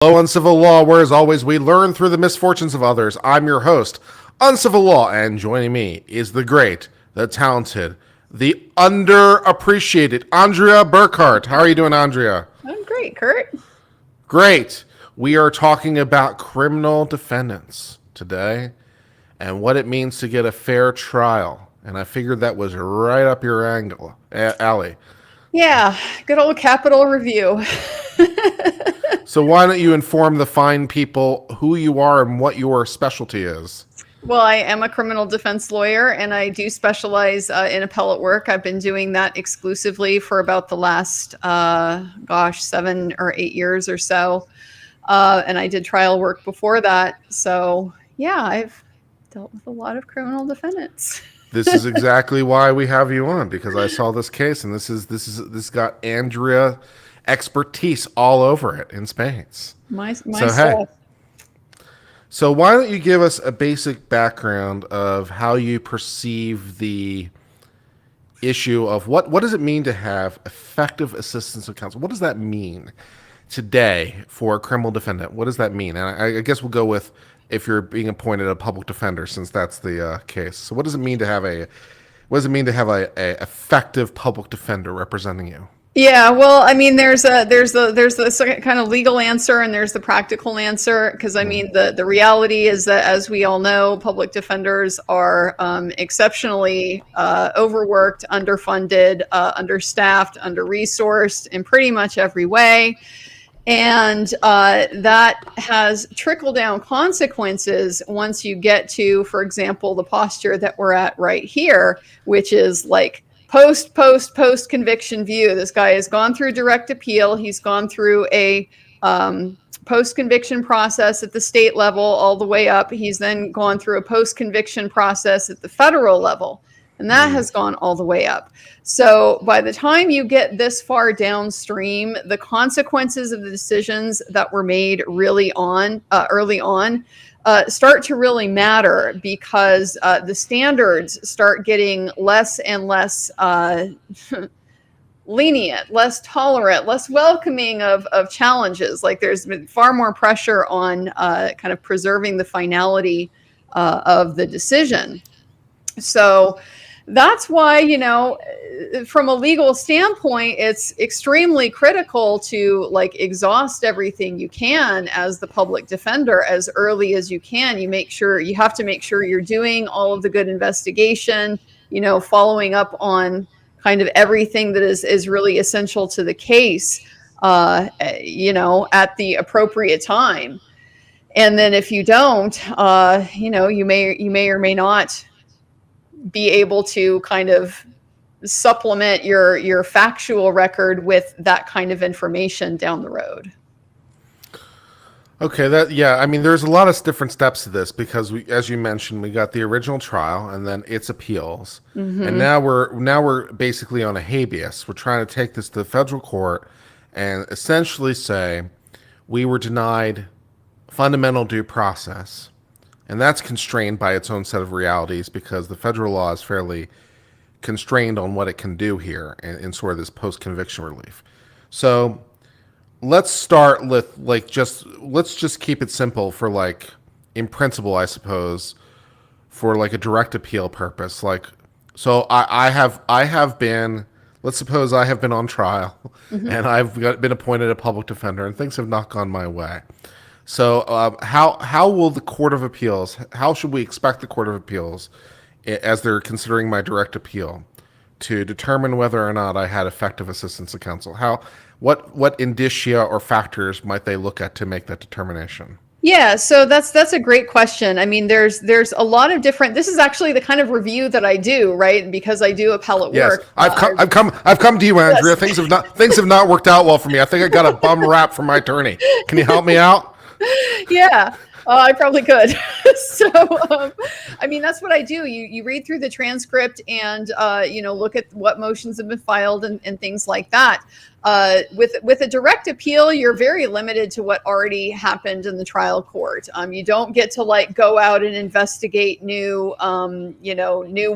Hello, Uncivil Law, where as always we learn through the misfortunes of others. I'm your host, Uncivil Law, and joining me is the great, the talented, the underappreciated Andrea Burkhart. How are you doing, Andrea? I'm great, Kurt. Great. We are talking about criminal defendants today and what it means to get a fair trial. And I figured that was right up your alley. Yeah, good old Capitol Review. So why don't you inform the fine people who you are and what your specialty is? Well, I am a criminal defense lawyer, and I do specialize in appellate work. I've been doing that exclusively for about the last, 7 or 8 years or so. And I did trial work before that. So, yeah, I've dealt with a lot of criminal defendants. This is exactly why we have you on, because I saw this case, and this got Andrea expertise all over it in spades. My so stuff. hey, so why don't you give us a basic background of how you perceive the issue of what does it mean to have effective assistance of counsel? What does that mean today for a criminal defendant? What does that mean? And I guess we'll go with if you're being appointed a public defender, since that's the case. So what does it mean to have a effective public defender representing you? Yeah, well, I mean, there's the kind of legal answer and there's the practical answer, because I mean, the reality is that, as we all know, public defenders are exceptionally overworked, underfunded, understaffed, under-resourced in pretty much every way. And that has trickle-down consequences once you get to, for example, the posture that we're at right here, which is like post-conviction view. This guy has gone through direct appeal. He's gone through a post-conviction process at the state level all the way up. He's then gone through a post-conviction process at the federal level, and that has gone all the way up. So by the time you get this far downstream, the consequences of the decisions that were made early on start to really matter, because the standards start getting less and less lenient, less tolerant, less welcoming of challenges. Like, there's been far more pressure on kind of preserving the finality of the decision. So that's why, from a legal standpoint, it's extremely critical to exhaust everything you can as the public defender as early as you can. You have to make sure you're doing all of the good investigation, following up on kind of everything that is really essential to the case, at the appropriate time. And then if you don't, you may or may not be able to kind of supplement your factual record with that kind of information down the road. Okay, there's a lot of different steps to this, because as you mentioned, we got the original trial and then its appeals. Mm-hmm. And now we're basically on a habeas. We're trying to take this to the federal court and essentially say we were denied fundamental due process. And that's constrained by its own set of realities, because the federal law is fairly constrained on what it can do here in sort of this post-conviction relief. So let's start with let's just keep it simple for in principle, I suppose, for a direct appeal purpose. So I have been, let's suppose I have been on trial, mm-hmm. and I've been appointed a public defender, and things have not gone my way. So how will the Court of Appeals, how should we expect the Court of Appeals, as they're considering my direct appeal, to determine whether or not I had effective assistance of counsel? What indicia or factors might they look at to make that determination? Yeah, so that's a great question. I mean, there's a lot of different. This is actually the kind of review that I do, right? Because I do appellate work. I've come to you, Andrea. Yes. Things have not worked out well for me. I think I got a bum rap from my attorney. Can you help me out? Yeah, I probably could. So, I mean, that's what I do. You read through the transcript and, look at what motions have been filed and things like that. With a direct appeal, you're very limited to what already happened in the trial court. You don't get to like go out and investigate new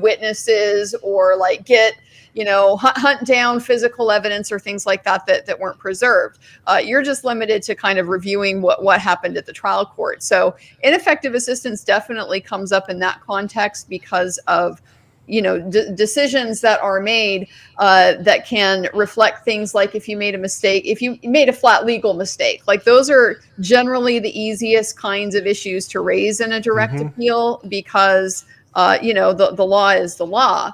witnesses, or like get, hunt down physical evidence or things like that weren't preserved. You're just limited to kind of reviewing what happened at the trial court. So ineffective assistance definitely comes up in that context because of decisions that are made that can reflect things like if you made a mistake, if you made a flat legal mistake, like those are generally the easiest kinds of issues to raise in a direct appeal, because the law is the law.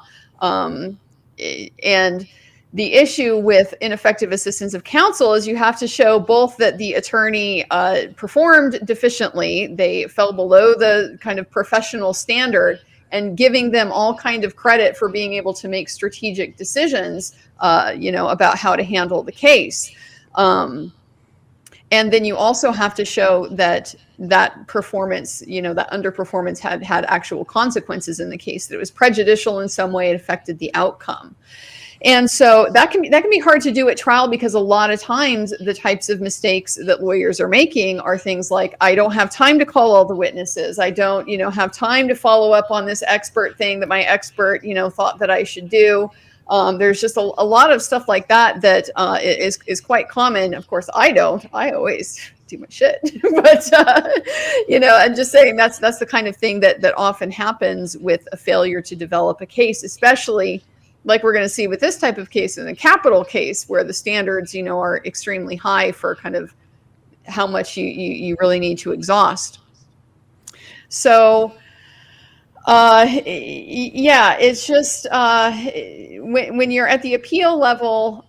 And the issue with ineffective assistance of counsel is you have to show both that the attorney performed deficiently, they fell below the kind of professional standard, and giving them all kind of credit for being able to make strategic decisions, about how to handle the case. And then you also have to show that performance, that underperformance had actual consequences in the case, that it was prejudicial in some way, it affected the outcome. And so that can be hard to do at trial, because a lot of times the types of mistakes that lawyers are making are things like, I don't have time to call all the witnesses. I don't, have time to follow up on this expert thing that my expert, thought that I should do. There's just a lot of stuff like that is quite common. Of course, I always do my shit, but I'm just saying that's the kind of thing that often happens with a failure to develop a case, especially like we're going to see with this type of case in a capital case, where the standards, are extremely high for kind of how much you really need to exhaust. So, it's just when you're at the appeal level,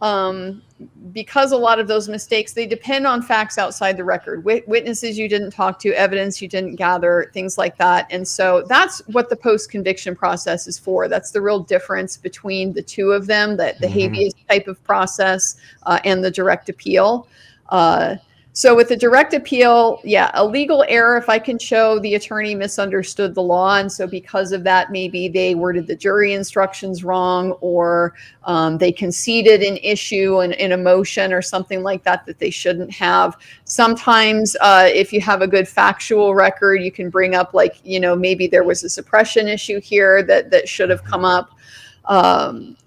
because a lot of those mistakes, they depend on facts outside the record, witnesses you didn't talk to, evidence you didn't gather, things like that. And so that's what the post-conviction process is for. That's the real difference between the two of them, the habeas type of process and the direct appeal. So with the direct appeal, a legal error, if I can show the attorney misunderstood the law, and so because of that, maybe they worded the jury instructions wrong, or they conceded an issue in a motion or something like that they shouldn't have. Sometimes if you have a good factual record, you can bring up like, maybe there was a suppression issue here that should have come up.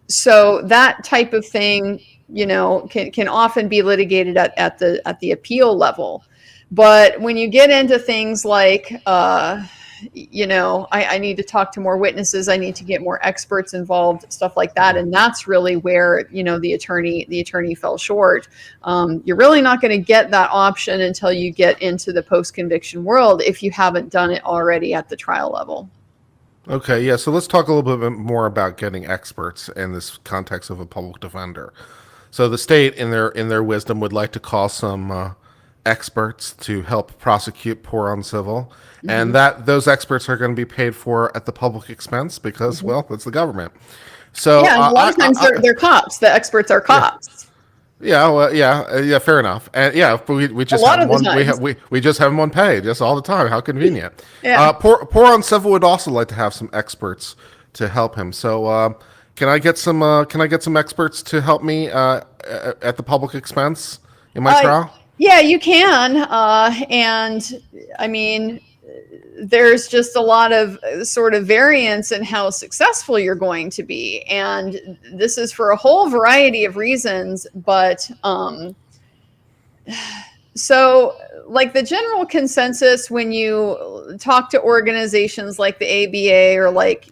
So that type of thing, can often be litigated at the appeal level. But when you get into things like, I need to talk to more witnesses, I need to get more experts involved, stuff like that, and that's really where the attorney fell short. You're really not going to get that option until you get into the post-conviction world, if you haven't done it already at the trial level. Okay, yeah. So let's talk a little bit more about getting experts in this context of a public defender. So the state, in their wisdom, would like to call some experts to help prosecute poor uncivil, and that those experts are going to be paid for at the public expense because, well, it's the government. So a lot of times they're cops. The experts are cops. Yeah, fair enough. And we just have one. We just have one pay just all the time. How convenient. Poor uncivil would also like to have some experts to help him. So. Can I get some experts to help me at the public expense in my trial? Yeah, you can. And I mean, there's just a lot of sort of variance in how successful you're going to be. And this is for a whole variety of reasons, but so like the general consensus when you talk to organizations like the ABA or like,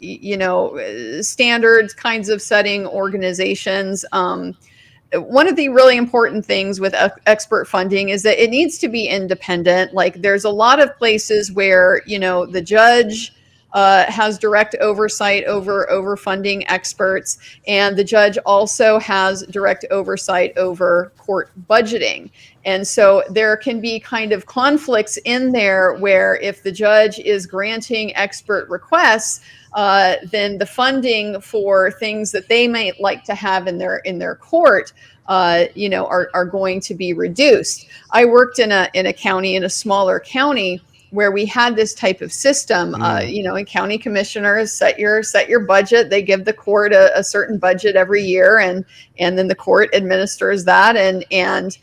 standard kinds of setting organizations, one of the really important things with expert funding is that it needs to be independent. Like there's a lot of places where, the judge has direct oversight over funding experts, and the judge also has direct oversight over court budgeting. And so there can be kind of conflicts in there where if the judge is granting expert requests, then the funding for things that they might like to have in their court, are going to be reduced. I worked in a county, in a smaller county, where we had this type of system, and county commissioners set your budget. They give the court a certain budget every year, and then the court administers that. And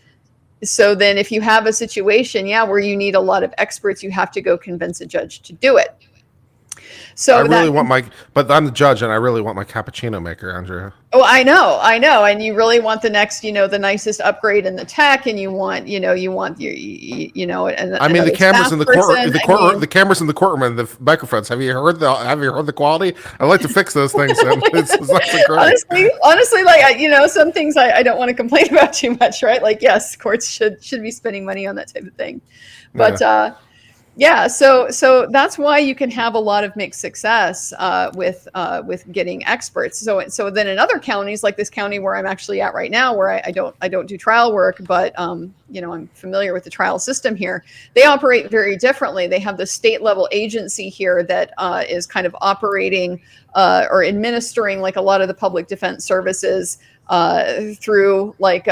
so then if you have a situation, where you need a lot of experts, you have to go convince a judge to do it. So but I'm the judge, and I really want my cappuccino maker, Andrea. Oh, I know. And you really want the next, the nicest upgrade in the tech, and you want your, and I mean, the cameras in the courtroom, the cameras in the courtroom and the microphones. Have you heard the quality? I like to fix those things. It's not great. Honestly, like, some things I don't want to complain about too much, right? Like, yes, courts should be spending money on that type of thing, but, so that's why you can have a lot of mixed success with getting experts. So then in other counties, like this county where I'm actually at right now, where I don't do trial work, but I'm familiar with the trial system here. They operate very differently. They have the state level agency here that is kind of operating or administering like a lot of the public defense services through like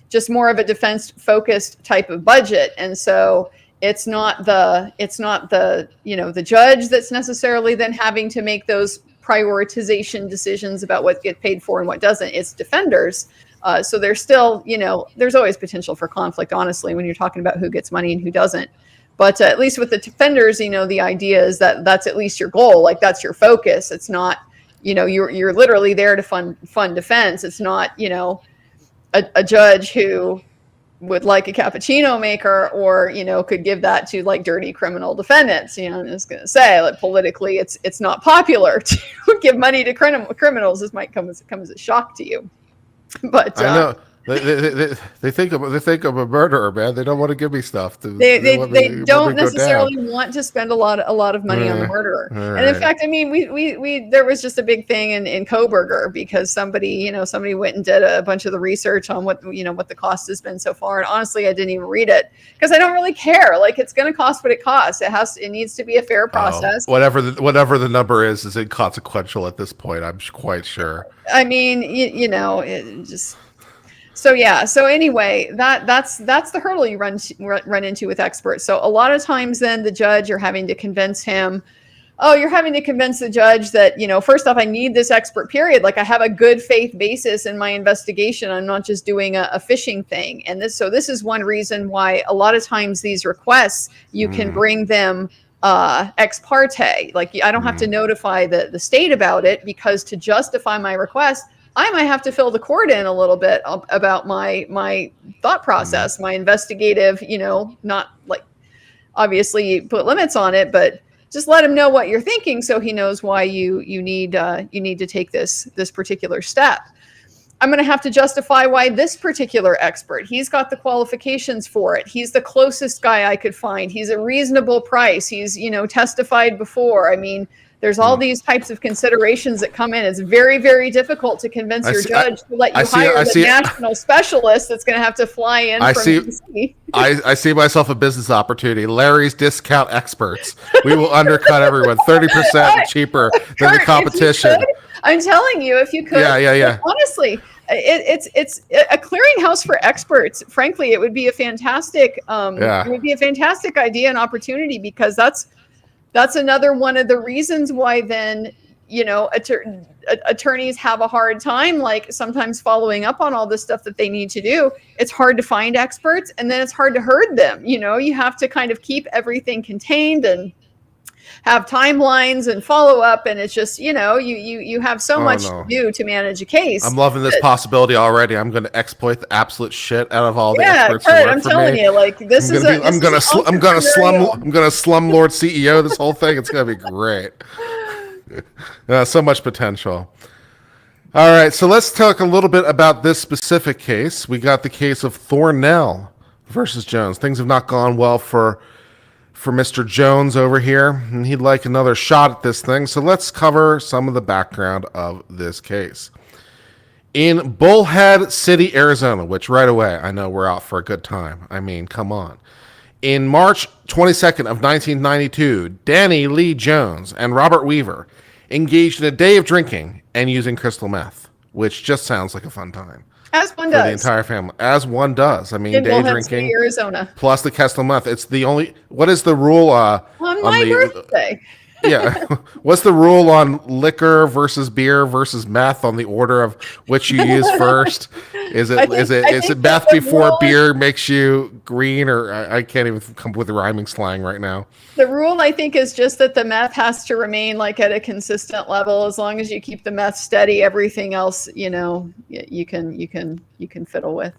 just more of a defense focused type of budget, and so. It's not the the judge that's necessarily then having to make those prioritization decisions about what gets paid for and what doesn't. It's defenders. So there's still, there's always potential for conflict, honestly, when you're talking about who gets money and who doesn't. But at least with the defenders, the idea is that that's at least your goal. Like that's your focus. It's not, you're literally there to fund defense. It's not, a judge who would like a cappuccino maker or could give that to like dirty criminal defendants. I'm just going to say, like, politically it's not popular to give money to criminals. This might come as a shock to you, but I know they think I'm a murderer, man. They don't want to give me stuff. They don't necessarily want to spend a lot of money on the murderer. Right. And in fact, I mean, we there was just a big thing in Coburger because somebody went and did a bunch of the research on what the cost has been so far. And honestly, I didn't even read it because I don't really care. Like it's going to cost what it costs. It needs to be a fair process. Whatever the number is inconsequential at this point. I'm quite sure. I mean, it just. So anyway, that's the hurdle you run into with experts. So a lot of times then the judge, you're having to convince him, you're having to convince the judge that, first off, I need this expert period. Like I have a good faith basis in my investigation. I'm not just doing a phishing thing. And this is one reason why a lot of times these requests, you can bring them ex parte. Like I don't have to notify the state about it because to justify my request, I might have to fill the court in a little bit about my thought process, my investigative, not like obviously put limits on it, but just let him know what you're thinking so he knows why you need to take this particular step. I'm going to have to justify why this particular expert, he's got the qualifications for it. He's the closest guy I could find. He's a reasonable price. He's, testified before. I mean, there's all these types of considerations that come in. It's very, very difficult to convince your judge to let you hire the national specialist that's going to have to fly in from DC. I see myself a business opportunity. Larry's Discount Experts. We will undercut everyone 30% cheaper than the competition. I'm telling you, if you could. Yeah. Honestly, it's a clearinghouse for experts. Frankly, it would be a fantastic idea and opportunity because that's another one of the reasons why then, attorneys have a hard time, like sometimes following up on all the stuff that they need to do. It's hard to find experts and then it's hard to herd them. You have to kind of keep everything contained and have timelines and follow up. And it's just, you have so much to do to manage a case. I'm loving this possibility already. I'm going to exploit the absolute shit out of all the experts. Kurt, I'm telling you, like this is. I'm going to slumlord CEO this whole thing. It's going to be great. So much potential. All right, so let's talk a little bit about this specific case. We got the case of Thornell versus Jones. Things have not gone well for Mr. Jones over here, and he'd like another shot at this thing. So let's cover some of the background of this case. In Bullhead City, Arizona, which right away, I know we're out for a good time. I mean, come on. In March 22nd of 1992, Danny Lee Jones and Robert Weaver engaged in a day of drinking and using crystal meth, which just sounds like a fun time. As one for the does entire family, as one does. I mean, in day Bullhead City, drinking Arizona, plus the Kestel meth. It's the only. What is the rule on on my the? birthday. Yeah, what's the rule on liquor versus beer versus meth on the order of which you use first? Is it I is it think that meth the before rule beer makes you green, or I can't even come up with rhyming slang right now. The rule, I think, is just that the meth has to remain like at a consistent level. As long as you keep the meth steady, everything else, you can fiddle with.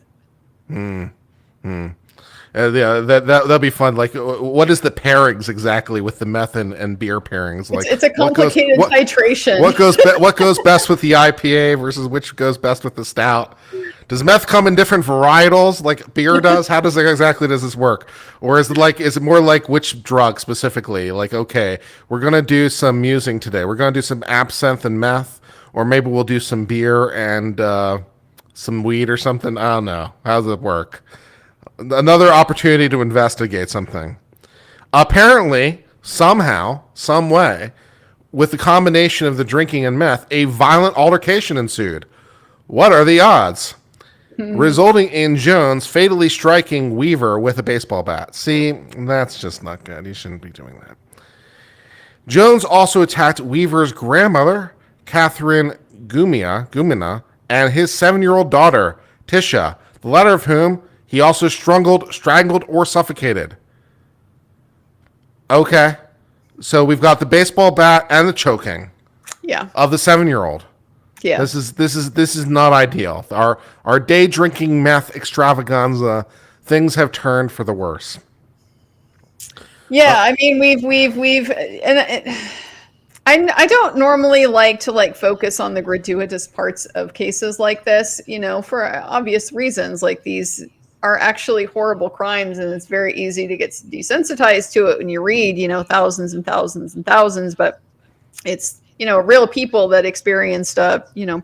Yeah, that'll be fun. Like, what is the pairings exactly with the meth and beer pairings? Like, It's a complicated titration. What goes best with the IPA versus which goes best with the stout? Does meth come in different varietals like beer does? How does this work? Or is it more like which drug specifically? Like, okay, we're gonna do some musing today. We're gonna do some absinthe and meth, or maybe we'll do some beer and some weed or something. I don't know. How does it work? Another opportunity to investigate something. Apparently, somehow, some way, with the combination of the drinking and meth, a violent altercation ensued. What are the odds? Resulting in Jones fatally striking Weaver with a baseball bat. See, that's just not good. You shouldn't be doing that. Jones also attacked Weaver's grandmother, Katherine Gumina, and his 7-year-old daughter, Tisha, the latter of whom he also strangled, or suffocated. Okay. So we've got the baseball bat and the choking. Yeah. Of the 7-year-old. Yeah. This is not ideal. Our day drinking meth extravaganza, things have turned for the worse. Yeah, I mean we've and I don't normally like to focus on the gratuitous parts of cases like this, for obvious reasons. Like, these are actually horrible crimes, and it's very easy to get desensitized to it when you read, thousands and thousands and thousands, but it's, real people that experienced,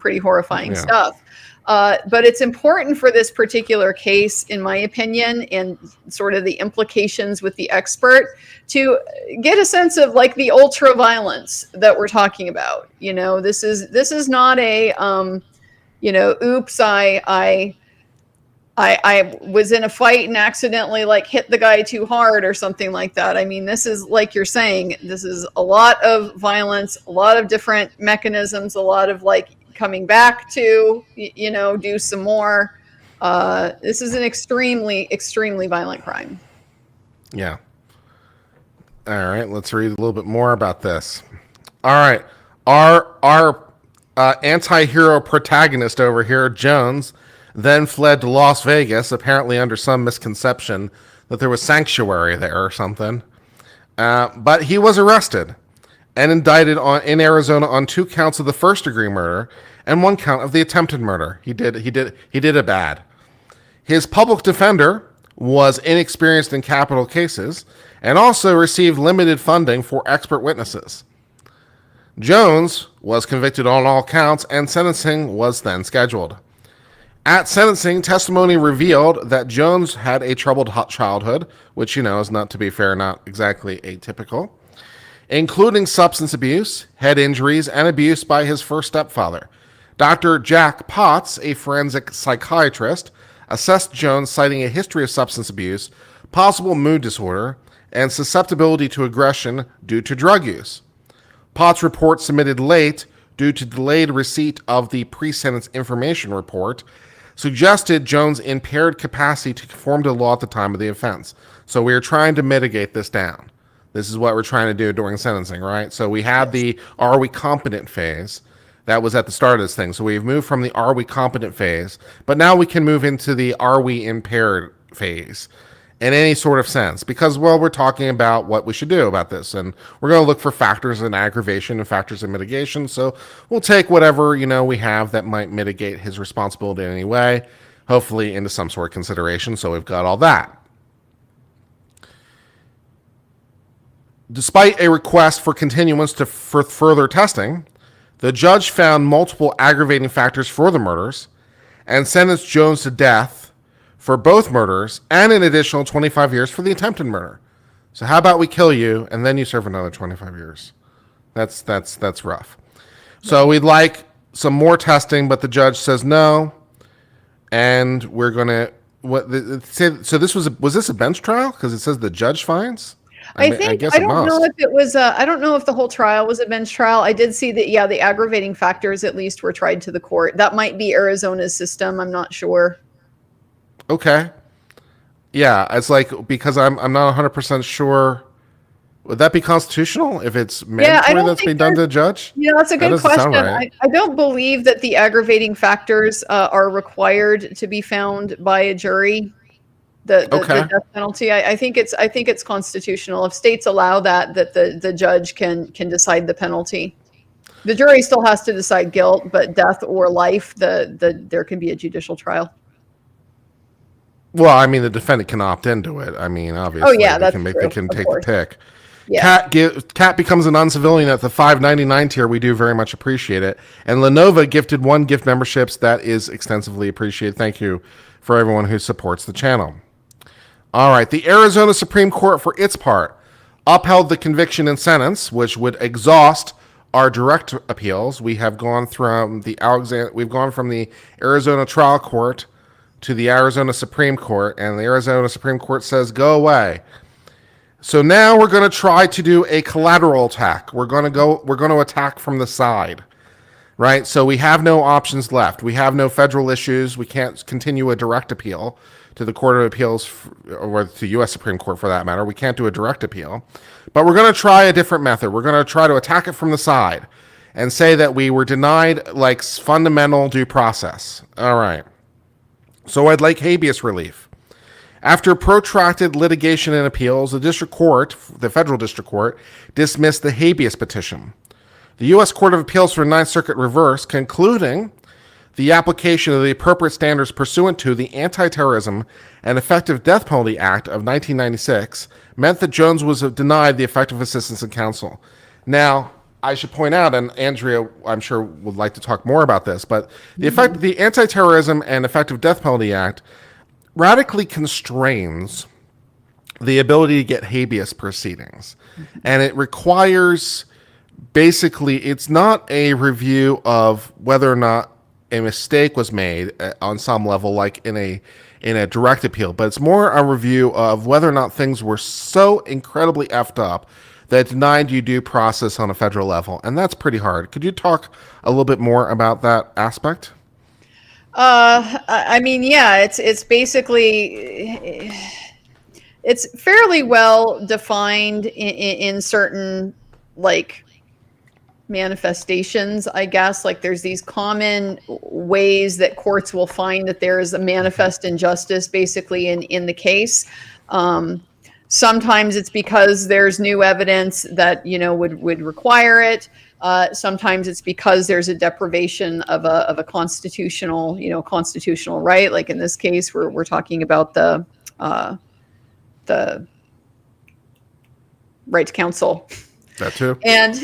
pretty horrifying stuff. But it's important for this particular case, in my opinion, and sort of the implications with the expert, to get a sense of the ultra violence that we're talking about. This is not a, oops, I was in a fight and accidentally hit the guy too hard or something like that. I mean, this is, like you're saying, this is a lot of violence, a lot of different mechanisms, a lot of coming back to, do some more. This is an extremely, extremely violent crime. Yeah. All right. Let's read a little bit more about this. All right. Our anti-hero protagonist over here, Jones, then fled to Las Vegas, apparently under some misconception that there was sanctuary there or something. But he was arrested and indicted in Arizona on 2 counts of the first-degree murder and 1 count of the attempted murder. He did it bad. His public defender was inexperienced in capital cases and also received limited funding for expert witnesses. Jones was convicted on all counts, and sentencing was then scheduled. At sentencing, testimony revealed that Jones had a troubled childhood, which, is not, to be fair, not exactly atypical, including substance abuse, head injuries, and abuse by his first stepfather. Dr. Jack Potts, a forensic psychiatrist, assessed Jones, citing a history of substance abuse, possible mood disorder, and susceptibility to aggression due to drug use. Potts' report, submitted late due to delayed receipt of the Presentence Information Report, suggested Jones' impaired capacity to conform to the law at the time of the offense. So we are trying to mitigate this down. This is what we're trying to do during sentencing, right? So we had the are we competent phase. That was at the start of this thing. So we've moved from the are we competent phase, but now we can move into the are we impaired phase in any sort of sense, because, well, we're talking about what we should do about this, and we're going to look for factors in aggravation and factors in mitigation. So we'll take whatever, we have that might mitigate his responsibility in any way, hopefully into some sort of consideration. So we've got all that. Despite a request for continuance for further testing, the judge found multiple aggravating factors for the murders and sentenced Jones to death for both murders and an additional 25 years for the attempted murder. So how about we kill you and then you serve another 25 years? That's rough. So we'd like some more testing, but the judge says no. and we're gonna so this was this a bench trial? Because it says the judge finds. I guess I it don't know must. if it was I don't know if the whole trial was a bench trial. I did see that the aggravating factors at least were tried to the court. That might be Arizona's system. I'm not sure. Okay. Yeah, it's like because I'm not 100% sure. Would that be constitutional if it's mandatory that's being done to a judge? That's a That good doesn't sound question. right. I don't believe that the aggravating factors are required to be found by a jury. The Okay. death penalty. I think it's constitutional. If states allow that the judge can decide the penalty. The jury still has to decide guilt, but death or life, there can be a judicial trial. Well, I mean, the defendant can opt into it. I mean, obviously, That's they true. can Of take course. the pick. Yeah. Cat becomes an uncivilian at the $5.99 tier. We do very much appreciate it. And Lenovo gifted 1 gift memberships. That is extensively appreciated. Thank you for everyone who supports the channel. All right. The Arizona Supreme Court, for its part, upheld the conviction and sentence, which would exhaust our direct appeals. We have gone from the Arizona trial court to the Arizona Supreme Court, and the Arizona Supreme Court says, go away. So now we're going to try to do a collateral attack. We're going to attack from the side, right? So we have no options left. We have no federal issues. We can't continue a direct appeal to the Court of Appeals or to U.S. Supreme Court for that matter. We can't do a direct appeal, but we're going to try a different method. We're going to try to attack it from the side and say that we were denied like fundamental due process. All right. So I'd like habeas relief. After protracted litigation and appeals, the federal district court, dismissed the habeas petition. The U.S. Court of Appeals for the Ninth Circuit reversed, concluding the application of the appropriate standards pursuant to the Anti-Terrorism and Effective Death Penalty Act of 1996 meant that Jones was denied the effective assistance of counsel. Now, I should point out, and Andrea, I'm sure, would like to talk more about this, but the Anti-Terrorism and Effective Death Penalty Act radically constrains the ability to get habeas proceedings. And it requires, basically, it's not a review of whether or not a mistake was made on some level, like in a direct appeal, but it's more a review of whether or not things were so incredibly effed up that denied you due process on a federal level. And that's pretty hard. Could you talk a little bit more about that aspect? I mean, it's basically, it's fairly well defined in certain like manifestations, I guess. Like there's these common ways that courts will find that there is a manifest injustice basically in the case. Sometimes it's because there's new evidence that, would require it. Sometimes it's because there's a deprivation of a constitutional right. Like in this case, we're talking about the right to counsel. That too. And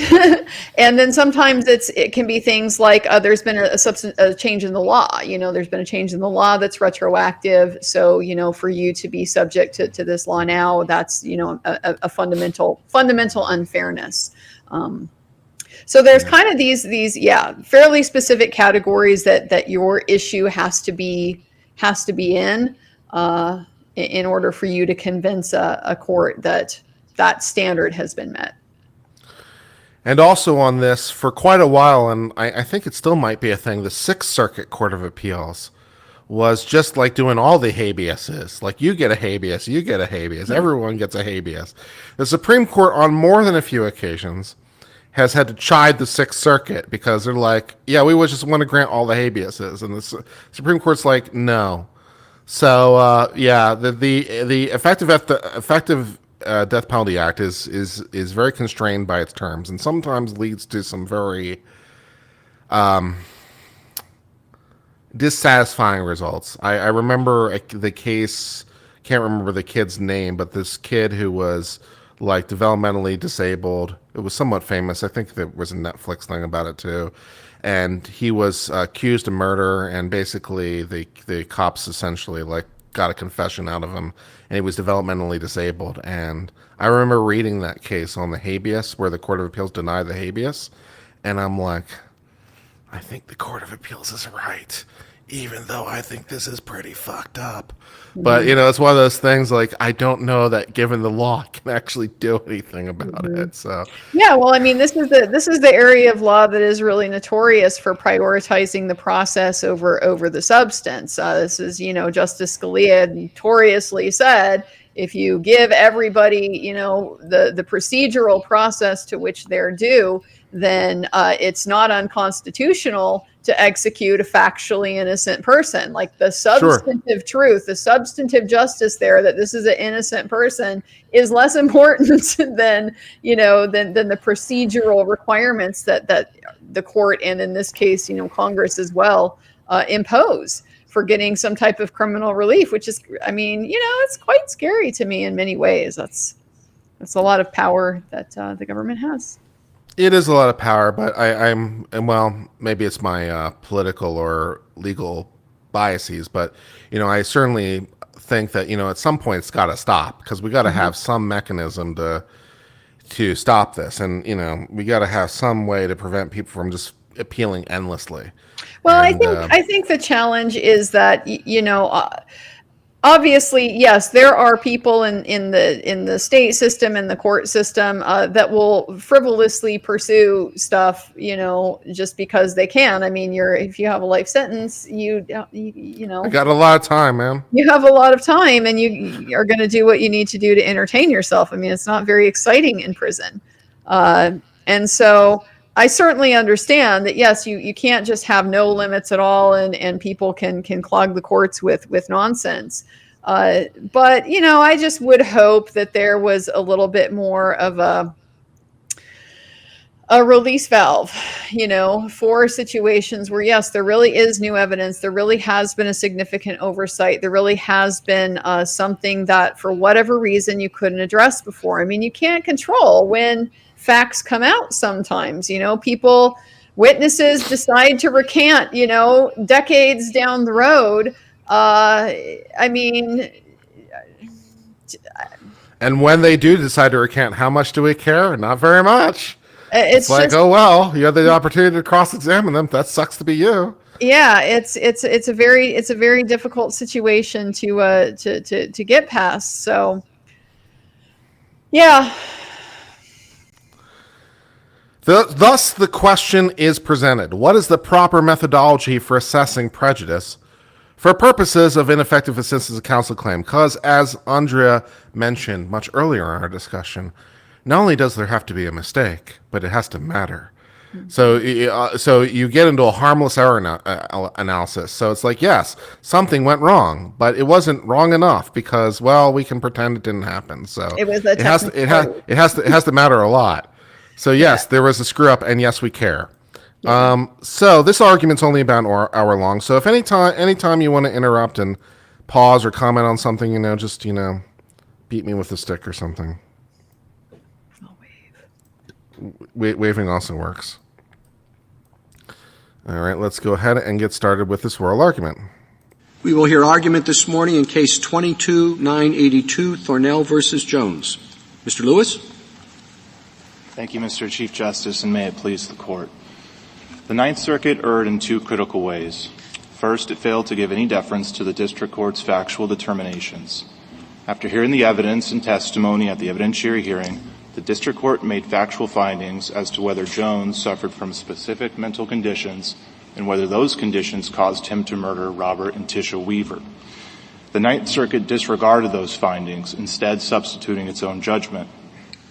and then sometimes it can be things like there's been a change in the law. There's been a change in the law that's retroactive. So for you to be subject to this law now, that's a fundamental unfairness. So there's kind of these fairly specific categories that your issue has to be in order for you to convince a court that standard has been met. And also on this, for quite a while, and I think it still might be a thing, the Sixth Circuit Court of Appeals was just like doing all the habeases. Like you get a habeas, you get a habeas, everyone gets a habeas. The Supreme Court, on more than a few occasions, has had to chide the Sixth Circuit because they're like, yeah, we would just want to grant all the habeases. And the Supreme Court's like, no. So, the effective Death Penalty Act is very constrained by its terms and sometimes leads to some very dissatisfying results. I remember the case, can't remember the kid's name, but this kid who was like developmentally disabled. It was somewhat famous. I think there was a Netflix thing about it too. And he was accused of murder, and basically the cops essentially like got a confession out of him, and he was developmentally disabled. And I remember reading that case on the habeas where the Court of Appeals denied the habeas, and I'm like, I think the Court of Appeals is right. even though I think this is pretty fucked up. But, you know, it's one of those things like, I don't know that given the law I can actually do anything about it. So, yeah, well, I mean, this is the area of law that is really notorious for prioritizing the process over the substance. This is, you know, Justice Scalia notoriously said, if you give everybody, you know, the procedural process to which they're due, then it's not unconstitutional to execute a factually innocent person. Like the substantive truth, the substantive justice there, that this is an innocent person, is less important than, you know, than the procedural requirements that the court, and in this case, you know, Congress as well, impose for getting some type of criminal relief, which is, I mean, you know, it's quite scary to me in many ways. That's a lot of power that the government has. it is a lot of power, but well, maybe it's my political or legal biases, but, you know, I certainly think that, you know, at some point it's got to stop, because we got to have some mechanism to stop this. And, you know, we got to have some way to prevent people from just appealing endlessly. Well, and, I think the challenge is that, you know, obviously, yes, there are people in the state system and the court system that will frivolously pursue stuff, you know, just because they can. I mean, if you have a life sentence, you know, I got a lot of time, man. You have a lot of time, and you are going to do what you need to do to entertain yourself. I mean, it's not very exciting in prison, and so I certainly understand that, yes, you can't just have no limits at all, and people can clog the courts with nonsense. But, you know, I just would hope that there was a little bit more of a release valve, you know, for situations where, yes, there really is new evidence. There really has been a significant oversight. There really has been something that, for whatever reason, you couldn't address before. I mean, you can't control when facts come out sometimes, you know, witnesses decide to recant, you know, decades down the road. I mean, and when they do decide to recant, how much do we care? Not very much. It's like, oh well, you had the opportunity to cross-examine them. That sucks to be you. Yeah, it's a very difficult situation to get past. So, yeah. Thus, the question is presented: what is the proper methodology for assessing prejudice for purposes of ineffective assistance of counsel claim? Because, as Andrea mentioned much earlier in our discussion, not only does there have to be a mistake, but it has to matter. Mm-hmm. So you get into a harmless error analysis. So it's like, yes, something went wrong, but it wasn't wrong enough because, well, we can pretend it didn't happen. So it has to matter a lot. So yes, there was a screw up, and yes, we care. Yeah. So this argument's only about an hour long. So if anytime you want to interrupt and pause or comment on something, you know, just, you know, beat me with a stick or something. I'll wave. Waving also works. All right, let's go ahead and get started with this oral argument. We will hear argument this morning in case 22-982, Thornell versus Jones. Mr. Lewis? Thank you, Mr. Chief Justice, and may it please the Court. The Ninth Circuit erred in two critical ways. First, it failed to give any deference to the District Court's factual determinations. After hearing the evidence and testimony at the evidentiary hearing, the District Court made factual findings as to whether Jones suffered from specific mental conditions and whether those conditions caused him to murder Robert and Tisha Weaver. The Ninth Circuit disregarded those findings, instead substituting its own judgment.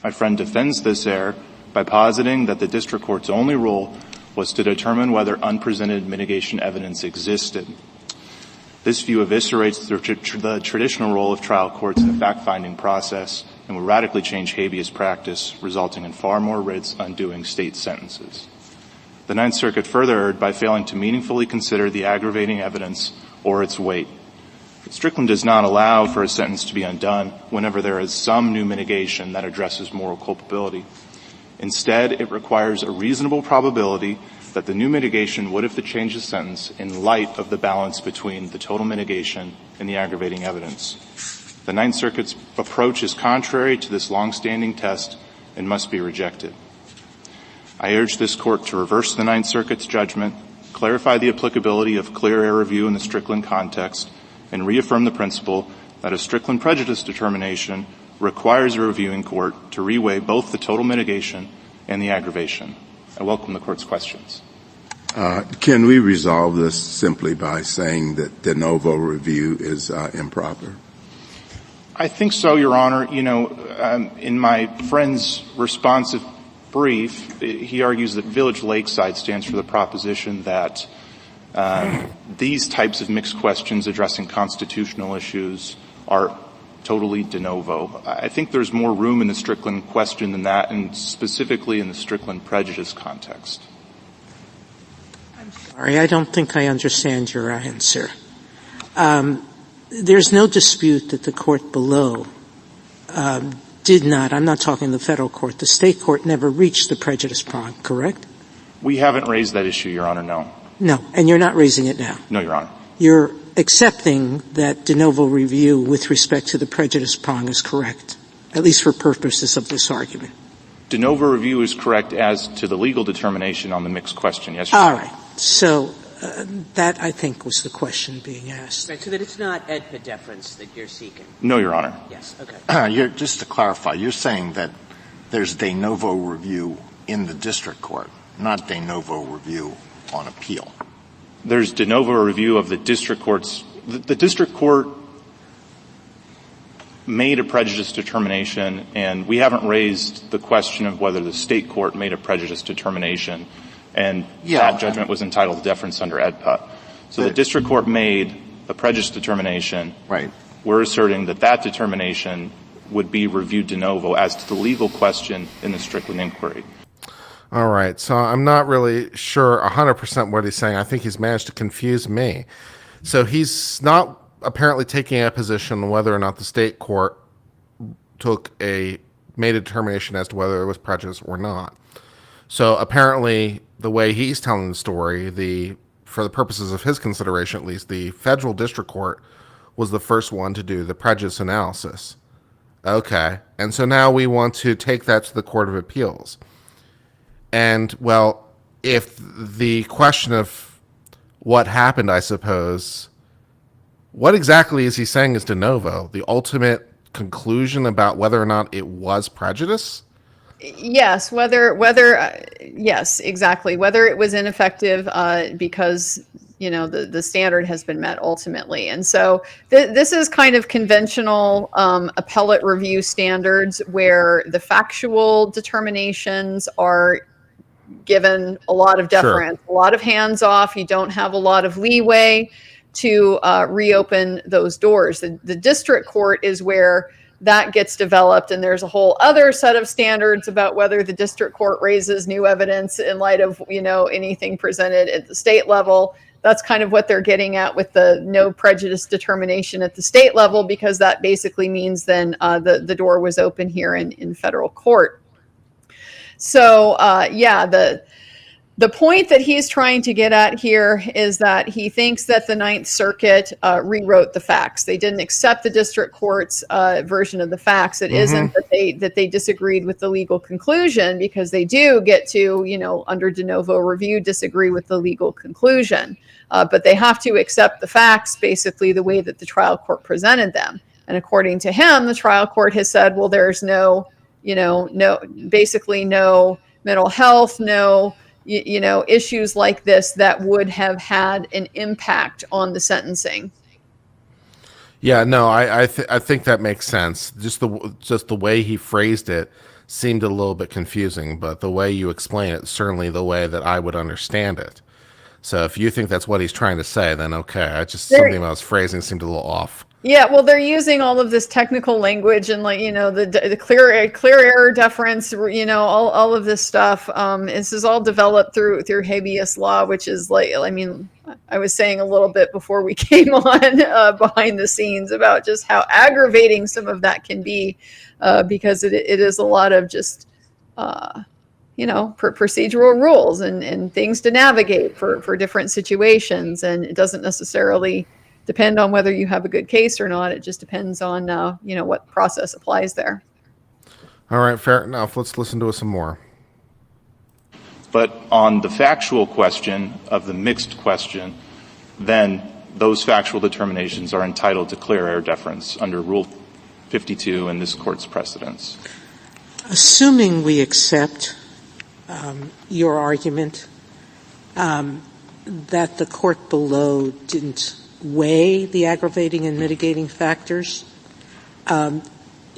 My friend defends this error by positing that the District Court's only role was to determine whether unpresented mitigation evidence existed. This view eviscerates the traditional role of trial courts in the fact-finding process and will radically change habeas practice, resulting in far more writs undoing state sentences. The Ninth Circuit further erred by failing to meaningfully consider the aggravating evidence or its weight. Strickland does not allow for a sentence to be undone whenever there is some new mitigation that addresses moral culpability. Instead, it requires a reasonable probability that the new mitigation would have to change the sentence in light of the balance between the total mitigation and the aggravating evidence. The Ninth Circuit's approach is contrary to this long-standing test and must be rejected. I urge this Court to reverse the Ninth Circuit's judgment, clarify the applicability of clear error review in the Strickland context, and reaffirm the principle that a Strickland prejudice determination requires a reviewing court to reweigh both the total mitigation and the aggravation. I welcome the court's questions. Can we resolve this simply by saying that de novo review is improper? I think so, Your Honor. In my friend's responsive brief, he argues that Village Lakeside stands for the proposition that these types of mixed questions addressing constitutional issues are totally de novo. I think there's more room in the Strickland question than that, and specifically in the Strickland prejudice context. I'm sorry, I don't think I understand your answer. There's no dispute that the court below did not, I'm not talking the federal court, the state court never reached the prejudice prong, correct? We haven't raised that issue, Your Honor, no. No, and you're not raising it now? No, Your Honor. You're accepting that de novo review with respect to the prejudice prong is correct, at least for purposes of this argument? De novo review is correct as to the legal determination on the mixed question, yes, Your Honor. All right. So that, I think, was the question being asked. Right, so that it's not AEDPA deference that you're seeking? No, Your Honor. Yes, okay. Just to clarify, you're saying that there's de novo review in the district court, not de novo review on appeal. There's de novo review of the district court's – the district court made a prejudice determination, and we haven't raised the question of whether the state court made a prejudice determination, and that judgment was entitled to deference under AEDPA. So the district court made a prejudice determination. Right. We're asserting that that determination would be reviewed de novo as to the legal question in the Strickland inquiry. All right, so I'm not really sure 100% what he's saying. I think he's managed to confuse me. So he's not apparently taking a position on whether or not the state court made a determination as to whether there was prejudice or not. So apparently, the way he's telling the story, for the purposes of his consideration at least, the federal district court was the first one to do the prejudice analysis. Okay, and so now we want to take that to the Court of Appeals. And, well, if the question of what happened, I suppose, what exactly is he saying is de novo? The ultimate conclusion about whether or not it was prejudice? Yes, yes, exactly. Whether it was ineffective because, the standard has been met ultimately. And so this is kind of conventional appellate review standards where the factual determinations are given a lot of deference, a lot of hands off. You don't have a lot of leeway to reopen those doors. The district court is where that gets developed, and there's a whole other set of standards about whether the district court raises new evidence in light of, anything presented at the state level. That's kind of what they're getting at with the no prejudice determination at the state level, because that basically means then the door was open here in federal court. So, the point that he's trying to get at here is that he thinks that the Ninth Circuit rewrote the facts. They didn't accept the district court's version of the facts. It isn't that they disagreed with the legal conclusion, because they do get to, under de novo review, disagree with the legal conclusion. But they have to accept the facts basically the way that the trial court presented them. And according to him, the trial court has said, well, there's no mental health, no issues like this that would have had an impact on the sentencing. Yeah, no, I think that makes sense. Just the way he phrased it seemed a little bit confusing, but the way you explain it, certainly the way that I would understand it. So if you think that's what he's trying to say, then okay. Something about his phrasing seemed a little off. Yeah, well, they're using all of this technical language and the clear error deference, all of this stuff. This is all developed through habeas law, which is I was saying a little bit before we came on behind the scenes about just how aggravating some of that can be, because it is a lot of just procedural rules and things to navigate for different situations, and it doesn't necessarily depend on whether you have a good case or not. It just depends on, what process applies there. All right, fair enough. Let's listen to some more. But on the factual question of the mixed question, then those factual determinations are entitled to clear error deference under Rule 52 and this Court's precedents. Assuming we accept your argument that the court below didn't weigh the aggravating and mitigating factors,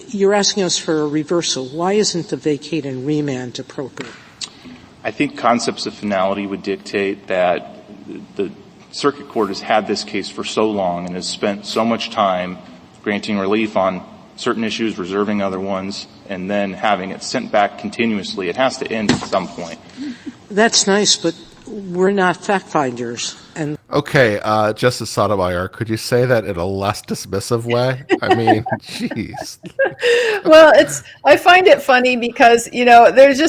you're asking us for a reversal. Why isn't the vacate and remand appropriate? I think concepts of finality would dictate that the circuit court has had this case for so long and has spent so much time granting relief on certain issues, reserving other ones, and then having it sent back continuously. It has to end at some point. That's nice, but we're not fact finders. And Okay, Justice Sotomayor, could you say that in a less dismissive way? I mean, jeez. Well, I find it funny because, there's,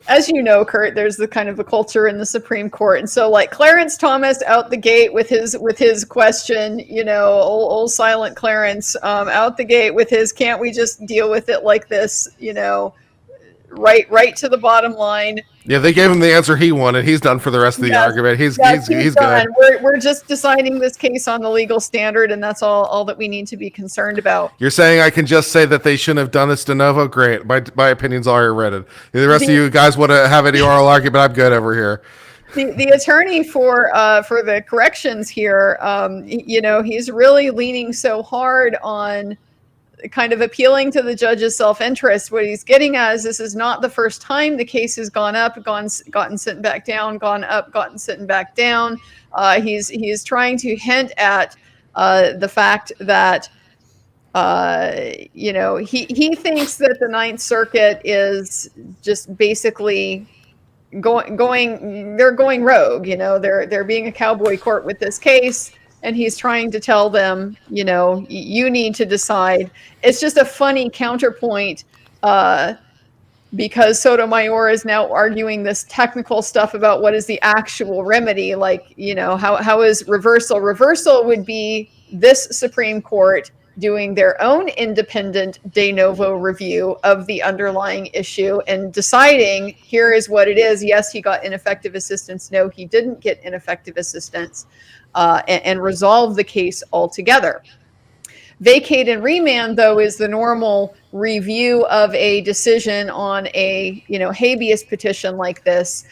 as you know, Kurt, there's the kind of a culture in the Supreme Court. And so like Clarence Thomas out the gate with his question, old silent Clarence, out the gate with his, can't we just deal with it like this, right to the bottom line. Yeah, they gave him the answer he wanted. He's done for the rest of the argument. He's done. good. We're just deciding this case on the legal standard, and that's all that we need to be concerned about. You're saying I can just say that they shouldn't have done this de novo? Great. My opinion's already written. The rest of you guys want to have any oral argument? I'm good over here. The attorney for the corrections here, he's really leaning so hard on kind of appealing to the judge's self-interest. What he's getting at is this is not the first time the case has gone up, gotten sent back down, gone up, gotten sent back down. He's trying to hint at the fact that he thinks that the Ninth Circuit is just basically they're going rogue. They're being a cowboy court with this case. And he's trying to tell them, you need to decide. It's just a funny counterpoint because Sotomayor is now arguing this technical stuff about what is the actual remedy. Like, how is reversal? Reversal would be this Supreme Court doing their own independent de novo review of the underlying issue and deciding, here is what it is. Yes, he got ineffective assistance. No, he didn't get ineffective assistance. And resolve the case altogether. Vacate and remand, though, is the normal review of a decision on a habeas petition like this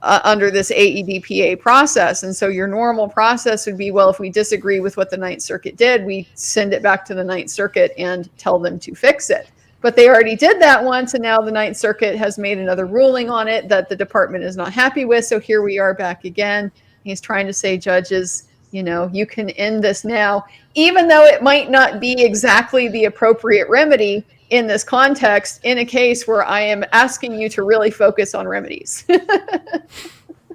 under this AEDPA process. And so your normal process would be, well, if we disagree with what the Ninth Circuit did, we send it back to the Ninth Circuit and tell them to fix it. But they already did that once, and now the Ninth Circuit has made another ruling on it that the department is not happy with. So here we are back again. He's trying to say, judges, you can end this now, even though it might not be exactly the appropriate remedy in this context, in a case where I am asking you to really focus on remedies.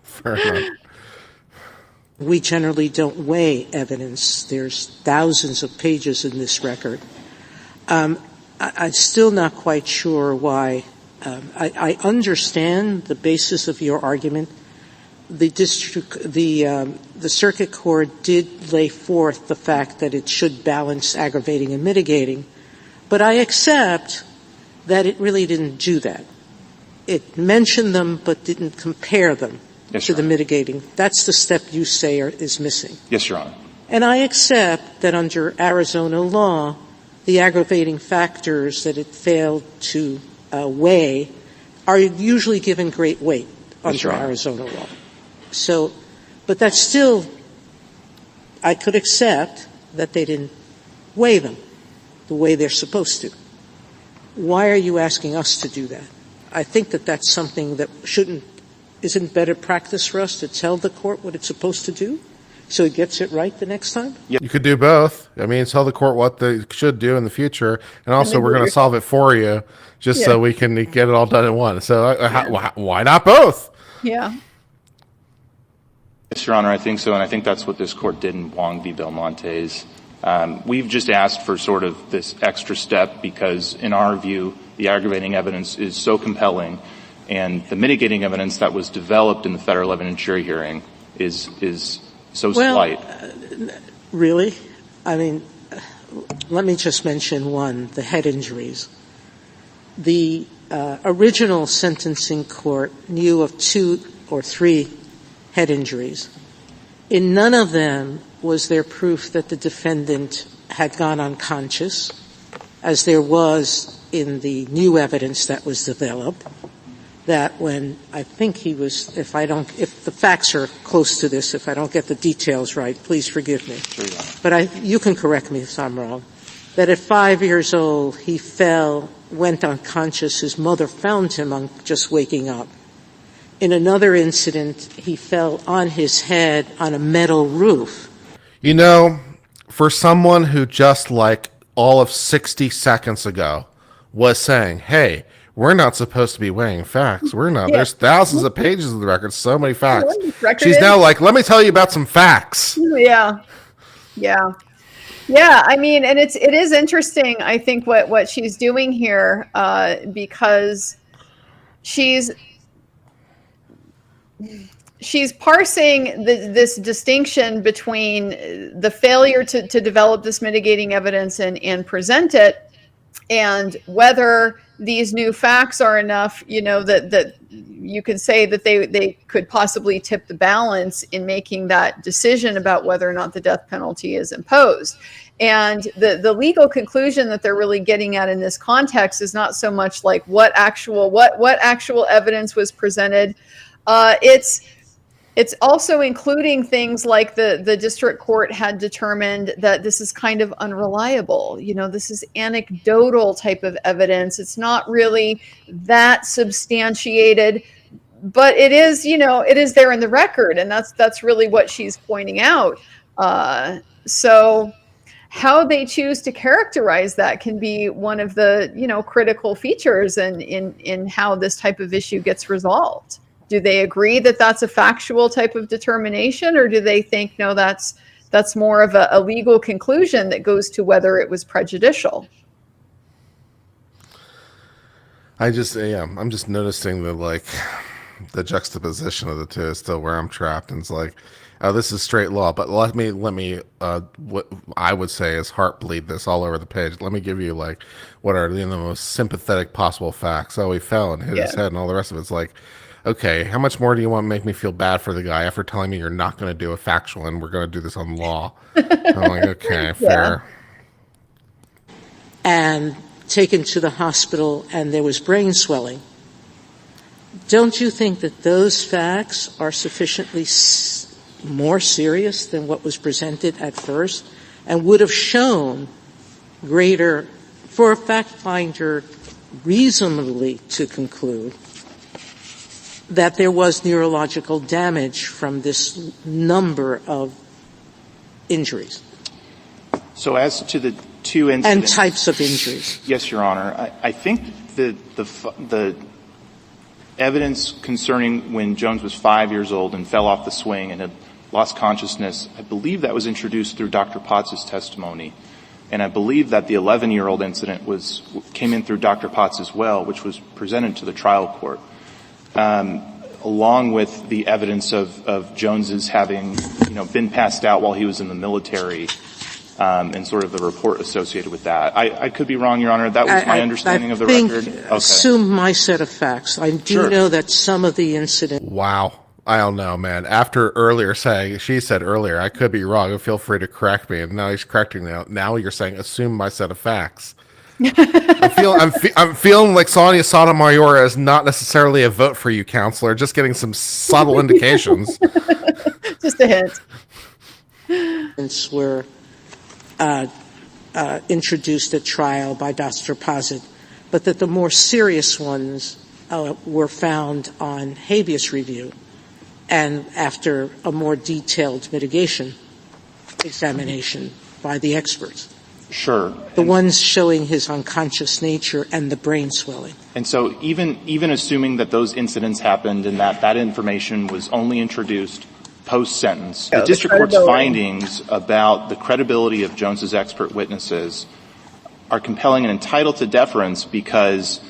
Fair enough. We generally don't weigh evidence. There's thousands of pages in this record. I'm still not quite sure why. I understand the basis of your argument. The circuit court did lay forth the fact that it should balance aggravating and mitigating, but I accept that it really didn't do that. It mentioned them but didn't compare them to the mitigating. That's the step you say is missing. Yes, Your Honor. And I accept that under Arizona law, the aggravating factors that it failed to weigh are usually given great weight under Arizona law. So, but that's still, I could accept that they didn't weigh them the way they're supposed to. Why are you asking us to do that? I think that that's something that isn't better practice for us to tell the court what it's supposed to do so it gets it right the next time? You could do both. I mean, tell the court what they should do in the future, and also we're going to solve it for you just so we can get it all done in one. So why not both? Yeah. Yes, Your Honor, I think so, and I think that's what this court did in Wong v. Belmontes. We've just asked for sort of this extra step because, in our view, the aggravating evidence is so compelling, and the mitigating evidence that was developed in the federal evidentiary hearing is so slight. Really? I mean, let me just mention one, the head injuries. the original sentencing court knew of 2 or 3 head injuries. In none of them was there proof that the defendant had gone unconscious, as there was in the new evidence that was developed, that when I think he was, if the facts are close to this, if I don't get the details right, please forgive me. Sure, Your Honor. But you can correct me if I'm wrong, that at 5 years old he fell, went unconscious, his mother found him just waking up. In another incident, he fell on his head on a metal roof. You know, for someone who just like all of 60 seconds ago was saying, hey, we're not supposed to be weighing facts. We're not. There's thousands of pages of the record, so many facts. She's now like, let me tell you about some facts. Yeah. I mean, and it is interesting, I think, what she's doing here, because she's parsing this distinction between the failure to develop this mitigating evidence and present it, and whether these new facts are enough, that you could say that they could possibly tip the balance in making that decision about whether or not the death penalty is imposed. And the legal conclusion that they're really getting at in this context is not so much like what actual evidence was presented. It's also including things like the district court had determined that this is kind of unreliable. This is anecdotal type of evidence. It's not really that substantiated, but it is, it is there in the record, and that's really what she's pointing out. So how they choose to characterize that can be one of the, critical features in how this type of issue gets resolved. Do they agree that that's a factual type of determination, or do they think, no, that's more of a legal conclusion that goes to whether it was prejudicial? I'm just noticing that, the juxtaposition of the two is still where I'm trapped. And it's like, oh, this is straight law, but let me what I would say is heartbleed this all over the page. Let me give you what are the most sympathetic possible facts. Oh, he fell and hit his head and all the rest of it. It's like, okay, how much more do you want to make me feel bad for the guy after telling me you're not going to do a factual and we're going to do this on law? I'm like, okay, fair. And taken to the hospital and there was brain swelling. Don't you think that those facts are sufficiently more serious than what was presented at first and would have shown greater, for a fact finder reasonably to conclude that there was neurological damage from this number of injuries? So as to the two incidents and types of injuries. Yes, Your Honor. I think the evidence concerning when Jones was 5 years old and fell off the swing and had lost consciousness, I believe that was introduced through Dr. Potts' testimony. And I believe that the 11-year-old incident came in through Dr. Potts as well, which was presented to the trial court. Along with the evidence of Jones's having, been passed out while he was in the military, and sort of the report associated with that. I could be wrong, Your Honor. That was my understanding of the record. Okay. Assume my set of facts. I do know that some of the incidents. Wow. I don't know, man. After she said earlier, I could be wrong. Feel free to correct me. And now he's correcting me. Now you're saying, assume my set of facts. I'm feeling like Sonia Sotomayor is not necessarily a vote for you, counselor. Just getting some subtle indications. Just a hint. Were introduced at trial by Dr. Possit, but that the more serious ones were found on habeas review and after a more detailed mitigation examination by the experts. Sure. The ones showing his unconscious nature and the brain swelling. And so even assuming that those incidents happened and that information was only introduced post-sentence, the district court's findings about the credibility of Jones's expert witnesses are compelling and entitled to deference because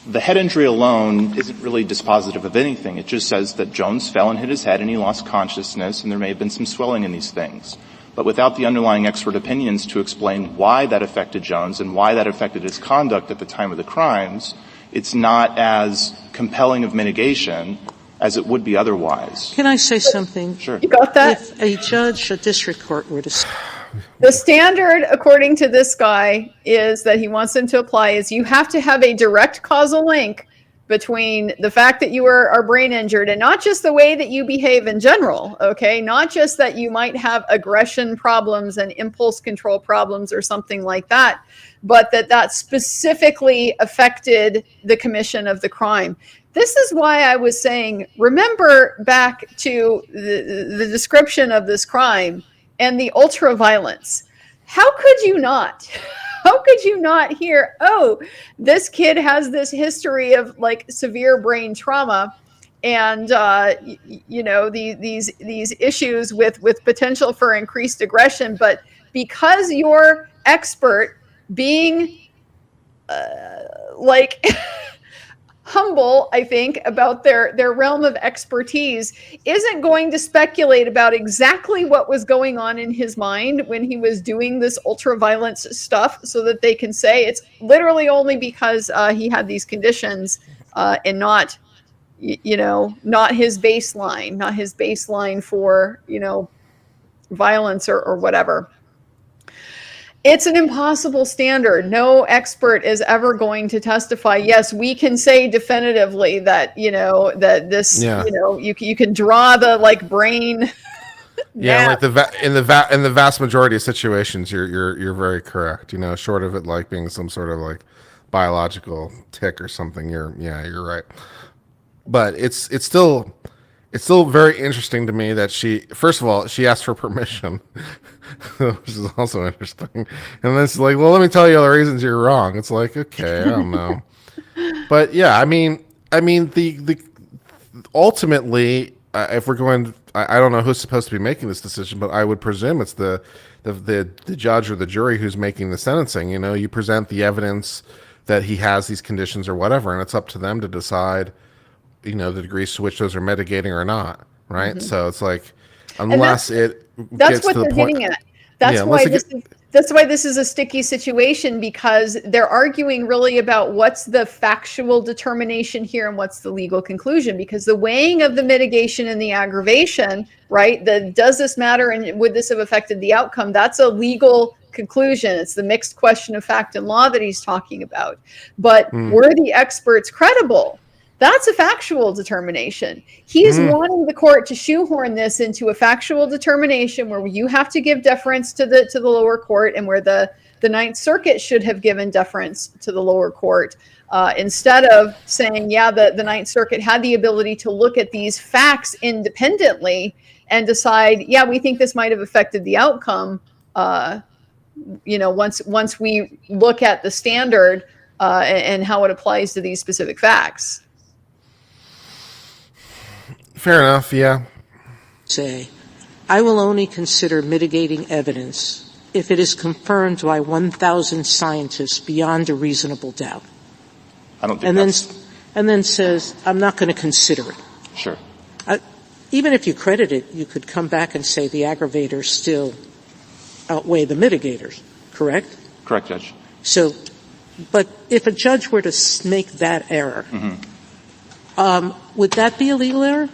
the head injury alone isn't really dispositive of anything. It just says that Jones fell and hit his head and he lost consciousness and there may have been some swelling in these things. but without the underlying expert opinions to explain why that affected Jones and why that affected his conduct at the time of the crimes, it's not as compelling of mitigation as it would be otherwise. Can I say something? Sure. You got that? If a judge, a district court were to The standard, according to this guy, is that he wants them to apply is you have to have a direct causal link between the fact that you are brain injured and not just the way that you behave in general, okay? Not just that you might have aggression problems and impulse control problems or something like that, but that specifically affected the commission of the crime. This is why I was saying, remember back to the description of this crime and the ultra violence. How could you not? How could you not hear, oh, this kid has this history of like severe brain trauma and, these issues with potential for increased aggression. But because you're expert being humble, I think, about their realm of expertise, isn't going to speculate about exactly what was going on in his mind when he was doing this ultra-violence stuff so that they can say it's literally only because he had these conditions and not his baseline for, violence or whatever. It's an impossible standard. No expert is ever going to testify. Yes, we can say definitively that, that this, you can draw the brain. Yeah, in the vast majority of situations, you're very correct. Short of it being some sort of biological tick or something, you're right. But it's still very interesting to me that first of all, she asked for permission, which is also interesting. And then it's well, let me tell you all the reasons you're wrong. It's okay, I don't know. But yeah, I mean, the ultimately, if we're going, I don't know who's supposed to be making this decision, but I would presume it's the judge or the jury who's making the sentencing. You present the evidence that he has these conditions or whatever, and it's up to them to decide, the degrees to which those are mitigating or not, right? Mm-hmm. So it's unless that's what they're getting at. That's why this is a sticky situation, because they're arguing really about what's the factual determination here and what's the legal conclusion, because the weighing of the mitigation and the aggravation, right? Does this matter and would this have affected the outcome? That's a legal conclusion. It's the mixed question of fact and law that he's talking about. But were the experts credible? That's a factual determination. He's wanting the court to shoehorn this into a factual determination where you have to give deference to the lower court, and where the Ninth Circuit should have given deference to the lower court, instead of saying, the Ninth Circuit had the ability to look at these facts independently and decide, we think this might have affected the outcome. Once we look at the standard and how it applies to these specific facts. Fair enough, yeah. Say, I will only consider mitigating evidence if it is confirmed by 1,000 scientists beyond a reasonable doubt. I don't think and then says, I'm not going to consider it. Sure. Even if you credit it, you could come back and say the aggravators still outweigh the mitigators, correct? Correct, Judge. So, but if a judge were to make that error, would that be a legal error?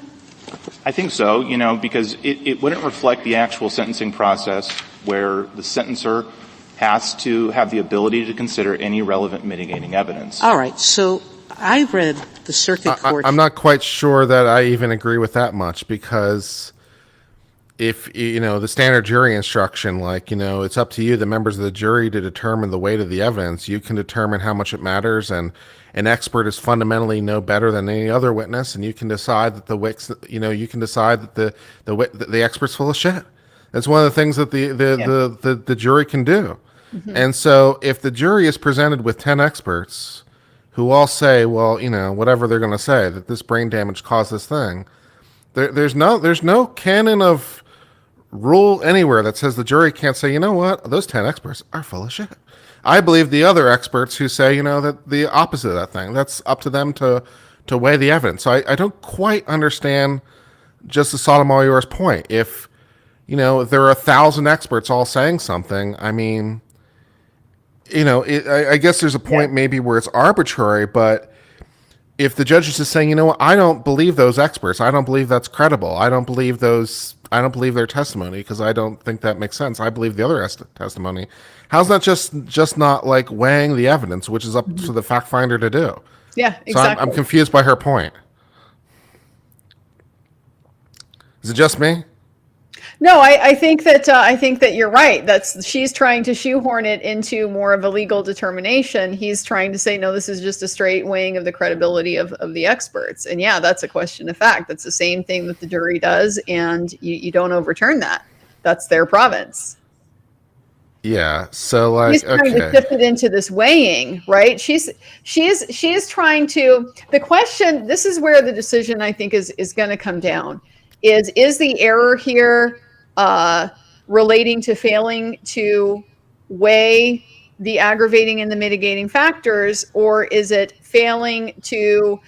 I think so, because it wouldn't reflect the actual sentencing process, where the sentencer has to have the ability to consider any relevant mitigating evidence. All right. So I read the circuit court. I'm not quite sure that I even agree with that much, because if, the standard jury instruction, it's up to you, the members of the jury, to determine the weight of the evidence. You can determine how much it matters, and an expert is fundamentally no better than any other witness, and you can decide that the expert's full of shit. That's one of the things that the jury can do. Mm-hmm. And so if the jury is presented with 10 experts who all say, well, whatever they're going to say, that this brain damage caused this thing, there's no canon of rule anywhere that says the jury can't say, those 10 experts are full of shit. I believe the other experts who say, that the opposite of that thing. That's up to them to weigh the evidence. So I don't quite understand Justice Sotomayor's point. If if there are 1,000 experts all saying something, I mean, I guess there's a point maybe where it's arbitrary, but if the judge is just saying, I don't believe those experts, I don't believe that's credible, I don't believe their testimony because I don't think that makes sense, I believe the other testimony, how's that just not like weighing the evidence, which is up to the fact finder to do? Yeah, exactly. So I'm confused by her point. Is it just me? No, I think that you're right. She's trying to shoehorn it into more of a legal determination. He's trying to say, no, this is just a straight weighing of the credibility of the experts. And yeah, that's a question of fact. That's the same thing that the jury does, and you don't overturn that. That's their province. Yeah. So she's trying to shift it into this weighing, right? She is trying to. The question. This is where the decision, I think, is going to come down. Is the error here relating to failing to weigh the aggravating and the mitigating factors, or is it failing to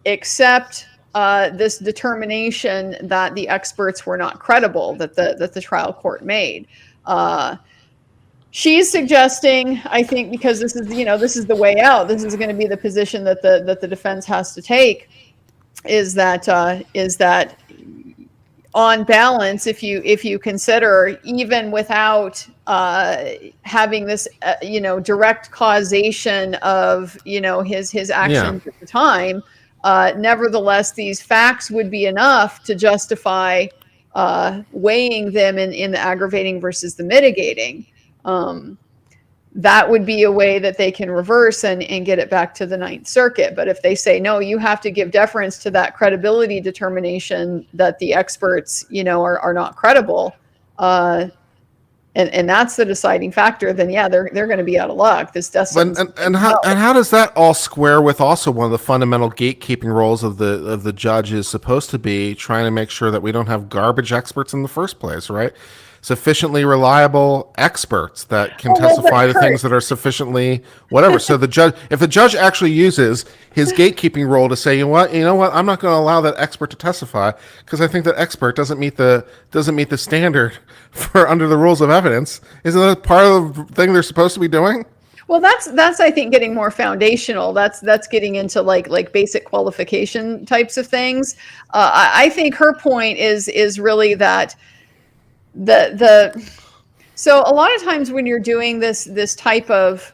accept this determination that the experts were not credible, that the trial court made? She's suggesting, I think, because this is the way out. This is going to be the position that the defense has to take. Is that on balance, if you consider, even without having this direct causation of his actions at the time, nevertheless these facts would be enough to justify weighing them in the aggravating versus the mitigating. That would be a way that they can reverse and get it back to the Ninth Circuit. But if they say, no, you have to give deference to that credibility determination that the experts, are not credible, and that's the deciding factor, then yeah, they're going to be out of luck. This doesn't. And how does that all square with also one of the fundamental gatekeeping roles of the judge is supposed to be trying to make sure that we don't have garbage experts in the first place, right? Sufficiently reliable experts that can testify to things that are sufficiently whatever. So if the judge actually uses his gatekeeping role to say, you know what, I'm not going to allow that expert to testify because I think that expert doesn't meet the standard for under the rules of evidence. Isn't that part of the thing they're supposed to be doing? Well, that's I think getting more foundational. That's getting into like basic qualification types of things. I think her point is really that. So a lot of times when you're doing this type of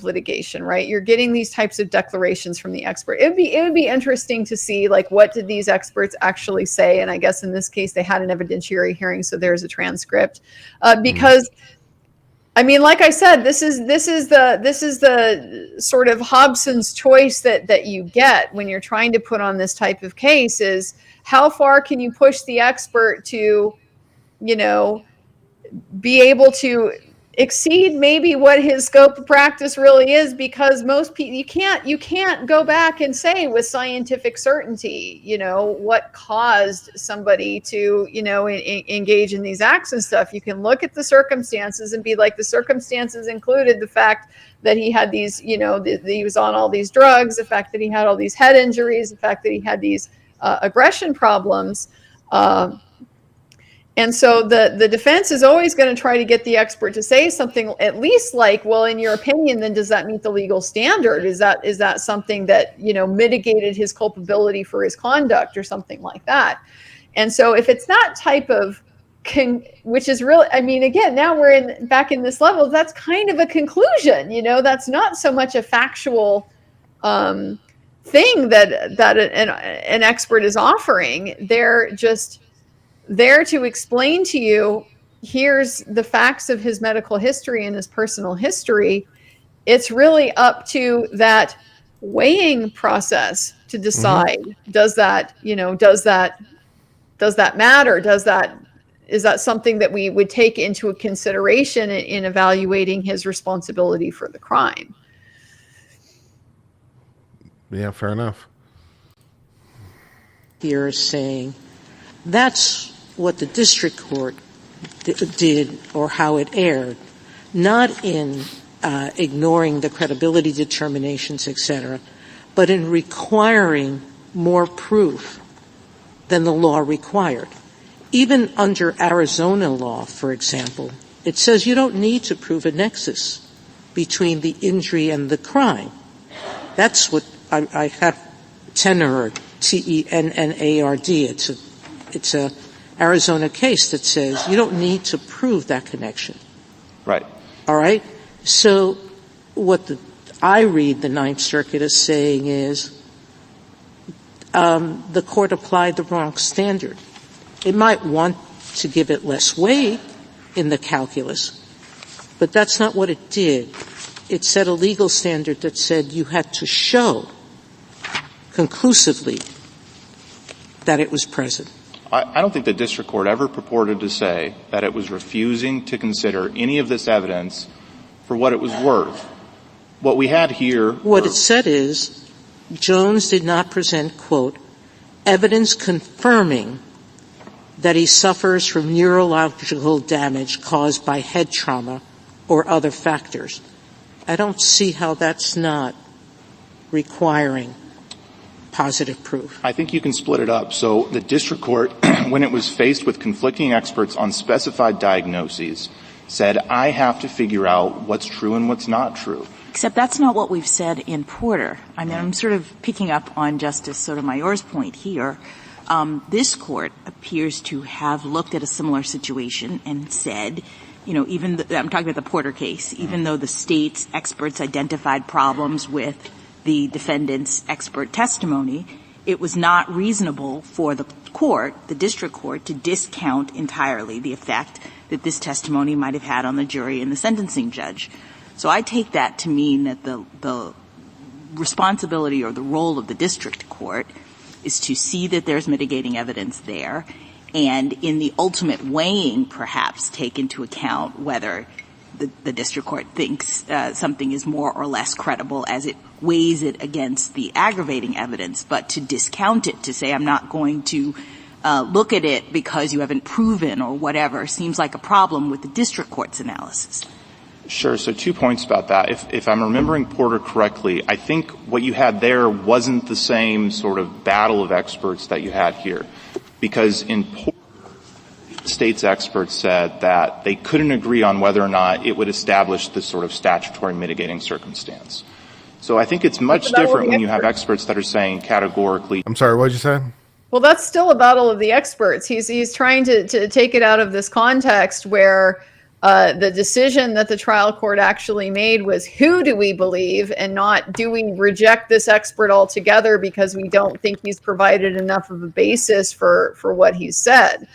litigation, right, you're getting these types of declarations from the expert. It would be interesting to see, like, what did these experts actually say? And I guess in this case they had an evidentiary hearing, so there's a transcript, because I mean, like I said, this is the sort of Hobson's choice that you get when you're trying to put on this type of case, is how far can you push the expert to be able to exceed maybe what his scope of practice really is, because most people, you can't go back and say with scientific certainty, what caused somebody to, engage in these acts and stuff. You can look at the circumstances and be like, the circumstances included the fact that he had these, he was on all these drugs, the fact that he had all these head injuries, the fact that he had these aggression problems. And so the defense is always going to try to get the expert to say something at least like, well, in your opinion, then does that meet the legal standard? Is that something that, mitigated his culpability for his conduct or something like that? And so if it's that type of, which is really, I mean, again, now we're back in this level, that's kind of a conclusion, that's not so much a factual thing that an expert is offering. They're just there to explain to you, here's the facts of his medical history and his personal history. It's really up to that weighing process to decide, does that matter? Is that something that we would take into consideration in evaluating his responsibility for the crime? Yeah, fair enough. You're saying that's what the district court did, or how it erred, not in ignoring the credibility determinations, etc., but in requiring more proof than the law required. even under Arizona law, for example, it says you don't need to prove a nexus between the injury and the crime. That's what I have Tenard, T-E-N-N-A-R-D. It's a Arizona case that says you don't need to prove that connection. Right. All right? So what I read the Ninth Circuit as saying is the court applied the wrong standard. It might want to give it less weight in the calculus, but that's not what it did. It set a legal standard that said you had to show conclusively that it was present. I don't think the district court ever purported to say that it was refusing to consider any of this evidence for what it was worth. What we had here... What it said is Jones did not present, quote, evidence confirming that he suffers from neurological damage caused by head trauma or other factors. I don't see how that's not requiring positive proof. I think you can split it up. So the district court, when it was faced with conflicting experts on specified diagnoses, said, I have to figure out what's true and what's not true. Except that's not what we've said in Porter. I mean, I'm sort of picking up on Justice Sotomayor's point here. This court appears to have looked at a similar situation and said, you know, I'm talking about the Porter case, even though the state's experts identified problems with the defendant's expert testimony, it was not reasonable for the court, the district court, to discount entirely the effect that this testimony might have had on the jury and the sentencing judge. So I take that to mean that the responsibility or the role of the district court is to see that there's mitigating evidence there, and in the ultimate weighing, perhaps take into account whether the district court thinks something is more or less credible as it weighs it against the aggravating evidence, but to discount it, to say I'm not going to look at it because you haven't proven or whatever, seems like a problem with the district court's analysis. Sure. So 2 points about that. If I'm remembering Porter correctly, I think what you had there wasn't the same sort of battle of experts that you had here. Because in Porter, state's experts said that they couldn't agree on whether or not it would establish this sort of statutory mitigating circumstance. So I think it's much different when you have experts that are saying categorically. I'm sorry, what did you say? Well, that's still a battle of the experts. He's trying to take it out of this context where the decision that the trial court actually made was who do we believe, and not do we reject this expert altogether because we don't think he's provided enough of a basis for what he said.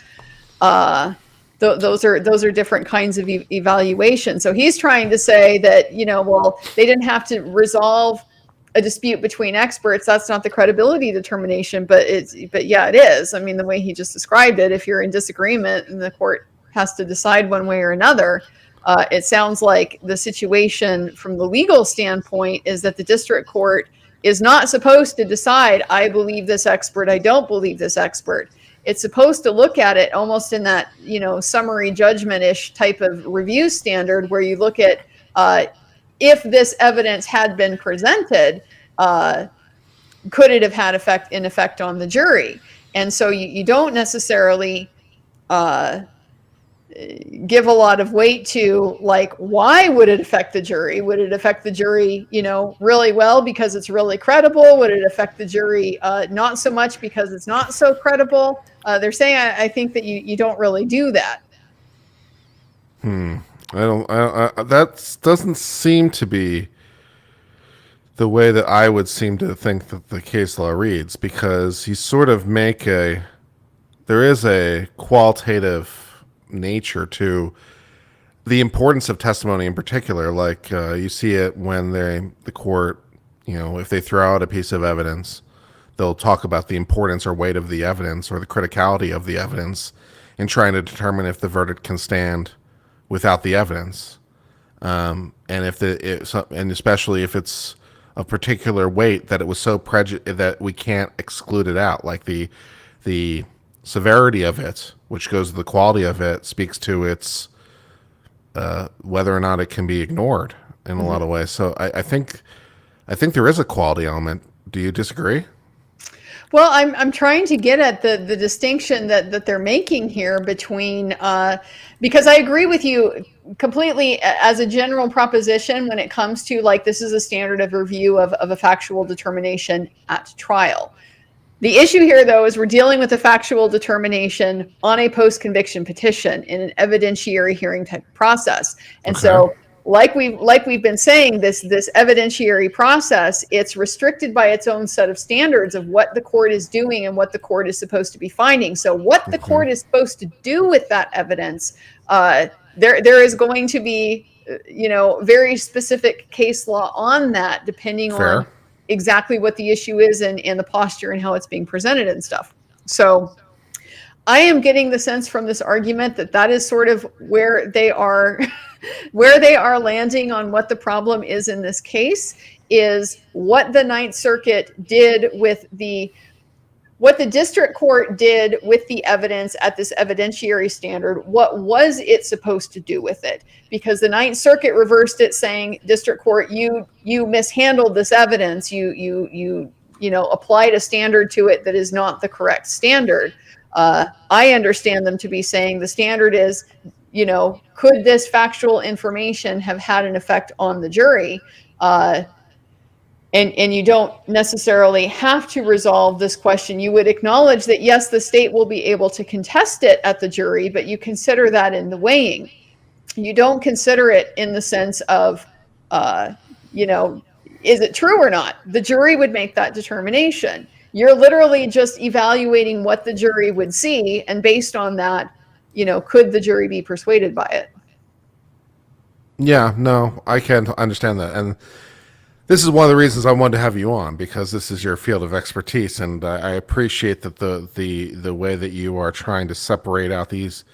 Those are different kinds of evaluation. So he's trying to say that, you know, well, they didn't have to resolve a dispute between experts. That's not the credibility determination, but yeah, it is. I mean, the way he just described it, if you're in disagreement and the court has to decide one way or another, it sounds like the situation from the legal standpoint is that the district court is not supposed to decide, I believe this expert, I don't believe this expert. It's supposed to look at it almost in that, you know, summary judgment-ish type of review standard where you look at if this evidence had been presented, could it have had an effect on the jury? And so you don't necessarily give a lot of weight to, like, why would it affect the jury? Would it affect the jury, you know, really well because it's really credible? Would it affect the jury not so much because it's not so credible? They're saying, I think that you don't really do that. That doesn't seem to be the way that I would seem to think that the case law reads, because you sort of there is a qualitative nature to the importance of testimony in particular. Like you see it when the court, you know, if they throw out a piece of evidence, they'll talk about the importance or weight of the evidence or the criticality of the evidence in trying to determine if the verdict can stand without the evidence. And and especially if it's a particular weight that it was so that we can't exclude it out, like the severity of it, which goes to the quality of it, speaks to its whether or not it can be ignored in a lot of ways. So I think there is a quality element. Do you disagree? Well, I'm trying to get at the distinction that they're making here between, because I agree with you completely as a general proposition when it comes to, like, this is a standard of review of a factual determination at trial. The issue here, though, is we're dealing with a factual determination on a post-conviction petition in an evidentiary hearing type process. And so, like we've been saying, this evidentiary process, it's restricted by its own set of standards of what the court is doing and what the court is supposed to be finding. So what the court is supposed to do with that evidence, there is going to be, very specific case law on that, depending on exactly what the issue is and the posture and how it's being presented and stuff. So I am getting the sense from this argument that is sort of where they are where they are landing on what the problem is in this case, is what the Ninth Circuit did with what the district court did with the evidence at this evidentiary standard. What was it supposed to do with it? Because the Ninth Circuit reversed it, saying, district court, you mishandled this evidence. You applied a standard to it that is not the correct standard. I understand them to be saying the standard is, could this factual information have had an effect on the jury? And you don't necessarily have to resolve this question. You would acknowledge that, yes, the state will be able to contest it at the jury, but you consider that in the weighing. You don't consider it in the sense of, is it true or not? The jury would make that determination. You're literally just evaluating what the jury would see, and based on that, could the jury be persuaded by it? Yeah, no, I can understand that. And this is one of the reasons I wanted to have you on, because this is your field of expertise, and I appreciate that the way that you are trying to separate out these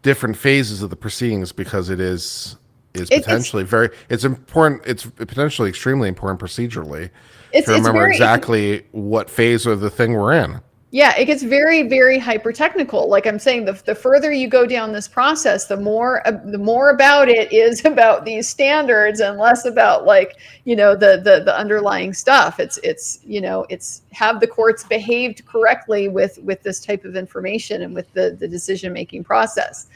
different phases of the proceedings, because it is potentially it's important. It's potentially extremely important procedurally to remember exactly what phase of the thing we're in. Yeah, it gets very, very hyper technical. Like I'm saying, the further you go down this process, the more about it is about these standards and less about, like, the underlying stuff. It's have the courts behaved correctly with this type of information and with the decision making process.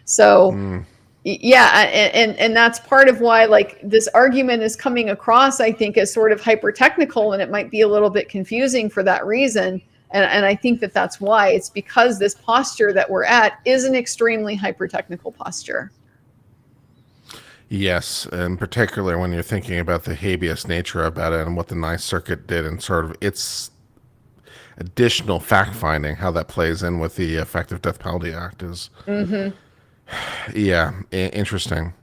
So yeah, and that's part of why, like, this argument is coming across, I think, as sort of hyper technical, and it might be a little bit confusing for that reason. And I think that's why. It's because this posture that we're at is an extremely hyper-technical posture. Yes, in particular when you're thinking about the habeas nature about it and what the Ninth Circuit did and sort of its additional fact-finding, how that plays in with the Effective Death Penalty Act is, interesting.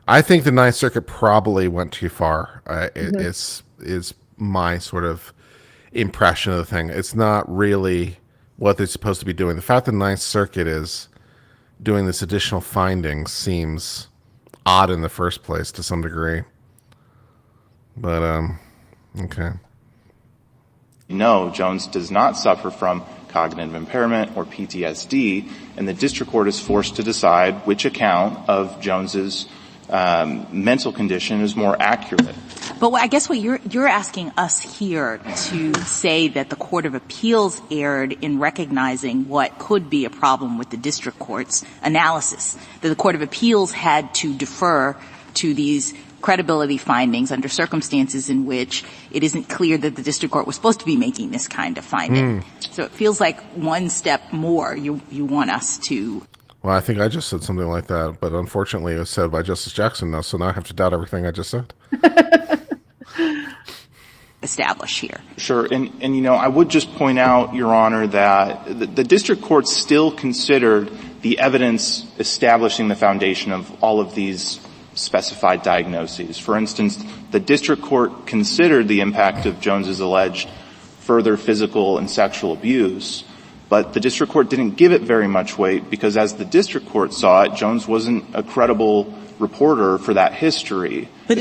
I think the Ninth Circuit probably went too far. Is my sort of impression of the thing. It's not really what they're supposed to be doing. The fact that the Ninth Circuit is doing this additional findings seems odd in the first place to some degree. But okay. Jones does not suffer from cognitive impairment or PTSD, and the district court is forced to decide which account of Jones's mental condition is more accurate. But I guess what you're asking us here to say that the Court of Appeals erred in recognizing what could be a problem with the district court's analysis, that the Court of Appeals had to defer to these credibility findings under circumstances in which it isn't clear that the district court was supposed to be making this kind of finding. So it feels like one step more you want us to. Well, I think I just said something like that, but unfortunately it was said by Justice Jackson now, so now I have to doubt everything I just said. Establish here. Sure. And I would just point out, Your Honor, that the district court still considered the evidence establishing the foundation of all of these specified diagnoses. For instance, the district court considered the impact of Jones's alleged further physical and sexual abuse, but the district court didn't give it very much weight because, as the district court saw it, Jones wasn't a credible reporter for that history. But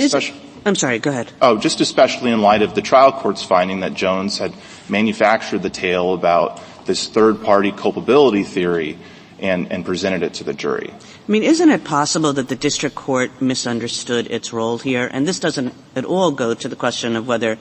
I'm sorry, go ahead. Oh, just especially in light of the trial court's finding that Jones had manufactured the tale about this third-party culpability theory and presented it to the jury. I mean, isn't it possible that the district court misunderstood its role here? And this doesn't at all go to the question of whether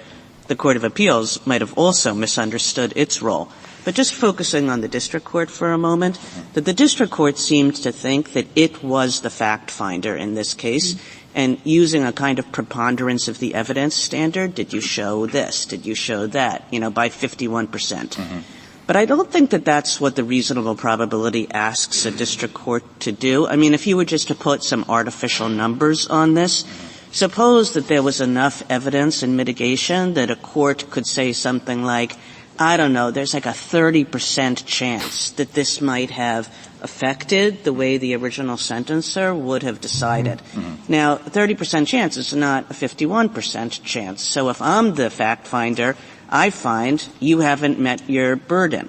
the Court of Appeals might have also misunderstood its role. But just focusing on the district court for a moment, that the district court seemed to think that it was the fact finder in this case, and using a kind of preponderance of the evidence standard, did you show this? Did you show that? By 51%. But I don't think that that's what the reasonable probability asks a district court to do. I mean, if you were just to put some artificial numbers on this, suppose that there was enough evidence in mitigation that a court could say something like, I don't know, there's like a 30% chance that this might have affected the way the original sentencer would have decided. Now, 30% chance is not a 51% chance. So if I'm the fact finder, I find you haven't met your burden.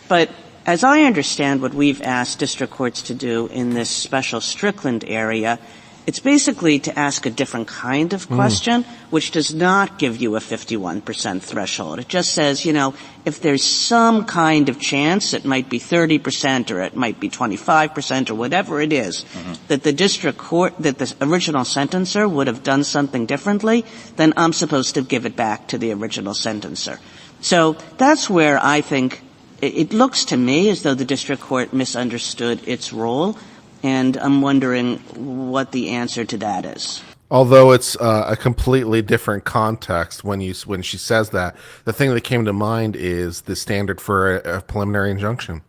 But as I understand what we've asked district courts to do in this special Strickland area, it's basically to ask a different kind of question, which does not give you a 51% threshold. It just says, if there's some kind of chance, it might be 30% or it might be 25% or whatever it is, that the district court, that the original sentencer would have done something differently, then I'm supposed to give it back to the original sentencer. So that's where I think it looks to me as though the district court misunderstood its role. And I'm wondering what the answer to that is. Although it's a completely different context when she says that, the thing that came to mind is the standard for a preliminary injunction,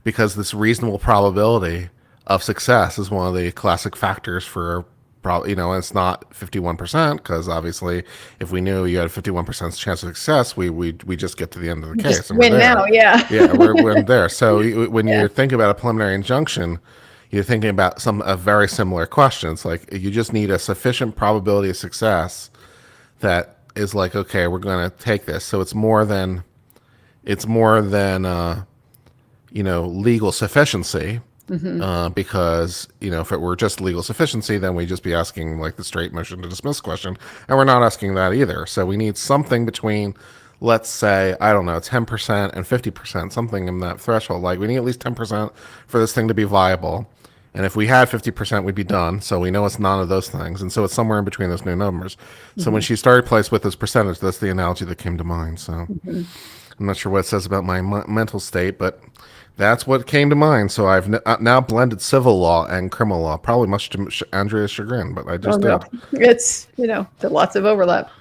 because this reasonable probability of success is one of the classic factors for it's not 51%, because obviously if we knew you had a 51% chance of success, we just get to the end of the case. Just win now, yeah. Yeah, we're there. So when you think about a preliminary injunction, you're thinking about a very similar questions. Like, you just need a sufficient probability of success that is like, okay, we're going to take this. So it's more than legal sufficiency. Because, if it were just legal sufficiency, then we'd just be asking like the straight motion to dismiss question. And we're not asking that either. So we need something between, let's say, I don't know, 10% and 50%, something in that threshold. Like, we need at least 10% for this thing to be viable. And if we had 50%, we'd be done. So we know it's none of those things. And so it's somewhere in between those new numbers. So when she started place with this percentage, that's the analogy that came to mind. So I'm not sure what it says about my mental state, but that's what came to mind. So I've now blended civil law and criminal law, probably much to Andrea's chagrin, but I just did. It's, there's lots of overlap.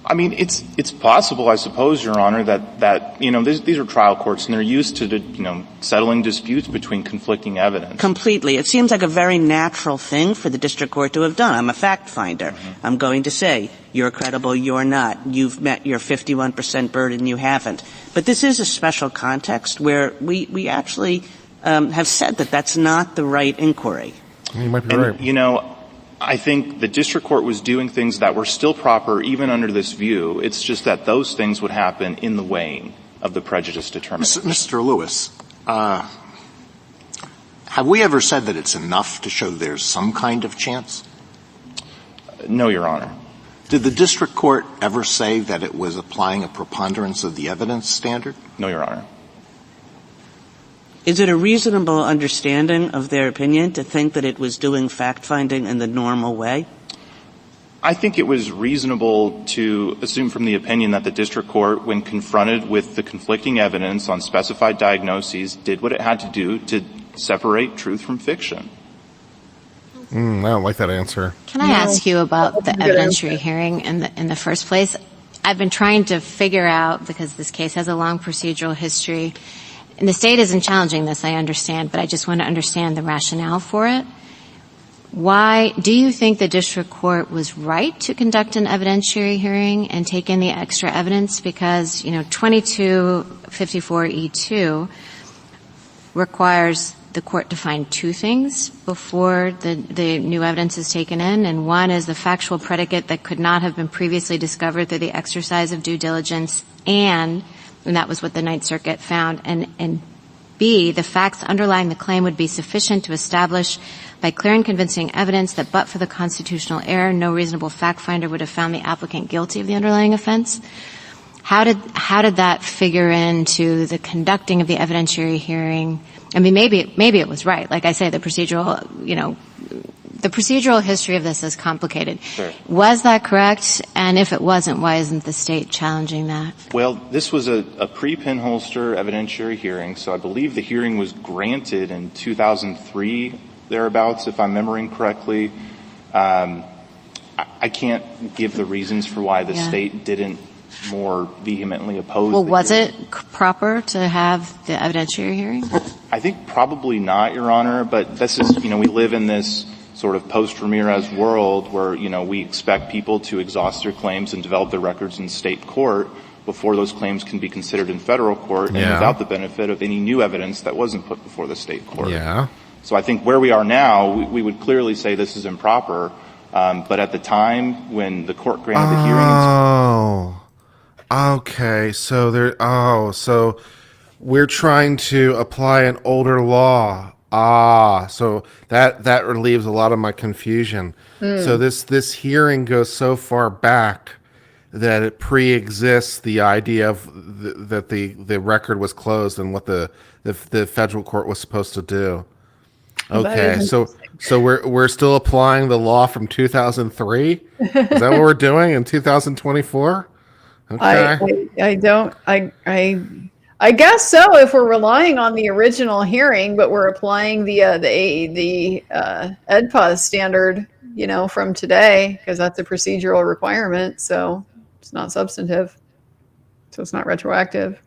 I mean, it's possible, I suppose, Your Honor, that these are trial courts and they're used to, settling disputes between conflicting evidence. Completely. It seems like a very natural thing for the district court to have done. I'm a fact finder. I'm going to say, you're credible, you're not. You've met your 51% burden, you haven't. But this is a special context where we actually have said that that's not the right inquiry. You might be right. I think the district court was doing things that were still proper even under this view. It's just that those things would happen in the weighing of the prejudice determination. Mr. Lewis, have we ever said that it's enough to show there's some kind of chance? No, Your Honor. Did the district court ever say that it was applying a preponderance of the evidence standard? No, Your Honor. Is it a reasonable understanding of their opinion to think that it was doing fact-finding in the normal way? I think it was reasonable to assume from the opinion that the district court, when confronted with the conflicting evidence on specified diagnoses, did what it had to do to separate truth from fiction. I don't like that answer. Can I ask you about the evidentiary hearing in the first place? I've been trying to figure out, because this case has a long procedural history, and the state isn't challenging this, I understand, but I just want to understand the rationale for it. Why do you think the district court was right to conduct an evidentiary hearing and take in the extra evidence? Because, 2254E2 requires the court to find two things before the new evidence is taken in, and one is the factual predicate that could not have been previously discovered through the exercise of due diligence, and that was what the Ninth Circuit found, and B, the facts underlying the claim would be sufficient to establish by clear and convincing evidence that but for the constitutional error, no reasonable fact finder would have found the applicant guilty of the underlying offense. How did that figure into the conducting of the evidentiary hearing? I mean, maybe it was right. Like I say, the procedural, the procedural history of this is complicated. Sure. Was that correct? And if it wasn't, why isn't the state challenging that? Well, this was a pre-pinholster evidentiary hearing, so I believe the hearing was granted in 2003, thereabouts, if I'm remembering correctly. I can't give the reasons for why the state didn't more vehemently oppose. Well, was it proper to have the evidentiary hearing? I think probably not, Your Honor, but this is, we live in this sort of post-Ramirez world where, we expect people to exhaust their claims and develop their records in state court before those claims can be considered in federal court and without the benefit of any new evidence that wasn't put before the state court. Yeah. So I think where we are now, we would clearly say this is improper, but at the time when the court granted the hearings... Okay, so we're trying to apply an older law. So that relieves a lot of my confusion. So this hearing goes so far back that it pre-exists the idea of that the record was closed and what the federal court was supposed to do. Okay, so we're still applying the law from 2003? Is that what we're doing in 2024? Okay. I guess so, if we're relying on the original hearing, but we're applying the EDPA standard, from today, because that's a procedural requirement. So it's not substantive. So it's not retroactive.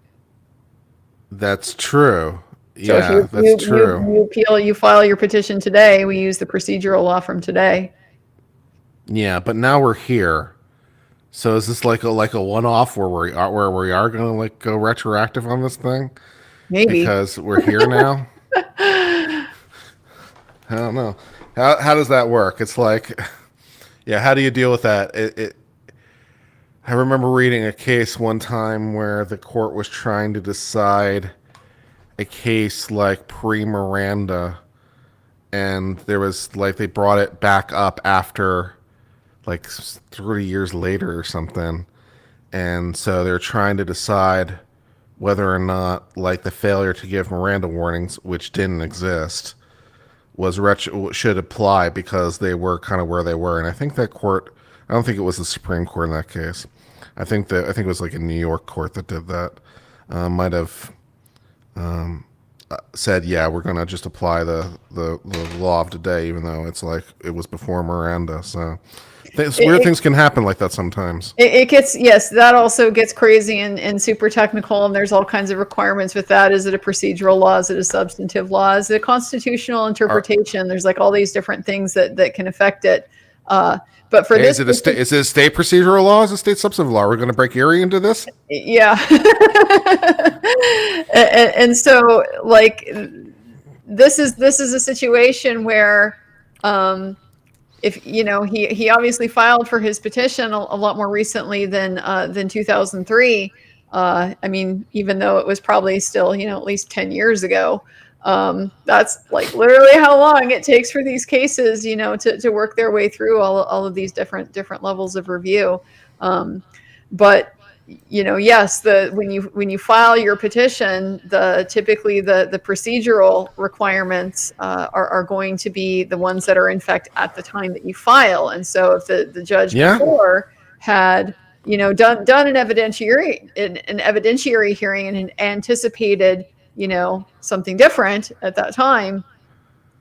That's true. So Yeah, that's true. You file your petition today. We use the procedural law from today. Yeah, but now we're here. So is this like a one-off where we are going to go retroactive on this thing? Maybe, because we're here now. I don't know. How does that work? It's like, how do you deal with that? I remember reading a case one time where the court was trying to decide a case like pre-Miranda, and there was they brought it back up after 30 years later or something. And so they're trying to decide whether or not the failure to give Miranda warnings, which didn't exist, should apply because they were kind of where they were. And I think that court, I don't think it was the Supreme Court in that case. I think it was a New York court that did that. Might have said, we're going to just apply the law of today, even though it's it was before Miranda. So weird things can happen like that sometimes. It gets, that also gets crazy and super technical, and there's all kinds of requirements with that. Is it a procedural law? Is it a substantive law? Is it a constitutional interpretation? There's all these different things that can affect it. But for this, is it a state procedural law? Is it a state substantive law? We're going to break Erie into this? Yeah. and so this is a situation where, if he obviously filed for his petition a lot more recently than 2003. Even though it was probably still at least 10 years ago. That's literally how long it takes for these cases to work their way through all of these different levels of review. But yes, when you file your petition, typically the procedural requirements are going to be the ones that are in fact at the time that you file. And so if the judge before had done an evidentiary hearing and anticipated something different at that time,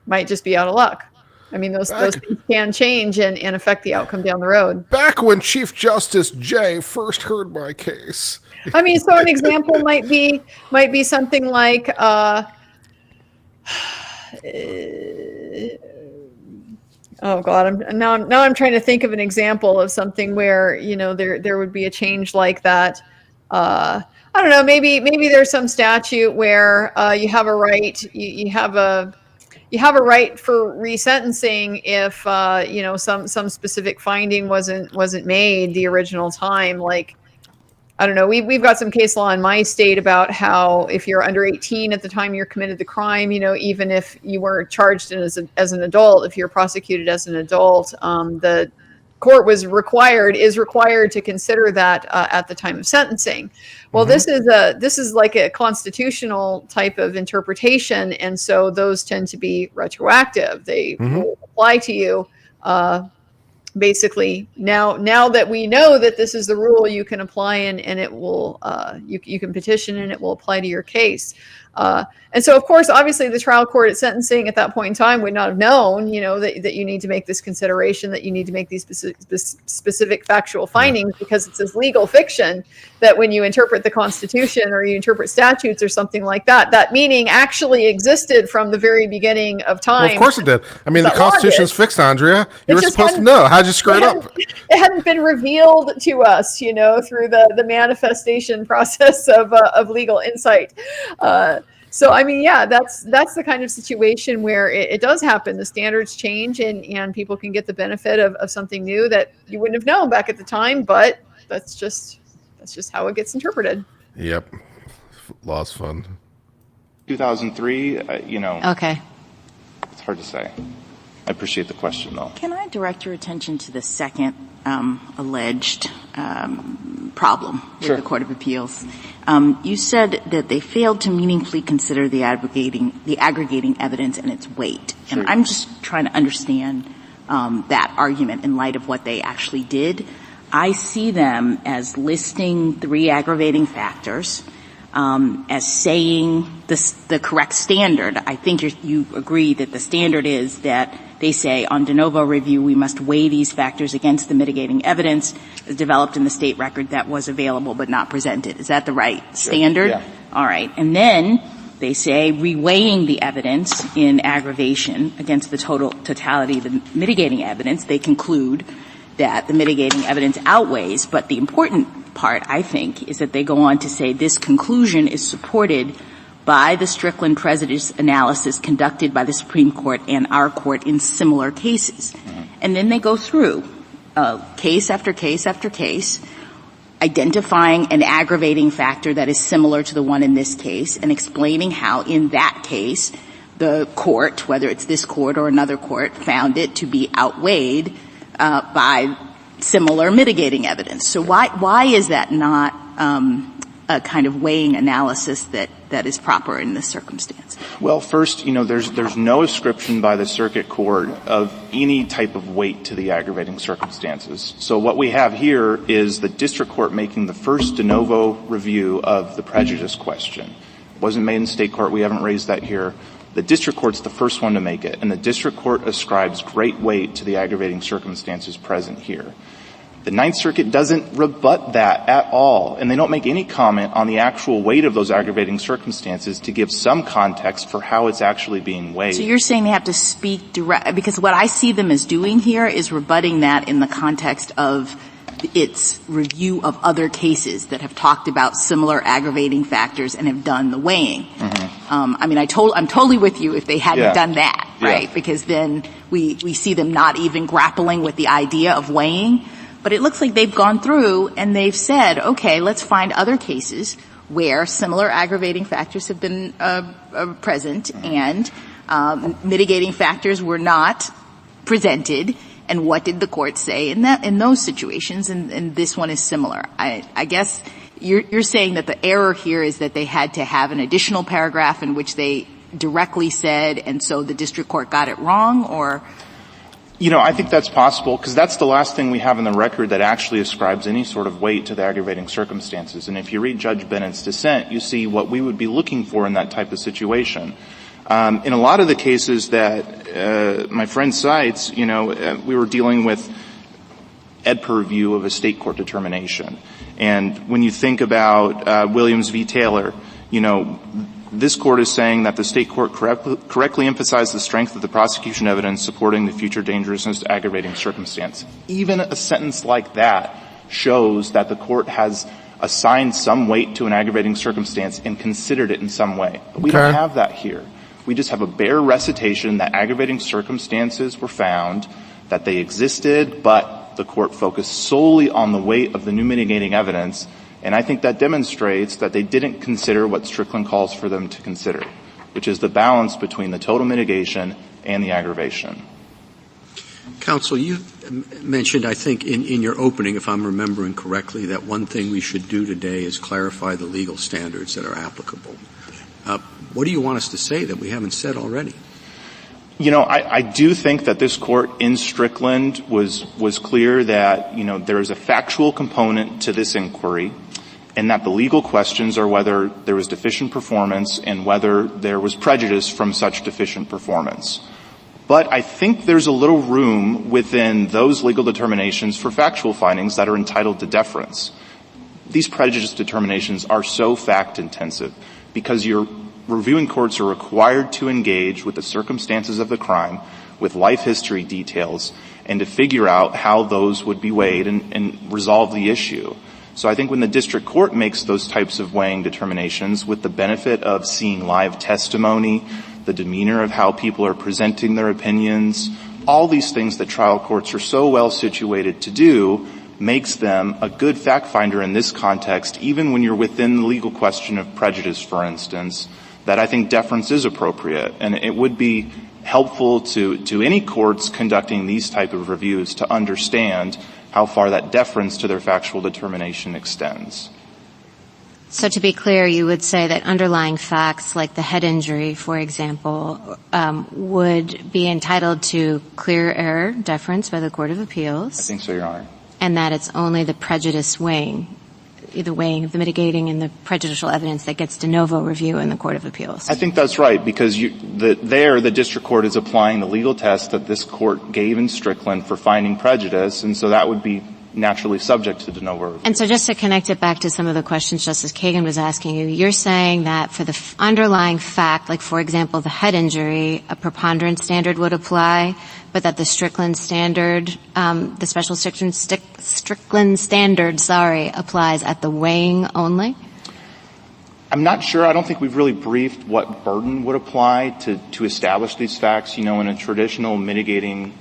might just be out of luck. Those things can change and affect the outcome down the road. Back when Chief Justice Jay first heard my case. So an example might be something like, oh God, I'm trying to think of an example of something where there would be a change like that. I don't know. Maybe there's some statute where you have a right. You have a right for resentencing if some specific finding wasn't made the original time. I don't know. We've got some case law in my state about how if you're under 18 at the time you're committed the crime, even if you were charged as an adult, if you're prosecuted as an adult, court is required to consider that at the time of sentencing. Well, this is like a constitutional type of interpretation, and so those tend to be retroactive. They will apply to you. Basically, now that we know that this is the rule, you can apply and it will you can petition and it will apply to your case. And so, of course, obviously, the trial court at sentencing at that point in time would not have known, that you need to make this consideration, that you need to make these specific factual findings, because it's this legal fiction that when you interpret the Constitution or you interpret statutes or something like that, that meaning actually existed from the very beginning of time. Well, of course it did. I mean, the Constitution's fixed, Andrea. You were supposed to know. How'd you screw it up? It hadn't been revealed to us, through the manifestation process of legal insight. So, I mean, yeah, that's the kind of situation where it does happen. The standards change and people can get the benefit of something new that you wouldn't have known back at the time, but that's just how it gets interpreted. Yep. Law's fun. 2003, Okay. it's hard to say. I appreciate the question, though. Can I direct your attention to the second alleged problem with the Court of Appeals? You said that they failed to meaningfully consider the aggregating evidence and its weight. Sure. And I'm just trying to understand that argument in light of what they actually did. I see them as listing 3 aggravating factors, as saying the correct standard. I think you agree that the standard is that they say on de novo review we must weigh these factors against the mitigating evidence as developed in the state record that was available but not presented. Is that the right standard? Yeah. All right. And then they say reweighing the evidence in aggravation against the totality of the mitigating evidence, they conclude that the mitigating evidence outweighs. But the important part, I think, is that they go on to say this conclusion is supported by the Strickland prejudice analysis conducted by the Supreme Court and our court in similar cases. And then they go through case after case after case, identifying an aggravating factor that is similar to the one in this case and explaining how in that case the court, whether it's this court or another court, found it to be outweighed by similar mitigating evidence. So why is that not a kind of weighing analysis that is proper in this circumstance? Well, first, there's no ascription by the circuit court of any type of weight to the aggravating circumstances. So what we have here is the district court making the first de novo review of the prejudice question. It wasn't made in state court. We haven't raised that here. The district court's the first one to make it, and the district court ascribes great weight to the aggravating circumstances present here. The Ninth Circuit doesn't rebut that at all, and they don't make any comment on the actual weight of those aggravating circumstances to give some context for how it's actually being weighed. So you're saying they have to speak direct, because what I see them as doing here is rebutting that in the context of its review of other cases that have talked about similar aggravating factors and have done the weighing. I mean, I'm totally with you if they hadn't done that, right? Because then we see them not even grappling with the idea of weighing. But it looks like they've gone through and they've said, okay, let's find other cases where similar aggravating factors have been present and mitigating factors were not presented. And what did the court say in those situations? And this one is similar. I guess you're saying that the error here is that they had to have an additional paragraph in which they directly said, and so the district court got it wrong, or? I think that's possible because that's the last thing we have in the record that actually ascribes any sort of weight to the aggravating circumstances. And if you read Judge Bennett's dissent, you see what we would be looking for in that type of situation. In a lot of the cases that my friend cites, we were dealing with EDPA review of a state court determination. And when you think about Williams v. Taylor, this court is saying that the state court correctly emphasized the strength of the prosecution evidence supporting the future dangerousness aggravating circumstance. Even a sentence like that shows that the court has assigned some weight to an aggravating circumstance and considered it in some way. But we don't have that here. We just have a bare recitation that aggravating circumstances were found, that they existed, but the court focused solely on the weight of the new mitigating evidence. And I think that demonstrates that they didn't consider what Strickland calls for them to consider, which is the balance between the total mitigation and the aggravation. Counsel, you've mentioned, I think, in your opening, if I'm remembering correctly, that one thing we should do today is clarify the legal standards that are applicable. What do you want us to say that we haven't said already? You know, I do think that this court in Strickland was clear that, you know, there is a factual component to this inquiry, and that the legal questions are whether there was deficient performance and whether there was prejudice from such deficient performance. But I think there's a little room within those legal determinations for factual findings that are entitled to deference. These prejudice determinations are so fact-intensive because your reviewing courts are required to engage with the circumstances of the crime, with life history details, and to figure out how those would be weighed and resolve the issue. So I think when the district court makes those types of weighing determinations with the benefit of seeing live testimony, the demeanor of how people are presenting their opinions, all these things that trial courts are so well situated to do makes them a good fact finder in this context, even when you're within the legal question of prejudice, for instance, that I think deference is appropriate. And it would be helpful to any courts conducting these type of reviews to understand how far that deference to their factual determination extends. So to be clear, you would say that underlying facts like the head injury, for example, would be entitled to clear error deference by the Court of Appeals. I think so, Your Honor. And that it's only the prejudice weighing, the weighing of the mitigating and the prejudicial evidence that gets de novo review in the Court of Appeals. I think that's right, because the district court is applying the legal test that this court gave in Strickland for finding prejudice, and so that would be naturally subject to de novo review. And so just to connect it back to some of the questions Justice Kagan was asking you, you're saying that for the underlying fact, like for example the head injury, a preponderance standard would apply, but that the Strickland standard, the special Strickland standard, applies at the weighing only? I'm not sure. I don't think we've really briefed what burden would apply to establish these facts. You know, in a traditional mitigating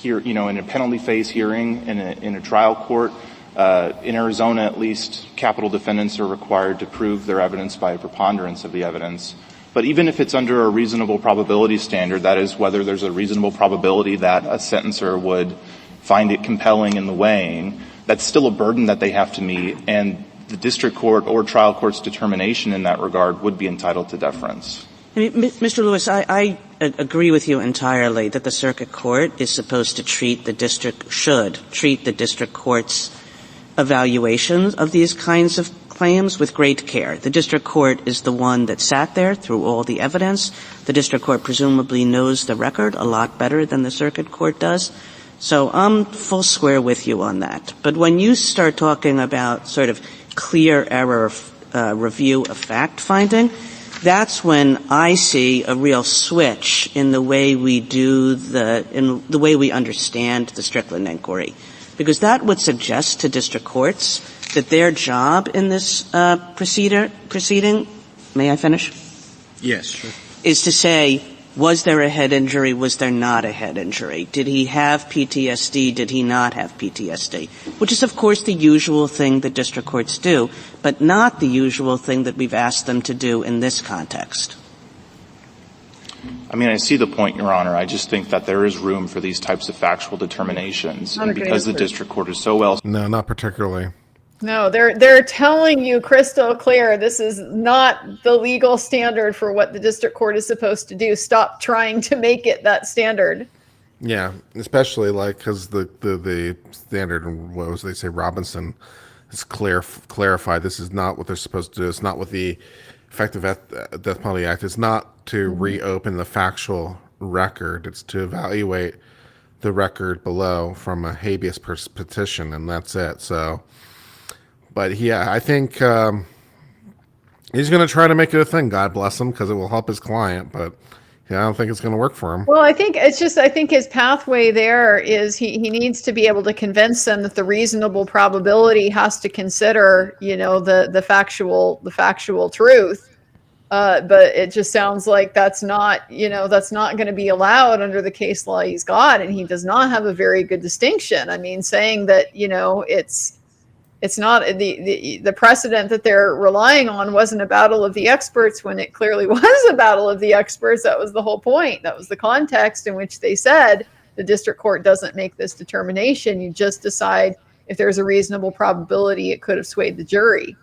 in a penalty phase hearing in a trial court, in Arizona at least, capital defendants are required to prove their evidence by a preponderance of the evidence. But even if it's under a reasonable probability standard, that is whether there's a reasonable probability that a sentencer would find it compelling in the weighing, that's still a burden that they have to meet, and the district court or trial court's determination in that regard would be entitled to deference. Mr. Lewis, I agree with you entirely that the circuit court is supposed to should treat the district court's evaluations of these kinds of claims with great care. The district court is the one that sat there through all the evidence. The district court presumably knows the record a lot better than the circuit court does. So I'm full square with you on that. But when you start talking about sort of clear error review of fact finding, that's when I see a real switch in the way we in the way we understand the Strickland inquiry. Because that would suggest to district courts that their job in this proceeding, may I finish? Yes, sure. Is to say, was there a head injury? Was there not a head injury? Did he have PTSD? Did he not have PTSD? Which is, of course, the usual thing that district courts do, but not the usual thing that we've asked them to do in this context. I mean, I see the point, Your Honor. I just think that there is room for these types of factual determinations. And because the district court is so well... No, not particularly. No, they're telling you crystal clear this is not the legal standard for what the district court is supposed to do. Stop trying to make it that standard. Yeah, especially because the standard, what was they say, Robinson, is clarified. This is not what they're supposed to do. It's not what the Effective Death Penalty Act is not to reopen the factual record. It's to evaluate the record below from a habeas petition, and that's it. So... But yeah, I think he's going to try to make it a thing. God bless him, because it will help his client. But yeah, I don't think it's going to work for him. Well, I think his pathway there is he needs to be able to convince them that the reasonable probability has to consider, the factual truth. But it just sounds like that's not going to be allowed under the case law he's got, and he does not have a very good distinction. I mean, saying that it's not the precedent that they're relying on wasn't a battle of the experts when it clearly was a battle of the experts. That was the whole point. That was the context in which they said the district court doesn't make this determination. You just decide if there's a reasonable probability it could have swayed the jury.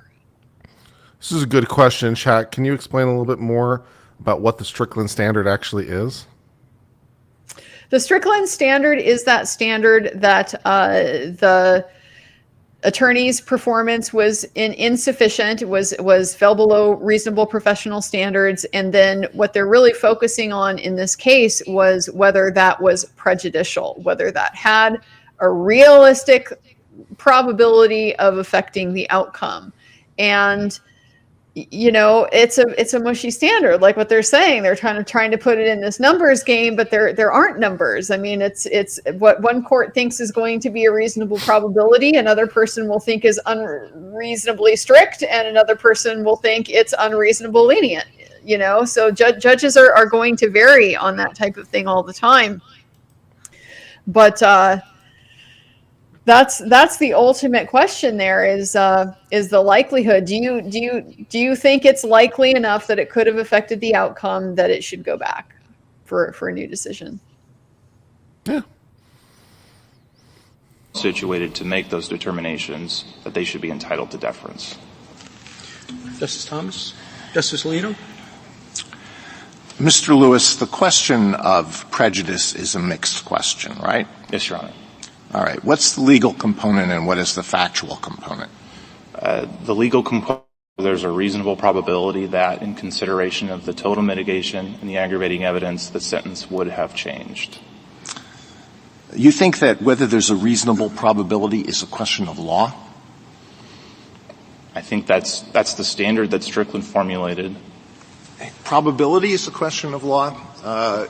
This is a good question, chat. Can you explain a little bit more about what the Strickland standard actually is? The Strickland standard is that standard that the attorney's performance was insufficient, was fell below reasonable professional standards, and then what they're really focusing on in this case was whether that was prejudicial, whether that had a realistic probability of affecting the outcome. And it's a mushy standard, like what they're saying. They're trying to put it in this numbers game, but there aren't numbers. I mean, it's what one court thinks is going to be a reasonable probability, another person will think is unreasonably strict, and another person will think it's unreasonable lenient. So judges are going to vary on that type of thing all the time. But that's the ultimate question. There is the likelihood. Do you think it's likely enough that it could have affected the outcome that it should go back for a new decision? Yeah. Situated to make those determinations that they should be entitled to deference. Justice Thomas? Justice Alito? Mr. Lewis, the question of prejudice is a mixed question, right? Yes, Your Honor. All right. What's the legal component and what is the factual component? The legal component, there's a reasonable probability that in consideration of the total mitigation and the aggravating evidence, the sentence would have changed. You think that whether there's a reasonable probability is a question of law? I think that's the standard that Strickland formulated. Probability is a question of law.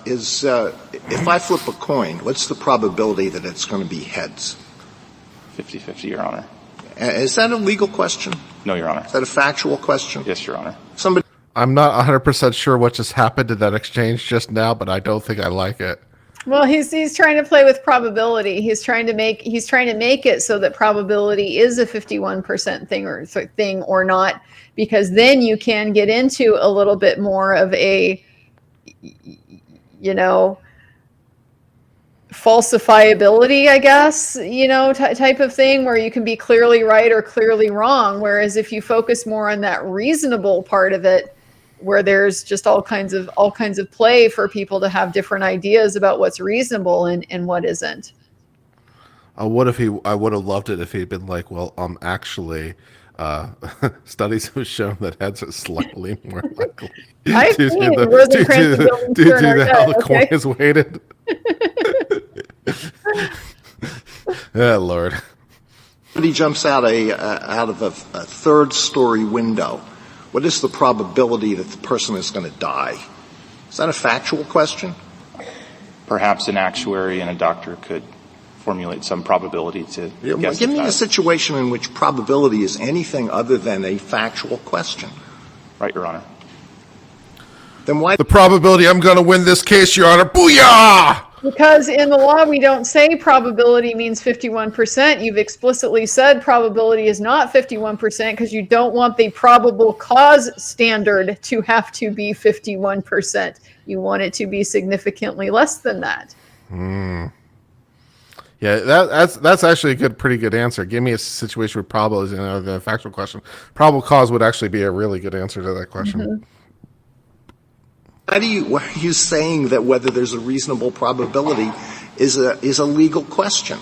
If I flip a coin, what's the probability that it's going to be heads? 50-50, Your Honor. Is that a legal question? No, Your Honor. Is that a factual question? Yes, Your Honor. I'm not 100% sure what just happened in that exchange just now, but I don't think I like it. Well, he's trying to play with probability. He's trying to make it so that probability is a 51% thing or not, because then you can get into a little bit more of a falsifiability, I guess, type of thing, where you can be clearly right or clearly wrong. Whereas if you focus more on that reasonable part of it, where there's just all kinds of play for people to have different ideas about what's reasonable and what isn't. I would have loved it if he'd been like, well, actually, studies have shown that heads are slightly more likely to how the coin is weighted. Oh, Lord. Somebody jumps out of a third-story window. What is the probability that the person is going to die? Is that a factual question? Perhaps an actuary and a doctor could formulate some probability to guess. Give me a situation in which probability is anything other than a factual question. Right, Your Honor. Then why? The probability I'm going to win this case, Your Honor. Booyah! Because in the law, we don't say probability means 51%. You've explicitly said probability is not 51% because you don't want the probable cause standard to have to be 51%. You want it to be significantly less than that. Yeah, that's actually a pretty good answer. Give me a situation with probabilities and a factual question. Probable cause would actually be a really good answer to that question. Mm-hmm. Why are you saying that whether there's a reasonable probability is a legal question?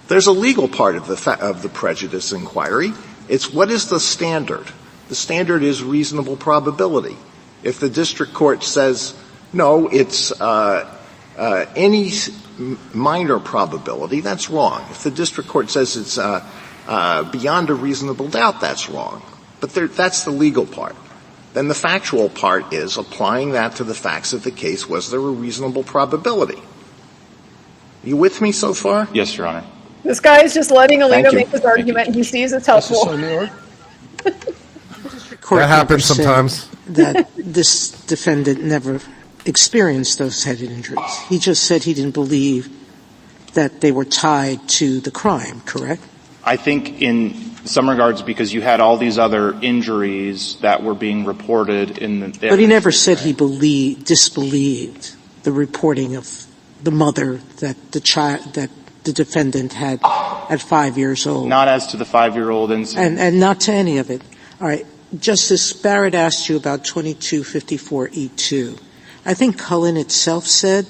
There's a legal part of the prejudice inquiry. It's what is the standard? The standard is reasonable probability. If the district court says no, it's any minor probability, that's wrong. If the district court says it's beyond a reasonable doubt, that's wrong. But that's the legal part. Then the factual part is applying that to the facts of the case. Was there a reasonable probability? You with me so far? Yes, Your Honor. This guy is just letting Alito make his argument. He sees it's helpful. That happens sometimes. That this defendant never experienced those head injuries. He just said he didn't believe that they were tied to the crime, correct? I think in some regards because you had all these other injuries that were being reported in the... But he never said he disbelieved the reporting of the mother that the defendant had at 5 years old? Not as to the 5-year-old incident. And not to any of it. All right. Justice Barrett asked you about 2254E2. I think Cullen itself said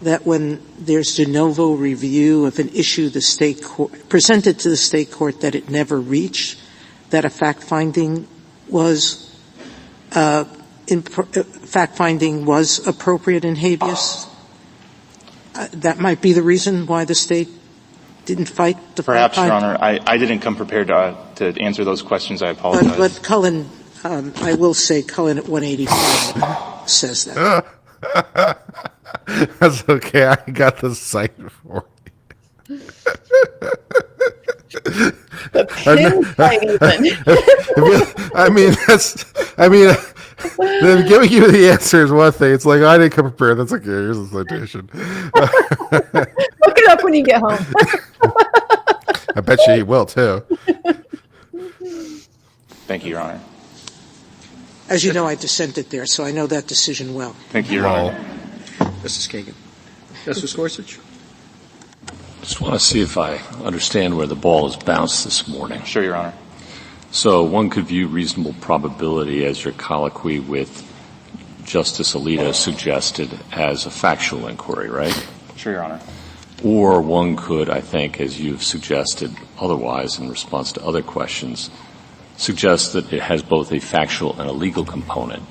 that when there's de novo review of an issue the state court presented to the state court that it never reached, that a fact-finding was appropriate in habeas. That might be the reason why the state didn't fight the Perhaps, Your Honor. I didn't come prepared to answer those questions. I apologize. But Cullen, I will say Cullen at 185 says that. That's okay. I got the cite for you. The pin fight even. Them giving you the answer is one thing. It's like, I didn't come prepared. That's okay. Here's the citation. Look it up when you get home. I bet you he will, too. Thank you, Your Honor. As you know, I dissented there, so I know that decision well. Thank you, Your Honor. Justice Kagan. Justice Gorsuch. Just want to see if I understand where the ball has bounced this morning. Sure, Your Honor. So one could view reasonable probability as your colloquy with Justice Alito suggested as a factual inquiry, right? Sure, Your Honor. Or one could, I think, as you've suggested otherwise in response to other questions, suggest that it has both a factual and a legal component.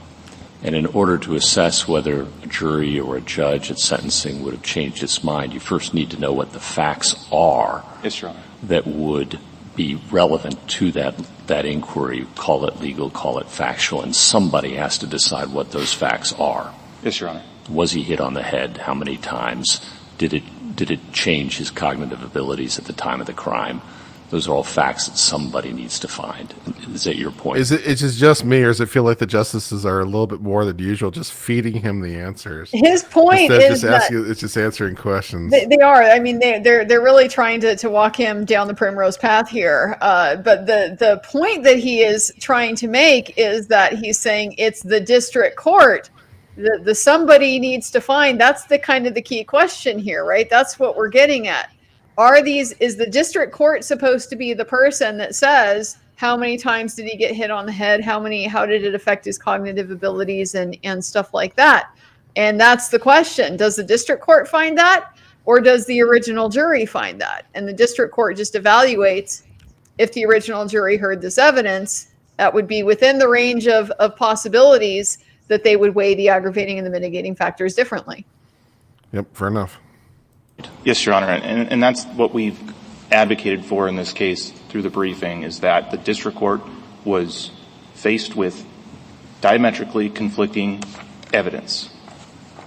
And in order to assess whether a jury or a judge at sentencing would have changed its mind, you first need to know what the facts are. Yes, Your Honor. That would be relevant to that inquiry. Call it legal, call it factual, and somebody has to decide what those facts are. Yes, Your Honor. Was he hit on the head? How many times? Did it change his cognitive abilities at the time of the crime? Those are all facts that somebody needs to find. Is that your point? Is it just me, or does it feel like the justices are a little bit more than usual, just feeding him the answers? His point is it's just answering questions. They are. I mean, they're really trying to walk him down the primrose path here. But the point that he is trying to make is that he's saying it's the district court. The somebody needs to find. That's the kind of the key question here, right? That's what we're getting at. Is the district court supposed to be the person that says how many times did he get hit on the head? How did it affect his cognitive abilities and stuff like that? And that's the question. Does the district court find that, or does the original jury find that? And the district court just evaluates if the original jury heard this evidence, that would be within the range of possibilities that they would weigh the aggravating and the mitigating factors differently. Yep, fair enough. Yes, Your Honor, and that's what we've advocated for in this case through the briefing, is that the district court was faced with diametrically conflicting evidence.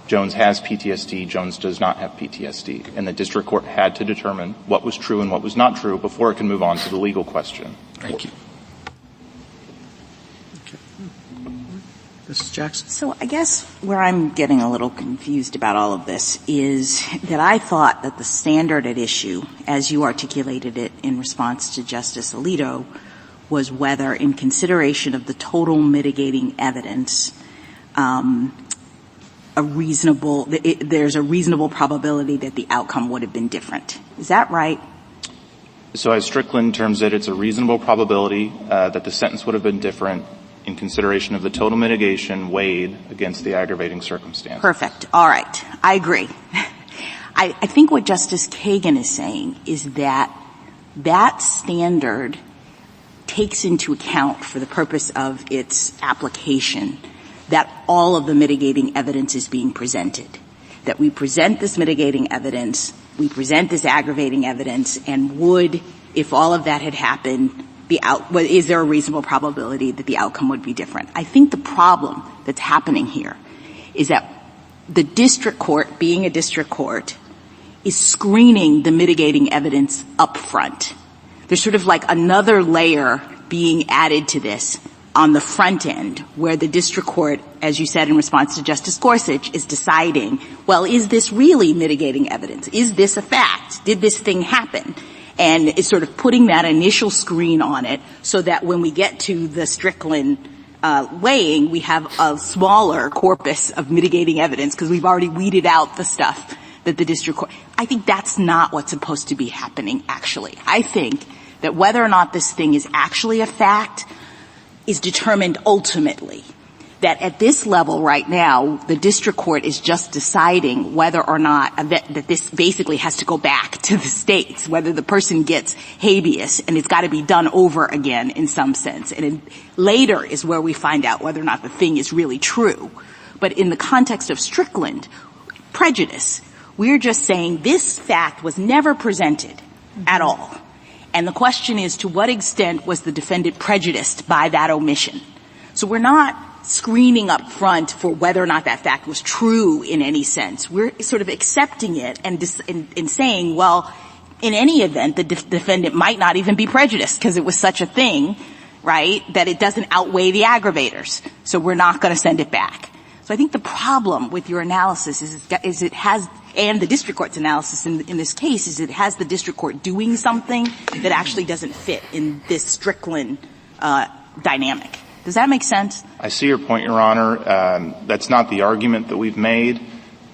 Jones has PTSD, Jones does not have PTSD, and the district court had to determine what was true and what was not true before it can move on to the legal question. Thank you. Mrs. Jackson. So I guess where I'm getting a little confused about all of this is that I thought that the standard at issue, as you articulated it in response to Justice Alito, was whether in consideration of the total mitigating evidence, there's a reasonable probability that the outcome would have been different. Is that right? So as Strickland terms it, it's a reasonable probability that the sentence would have been different in consideration of the total mitigation weighed against the aggravating circumstance. Perfect. All right. I agree. I think what Justice Kagan is saying is that that standard takes into account, for the purpose of its application, that all of the mitigating evidence is being presented. That we present this mitigating evidence, we present this aggravating evidence, and would, if all of that had happened, is there a reasonable probability that the outcome would be different? I think the problem that's happening here is that the district court, being a district court, is screening the mitigating evidence up front. There's sort of like another layer being added to this on the front end, where the district court, as you said in response to Justice Gorsuch, is deciding, well, is this really mitigating evidence? Is this a fact? Did this thing happen? And is sort of putting that initial screen on it so that when we get to the Strickland weighing, we have a smaller corpus of mitigating evidence because we've already weeded out the stuff that the district court, I think that's not what's supposed to be happening, actually. I think that whether or not this thing is actually a fact is determined ultimately. That at this level right now, the district court is just deciding whether or not that this basically has to go back to the states, whether the person gets habeas, and it's got to be done over again in some sense. And later is where we find out whether or not the thing is really true. But in the context of Strickland, prejudice, we're just saying this fact was never presented at all. And the question is, to what extent was the defendant prejudiced by that omission? So we're not screening up front for whether or not that fact was true in any sense. We're sort of accepting it and saying, well, in any event, the defendant might not even be prejudiced because it was such a thing, right, that it doesn't outweigh the aggravators. So we're not going to send it back. So I think the problem with your analysis is it has, and the district court's analysis in this case, is it has the district court doing something that actually doesn't fit in this Strickland dynamic. Does that make sense? I see your point, Your Honor. That's not the argument that we've made.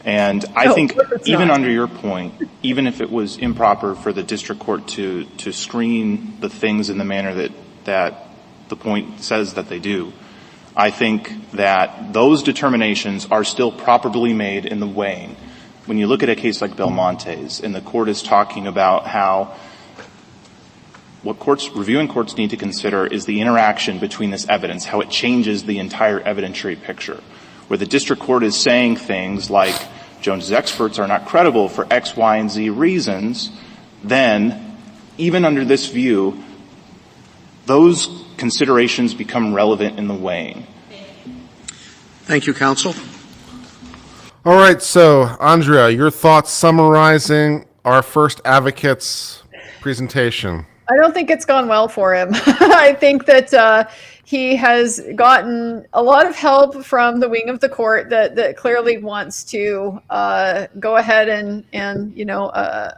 And I think even under your point, even if it was improper for the district court to screen the things in the manner that the point says that they do, I think that those determinations are still properly made in the weighing. When you look at a case like Belmonte's, and the court is talking about how what reviewing courts need to consider is the interaction between this evidence, how it changes the entire evidentiary picture, where the district court is saying things like Jones's experts are not credible for X, Y, and Z reasons, then even under this view, those considerations become relevant in the weighing. Thank you, counsel. All right, so Andrea, your thoughts summarizing our first advocate's presentation. I don't think it's gone well for him. I think that he has gotten a lot of help from the wing of the court that clearly wants to go ahead and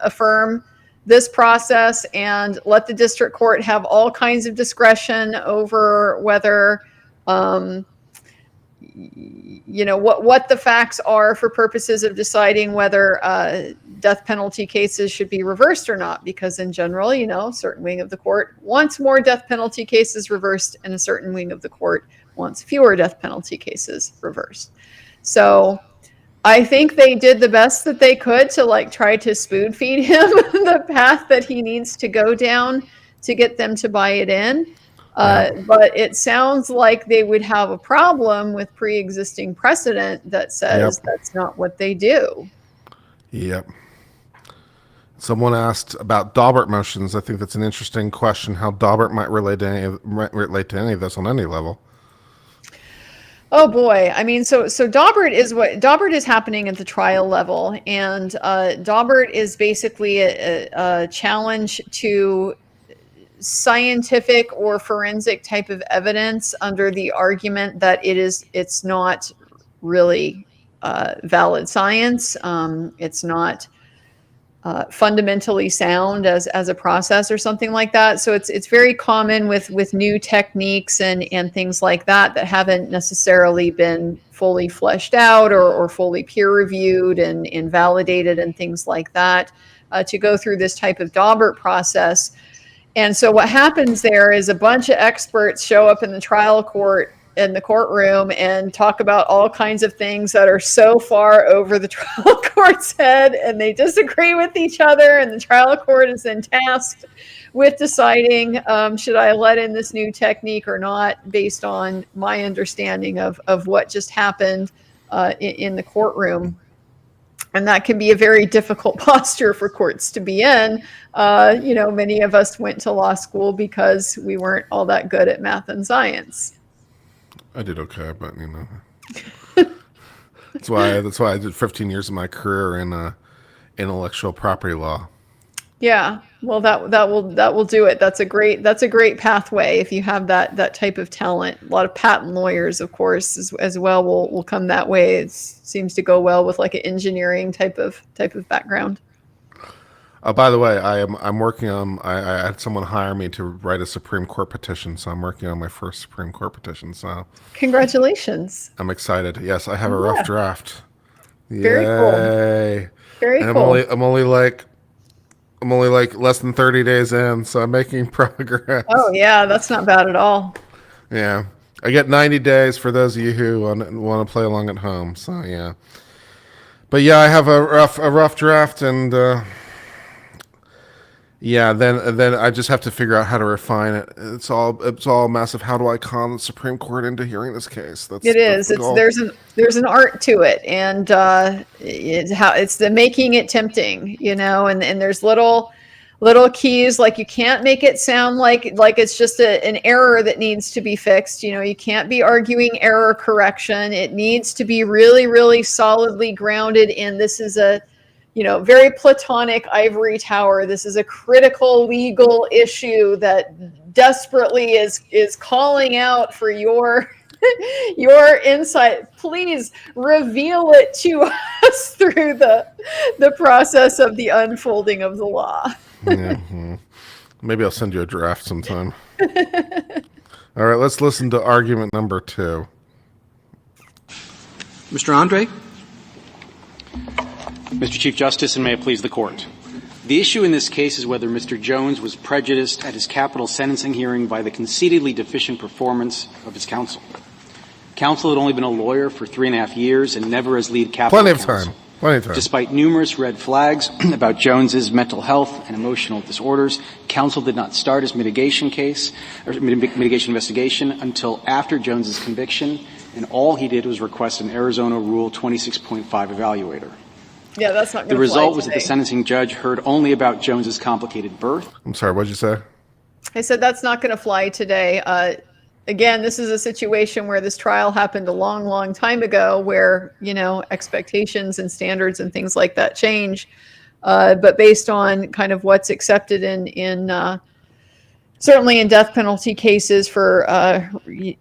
affirm this process and let the district court have all kinds of discretion over whether what the facts are for purposes of deciding whether death penalty cases should be reversed or not, because in general, a certain wing of the court wants more death penalty cases reversed and a certain wing of the court wants fewer death penalty cases reversed. So I think they did the best that they could to try to spoon feed him the path that he needs to go down to get them to buy it in. But it sounds like they would have a problem with pre-existing precedent that says that's not what they do. Yep. Someone asked about Daubert motions. I think that's an interesting question, how Daubert might relate to any of this on any level. Oh boy. I mean, so Daubert is happening at the trial level, and Daubert is basically a challenge to scientific or forensic type of evidence under the argument that it's not really valid science. It's not fundamentally sound as a process or something like that. So it's very common with new techniques and things like that haven't necessarily been fully fleshed out or fully peer reviewed and validated and things like that to go through this type of Daubert process. And so what happens there is a bunch of experts show up in the trial court in the courtroom and talk about all kinds of things that are so far over the trial court's head, and they disagree with each other, and the trial court is then tasked with deciding, should I let in this new technique or not, based on my understanding of what just happened in the courtroom. And that can be a very difficult posture for courts to be in. Many of us went to law school because we weren't all that good at math and science. I did okay, but that's why I did 15 years of my career in intellectual property law. Yeah, well, that will do it. That's a great pathway if you have that type of talent. A lot of patent lawyers, of course, as well will come that way. It seems to go well with like an engineering type of background. By the way, I'm working on. I had someone hire me to write a Supreme Court petition, so I'm working on my first Supreme Court petition. So congratulations! I'm excited. Yes, I have a rough draft. Very cool. Yay. Very And cool. I'm only like less than 30 days in, so I'm making progress. Oh yeah, that's not bad at all. Yeah. I get 90 days for those of you who want to play along at home. So yeah. But yeah, I have a rough draft, and then I just have to figure out how to refine it. It's all a mess of how do I con the Supreme Court into hearing this case. That's the goal. There's an art to it, and it's the making it tempting, and there's little keys, like you can't make it sound like it's just an error that needs to be fixed. You can't be arguing error correction. It needs to be really, really solidly grounded in this is a very Platonic ivory tower. This is a critical legal issue that desperately is calling out for your insight. Please reveal it to us through the process of the unfolding of the law. Mm-hmm. Maybe I'll send you a draft sometime. All right, let's listen to argument number 2. Mr. Andre? Mr. Chief Justice, and may it please the Court. The issue in this case is whether Mr. Jones was prejudiced at his capital sentencing hearing by the concededly deficient performance of his counsel. Counsel had only been a lawyer for 3.5 years and never as lead capital counsel. Plenty of time. Despite numerous red flags about Jones's mental health and emotional disorders, counsel did not start his mitigation investigation until after Jones's conviction, and all he did was request an Arizona Rule 26.5 evaluator. Yeah, that's not going to The result was today. that the sentencing judge heard only about Jones's complicated birth. I'm sorry, what'd you say? I said that's not going to fly today. Again, this is a situation where this trial happened a long, long time ago where, expectations and standards and things like that change. But based on kind of what's accepted in certainly in death penalty cases for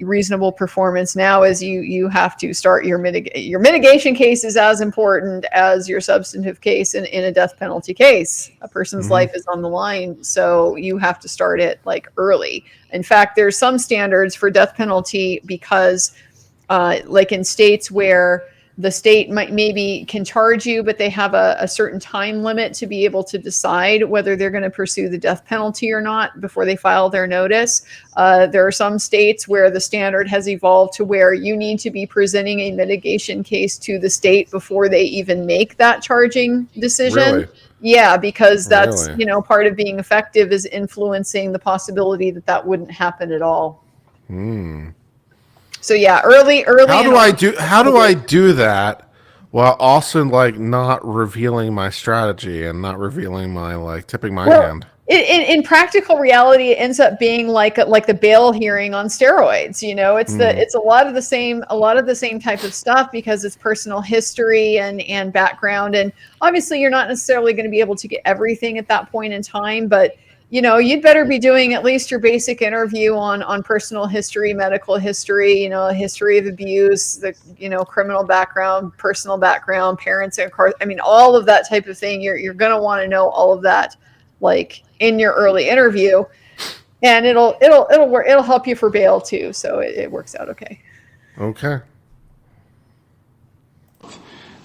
reasonable performance now is you have to start your mitigation case is as important as your substantive case in a death penalty case. A person's life is on the line, so you have to start it early. In fact, there's some standards for death penalty because like in states where the state maybe can charge you, but they have a certain time limit to be able to decide whether they're going to pursue the death penalty or not before they file their notice. There are some states where the standard has evolved to where you need to be presenting a mitigation case to the state before they even make that charging decision. Really? Yeah, because that's, Really? Part of being effective is influencing the possibility that wouldn't happen at all. So yeah, early. How do I do that while also not revealing my strategy and not revealing my tipping my hand? In practical reality, it ends up being like the bail hearing on steroids. It's a lot of the same type of stuff because it's personal history and background, and obviously you're not necessarily going to be able to get everything at that point in time, but you'd better be doing at least your basic interview on personal history, medical history, history of abuse, the criminal background, personal background, parents, and all of that type of thing. You're going to want to know all of that in your early interview, and it'll help you for bail too. So it works out okay. Okay.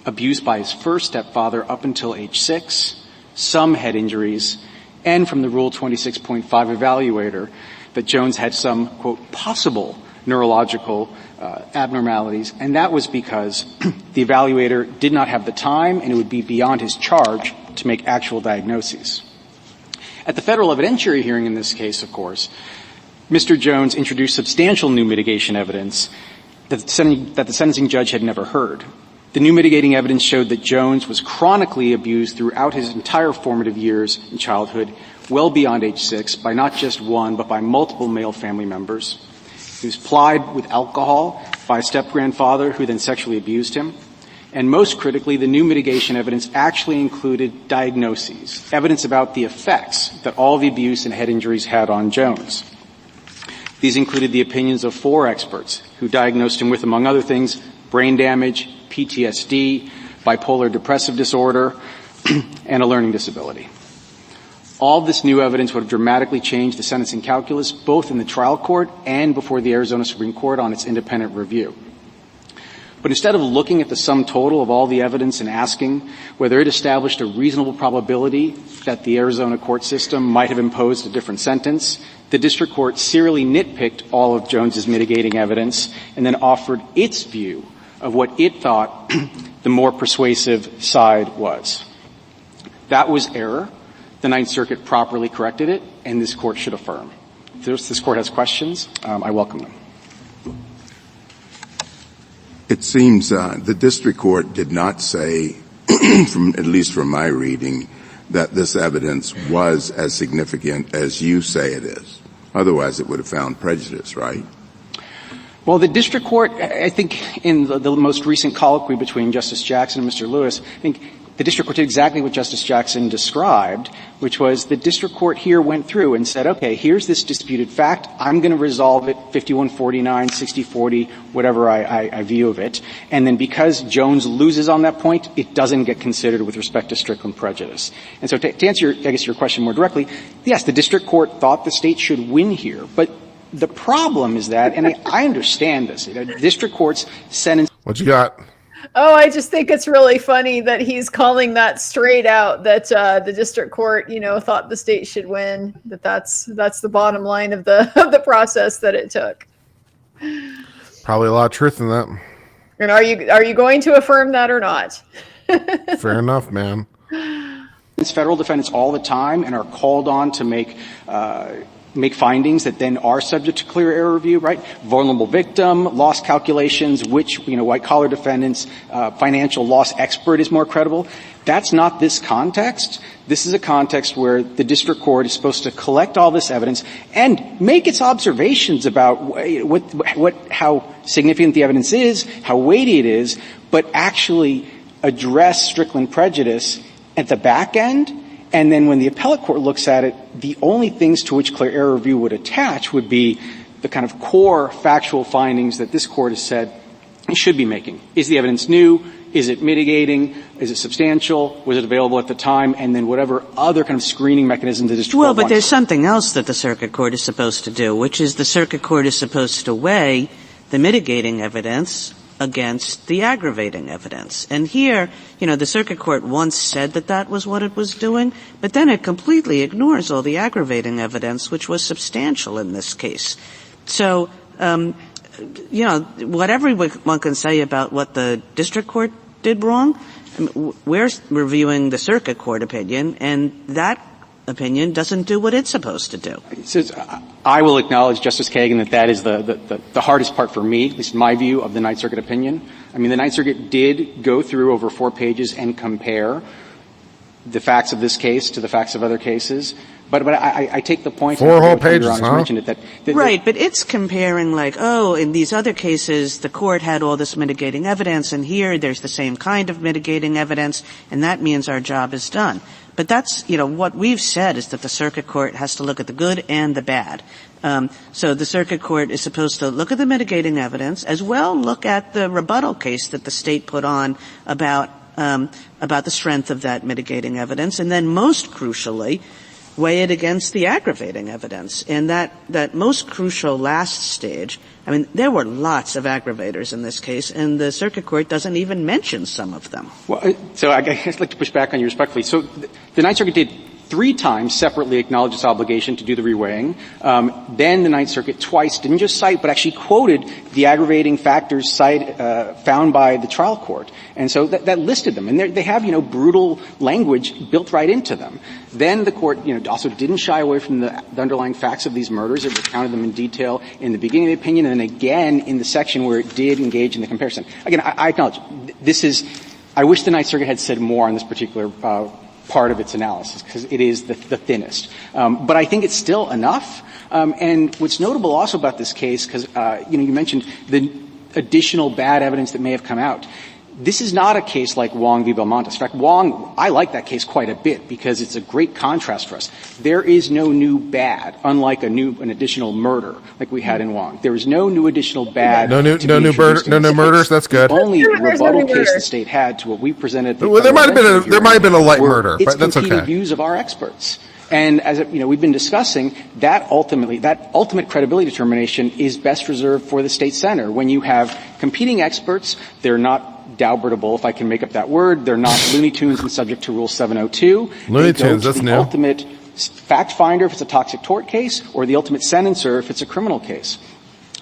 Abuse by his first stepfather up until age 6, some head injuries, and from the Rule 26.5 evaluator that Jones had some, quote, possible neurological abnormalities, and that was because the evaluator did not have the time and it would be beyond his charge to make actual diagnoses. At the federal evidentiary hearing in this case, of course, Mr. Jones introduced substantial new mitigation evidence that the sentencing judge had never heard. The new mitigating evidence showed that Jones was chronically abused throughout his entire formative years in childhood, well beyond age 6, by not just one, but by multiple male family members. He was plied with alcohol by a step-grandfather who then sexually abused him. And most critically, the new mitigation evidence actually included diagnoses, evidence about the effects that all the abuse and head injuries had on Jones. These included the opinions of 4 experts who diagnosed him with, among other things, brain damage, PTSD, bipolar depressive disorder, and a learning disability. All this new evidence would have dramatically changed the sentencing calculus, both in the trial court and before the Arizona Supreme Court on its independent review. But instead of looking at the sum total of all the evidence and asking whether it established a reasonable probability that the Arizona court system might have imposed a different sentence, the district court serially nitpicked all of Jones's mitigating evidence and then offered its view of what it thought the more persuasive side was. That was error. The Ninth Circuit properly corrected it, and this court should affirm. If this court has questions, I welcome them. It seems the district court did not say, at least from my reading, that this evidence was as significant as you say it is. Otherwise, it would have found prejudice, right? Well, the district court, I think in the most recent colloquy between Justice Jackson and Mr. Lewis, I think the district court did exactly what Justice Jackson described, which was the district court here went through and said, okay, here's this disputed fact. I'm going to resolve it 51-49, 60-40, whatever I view of it. And then because Jones loses on that point, it doesn't get considered with respect to Strickland prejudice. And so to answer your question more directly, yes, the district court thought the state should win here. But the problem is that, and I understand this, district court's sentence. What you got? Oh, I just think it's really funny that he's calling that straight out, that the district court, thought the state should win, that's the bottom line of the process that it took. Probably a lot of truth in that. And are you going to affirm that or not? Fair enough, man. Federal defendants all the time and are called on to make findings that then are subject to clear error review, right? Vulnerable victim, loss calculations, which, white-collar defendants, financial loss expert is more credible. That's not this context. This is a context where the district court is supposed to collect all this evidence and make its observations about how significant the evidence is, how weighty it is, but actually address Strickland prejudice at the back end. And then when the appellate court looks at it, the only things to which clear error review would attach would be the kind of core factual findings that this court has said it should be making. Is the evidence new? Is it mitigating? Is it substantial? Was it available at the time? And then whatever other kind of screening mechanism the district court wants. Well, but there's something else that the circuit court is supposed to do, which is the circuit court is supposed to weigh the mitigating evidence against the aggravating evidence. And here, the circuit court once said that was what it was doing, but then it completely ignores all the aggravating evidence, which was substantial in this case. So, whatever one can say about what the district court did wrong, we're reviewing the circuit court opinion, and that opinion doesn't do what it's supposed to do. I will acknowledge, Justice Kagan, that is the hardest part for me, at least my view of the Ninth Circuit opinion. I mean, the Ninth Circuit did go through over 4 pages and compare the facts of this case to the facts of other cases. But I take the point. 4 whole pages, huh? Right, but it's comparing in these other cases, the court had all this mitigating evidence, and here there's the same kind of mitigating evidence, and that means our job is done. But that's, what we've said is that the circuit court has to look at the good and the bad. So the circuit court is supposed to look at the mitigating evidence, as well look at the rebuttal case that the state put on about the strength of that mitigating evidence, and then most crucially, weigh it against the aggravating evidence. And that most crucial last stage, there were lots of aggravators in this case, and the circuit court doesn't even mention some of them. Well, so I guess I'd like to push back on you respectfully. So the Ninth Circuit did 3 times separately acknowledge its obligation to do the reweighing. Then the Ninth Circuit twice didn't just cite, but actually quoted the aggravating factors found by the trial court. And so that listed them. And they have, brutal language built right into them. Then the court, also didn't shy away from the underlying facts of these murders. It recounted them in detail in the beginning of the opinion and then again in the section where it did engage in the comparison. Again, I acknowledge I wish the Ninth Circuit had said more on this particular part of its analysis because it is the thinnest. But I think it's still enough. And what's notable also about this case, because, you mentioned the additional bad evidence that may have come out. This is not a case like Wong v. Belmonte. In fact, Wong, I like that case quite a bit because it's a great contrast for us. There is no new bad, unlike an additional murder like we had in Wong. There is no new additional bad. No new murders. That's good. The only rebuttal case the state had to what we presented. Well, there might have been a light murder, but that's okay. It's competing views of our experts. And as we've been discussing, that ultimate credibility determination is best reserved for the state center. When you have competing experts, they're not Daubertable, if I can make up that word. They're not Looney Tunes and subject to Rule 702. Looney Tunes, that's the new. Ultimate fact finder if it's a toxic tort case, or the ultimate sentencer if it's a criminal case.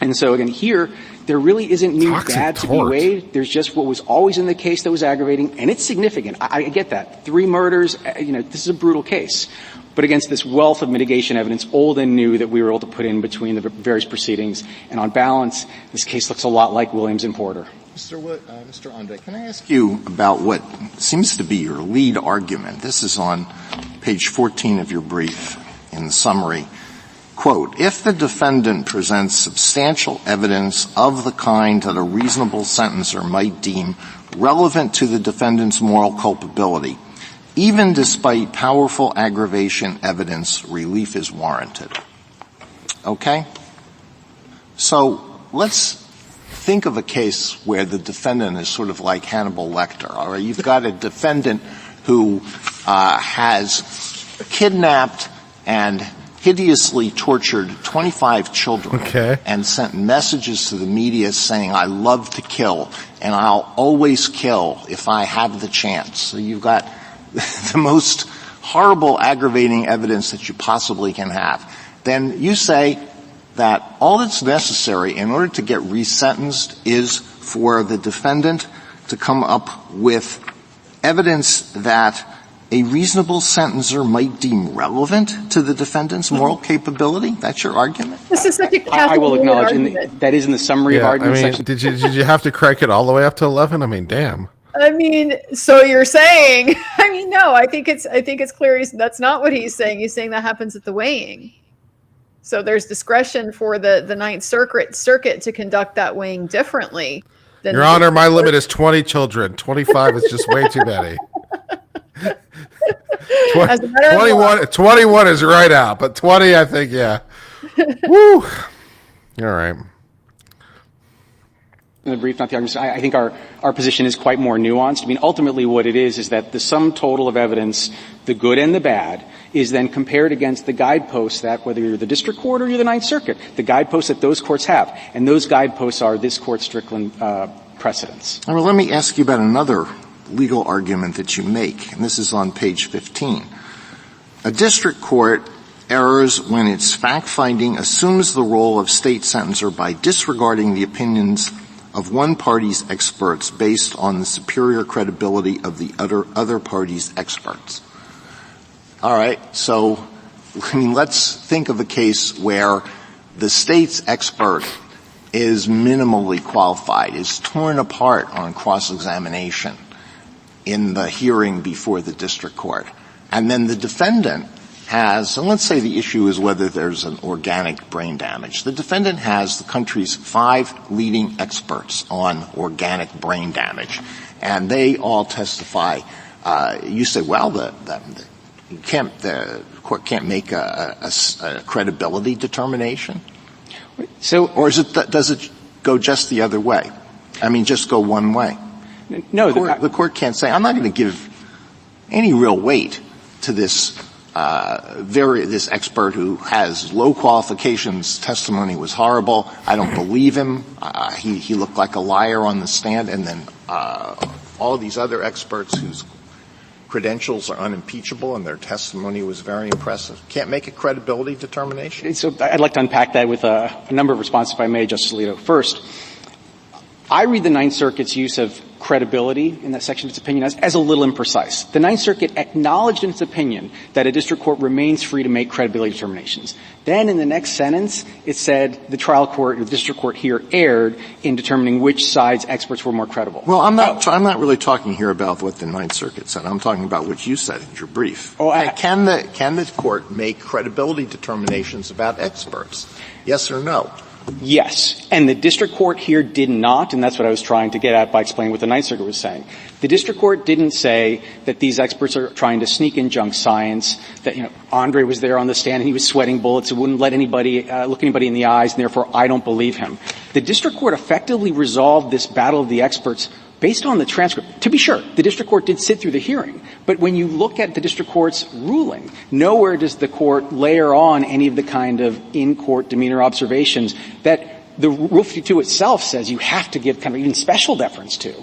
And so again, here, there really isn't new Toxic bad to be tort. weighed. There's just what was always in the case that was aggravating, and it's significant. I get that. 3 murders, this is a brutal case. But against this wealth of mitigation evidence, old and new, that we were able to put in between the various proceedings, and on balance, this case looks a lot like Williams and Porter. Mr. Andre, can I ask you about what seems to be your lead argument? This is on page 14 of your brief in the summary. Quote, if the defendant presents substantial evidence of the kind that a reasonable sentencer might deem relevant to the defendant's moral culpability, even despite powerful aggravation evidence, relief is warranted. Okay? So let's think of a case where the defendant is sort of like Hannibal Lecter. All right? You've got a defendant who has kidnapped and hideously tortured 25 children and sent messages to the media saying, I love to kill, and I'll always kill if I have the chance. So you've got the most horrible aggravating evidence that you possibly can have. Then you say that all that's necessary in order to get resentenced is for the defendant to come up with evidence that a reasonable sentencer might deem relevant to the defendant's moral capability? That's your argument? This is such a I will acknowledge that is in the summary of arguments section. Did you have to crank it all the way up to 11? I mean, damn. So you're saying, no, I think it's clear that's not what he's saying. He's saying that happens at the weighing. So there's discretion for the Ninth Circuit to conduct that weighing differently. Your Honor, my limit is 20 children. 25 is just way too many. 21 is right out, but 20, I think, yeah. Woo. All right. In the brief, not the argument, I think our position is quite more nuanced. Ultimately what it is that the sum total of evidence, the good and the bad, is then compared against the guideposts that, whether you're the district court or you're the Ninth Circuit, the guideposts that those courts have. And those guideposts are this court's Strickland precedents. Well, let me ask you about another legal argument that you make, and this is on page 15. A district court errs when its fact-finding assumes the role of state sentencer by disregarding the opinions of one party's experts based on the superior credibility of the other party's experts. All right, so let's think of a case where the state's expert is minimally qualified, is torn apart on cross-examination in the hearing before the district court. And then the defendant has, and let's say the issue is whether there's an organic brain damage. The defendant has the country's 5 leading experts on organic brain damage, and they all testify. You say, well, the court can't make a credibility determination? Or does it go just the other way? Just go one way? No. The court can't say, I'm not going to give any real weight to this this expert who has low qualifications. Testimony was horrible. I don't believe him. He looked like a liar on the stand. And then all these other experts whose credentials are unimpeachable and their testimony was very impressive can't make a credibility determination? So I'd like to unpack that with a number of responses, if I may, Justice Alito. First, I read the Ninth Circuit's use of credibility in that section of its opinion as a little imprecise. The Ninth Circuit acknowledged in its opinion that a district court remains free to make credibility determinations. Then in the next sentence, it said the trial court, the district court here erred in determining which side's experts were more credible. Well, I'm not really talking here about what the Ninth Circuit said. I'm talking about what you said in your brief. Can the court make credibility determinations about experts? Yes or no? Yes. And the district court here did not, and that's what I was trying to get at by explaining what the Ninth Circuit was saying. The district court didn't say that these experts are trying to sneak in junk science, that, Andre was there on the stand and he was sweating bullets, he wouldn't let anybody, look anybody in the eyes, and therefore I don't believe him. The district court effectively resolved this battle of the experts based on the transcript, to be sure, the district court did sit through the hearing, but when you look at the district court's ruling, nowhere does the court layer on any of the kind of in-court demeanor observations that the Rule 52 itself says you have to give kind of even special deference to.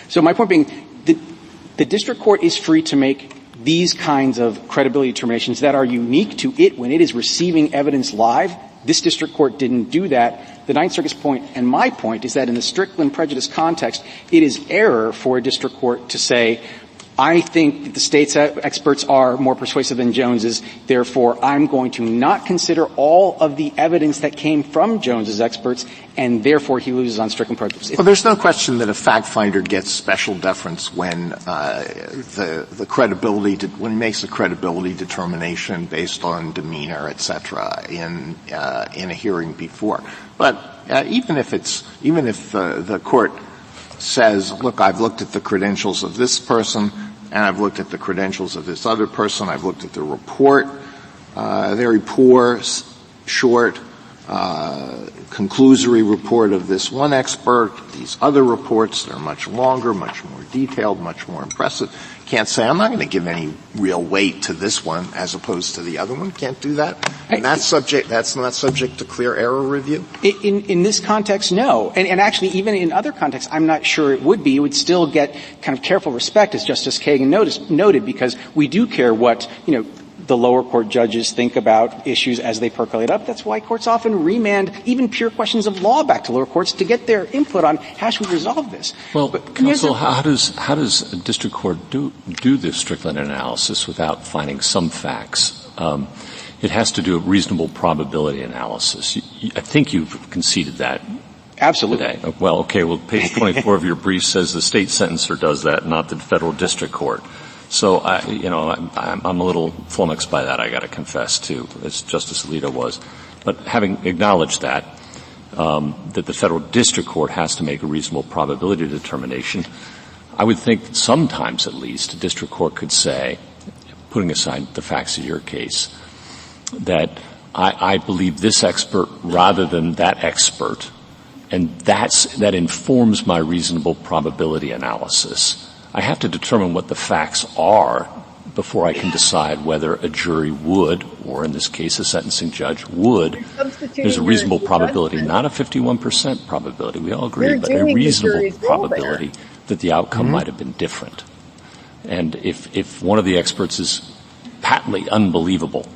So my point being, the district court is free to make these kinds of credibility determinations that are unique to it when it is receiving evidence live. This district court didn't do that. The Ninth Circuit's point and my point is that in the Strickland prejudice context, it is error for a district court to say, I think that the state's experts are more persuasive than Jones's, therefore I'm going to not consider all of the evidence that came from Jones's experts, and therefore he loses on Strickland prejudice. Well, there's no question that a fact finder gets special deference when the credibility when he makes a credibility determination based on demeanor, et cetera, in a hearing before. But even if the court says, look, I've looked at the credentials of this person and I've looked at the credentials of this other person, I've looked at the report, very poor, short, conclusory report of this one expert, these other reports, they're much longer, much more detailed, much more impressive. Can't say, I'm not going to give any real weight to this one as opposed to the other one. Can't do that. And that's not subject to clear error review? In this context, no. And actually, even in other contexts, I'm not sure it would be. It would still get kind of careful respect, as Justice Kagan noted, because we do care what, the lower court judges think about issues as they percolate up. That's why courts often remand even pure questions of law back to lower courts to get their input on how should we resolve this. Well, counsel, how does a district court do the Strickland analysis without finding some facts? It has to do a reasonable probability analysis. I think you've conceded that. Absolutely. Today. Well, okay. Well, page 24 of your brief says the state sentencer does that, not the federal district court. So, I'm a little flummoxed by that, I got to confess, too, as Justice Alito was. But having acknowledged that the federal district court has to make a reasonable probability determination, I would think that sometimes, at least, a district court could say, putting aside the facts of your case, that I believe this expert rather than that expert, and that informs my reasonable probability analysis. I have to determine what the facts are before I can decide whether a jury would, or in this case a sentencing judge would. There's a reasonable probability, not a 51% probability, we all agree, but a reasonable probability that the outcome might have been different. And if one of the experts is patently unbelievable,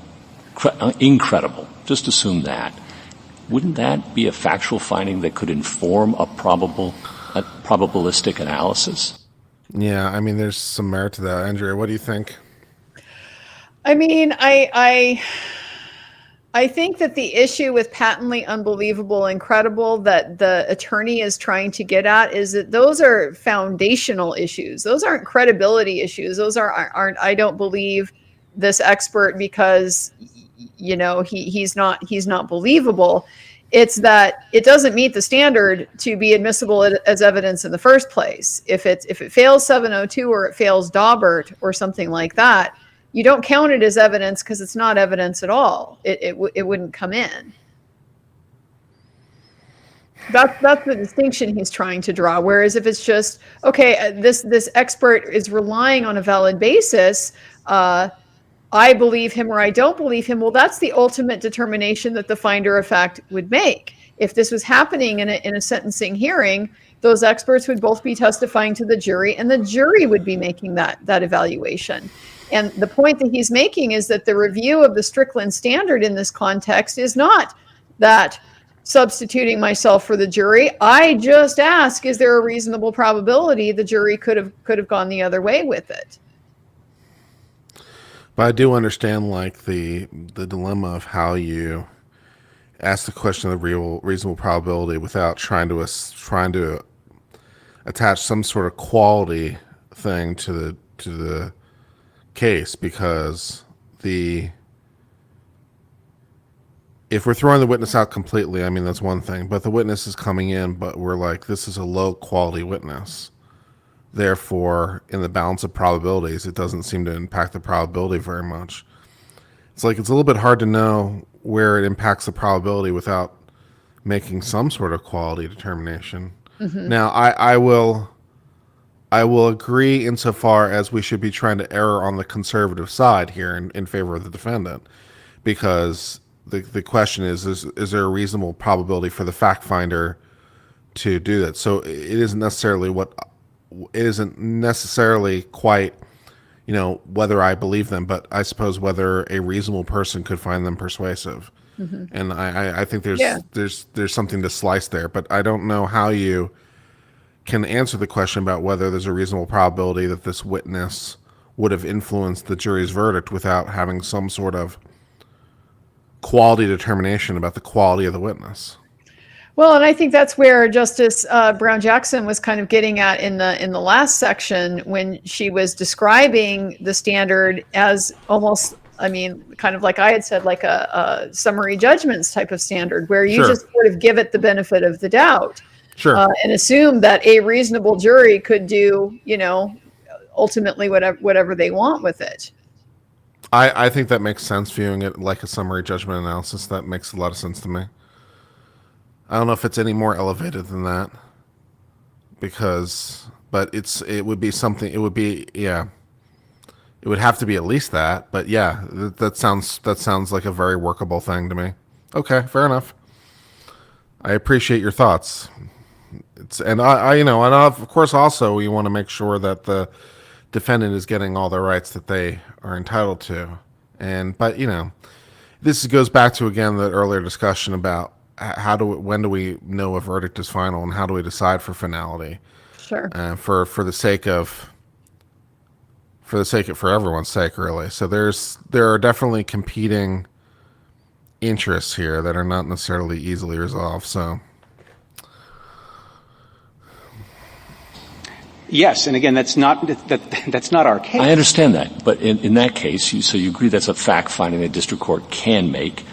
incredible, just assume that, wouldn't that be a factual finding that could inform a probabilistic analysis? Yeah, I mean, there's some merit to that. Andrea, what do you think? I mean, I think that the issue with patently unbelievable and credible that the attorney is trying to get at is that those are foundational issues. Those aren't credibility issues. Those aren't I don't believe this expert because, he's not believable. It's that it doesn't meet the standard to be admissible as evidence in the first place. If it fails 702 or it fails Daubert or something like that, you don't count it as evidence because it's not evidence at all. It wouldn't come in. That's the distinction he's trying to draw. Whereas if it's just, okay, this expert is relying on a valid basis, I believe him or I don't believe him, well, that's the ultimate determination that the finder of fact would make. If this was happening in a sentencing hearing, those experts would both be testifying to the jury, and the jury would be making that evaluation. And the point that he's making is that the review of the Strickland standard in this context is not that substituting myself for the jury. I just ask, is there a reasonable probability the jury could have gone the other way with it? But I do understand, the dilemma of how you ask the question of the reasonable probability without trying to attach some sort of quality thing to the case, because if we're throwing the witness out completely, I mean, that's one thing. But the witness is coming in, but we're like, this is a low quality witness. Therefore, in the balance of probabilities, it doesn't seem to impact the probability very much. It's a little bit hard to know where it impacts the probability without making some sort of quality determination. Mm-hmm. Now, I will I will agree insofar as we should be trying to err on the conservative side here in favor of the defendant, because the question is there a reasonable probability for the fact finder to do that? So it isn't necessarily quite, whether I believe them, but I suppose whether a reasonable person could find them persuasive. Mm-hmm. And I think there's something to slice there, but I don't know how you can answer the question about whether there's a reasonable probability that this witness would have influenced the jury's verdict without having some sort of quality determination about the quality of the witness. Well, and I think that's where Justice Brown Jackson was kind of getting at in the last section when she was describing the standard as almost, kind of like I had said, like a summary judgments type of standard where you just sort of give it the benefit of the doubt. Sure. And assume that a reasonable jury could do, ultimately whatever they want with it. I think that makes sense, viewing it like a summary judgment analysis. That makes a lot of sense to me. I don't know if it's any more elevated than that, but it would have to be at least that. But yeah, that sounds like a very workable thing to me. Okay, fair enough. I appreciate your thoughts. And of course also we want to make sure that the defendant is getting all the rights that they are entitled to. But this goes back to, again, the earlier discussion about when do we know a verdict is final and how do we decide for finality? Sure. For everyone's sake, really. So there are definitely competing interests here that are not necessarily easily resolved. So. Yes, and again, that's not our case. I understand that, but in that case, so you agree that's a fact finding that district court can make.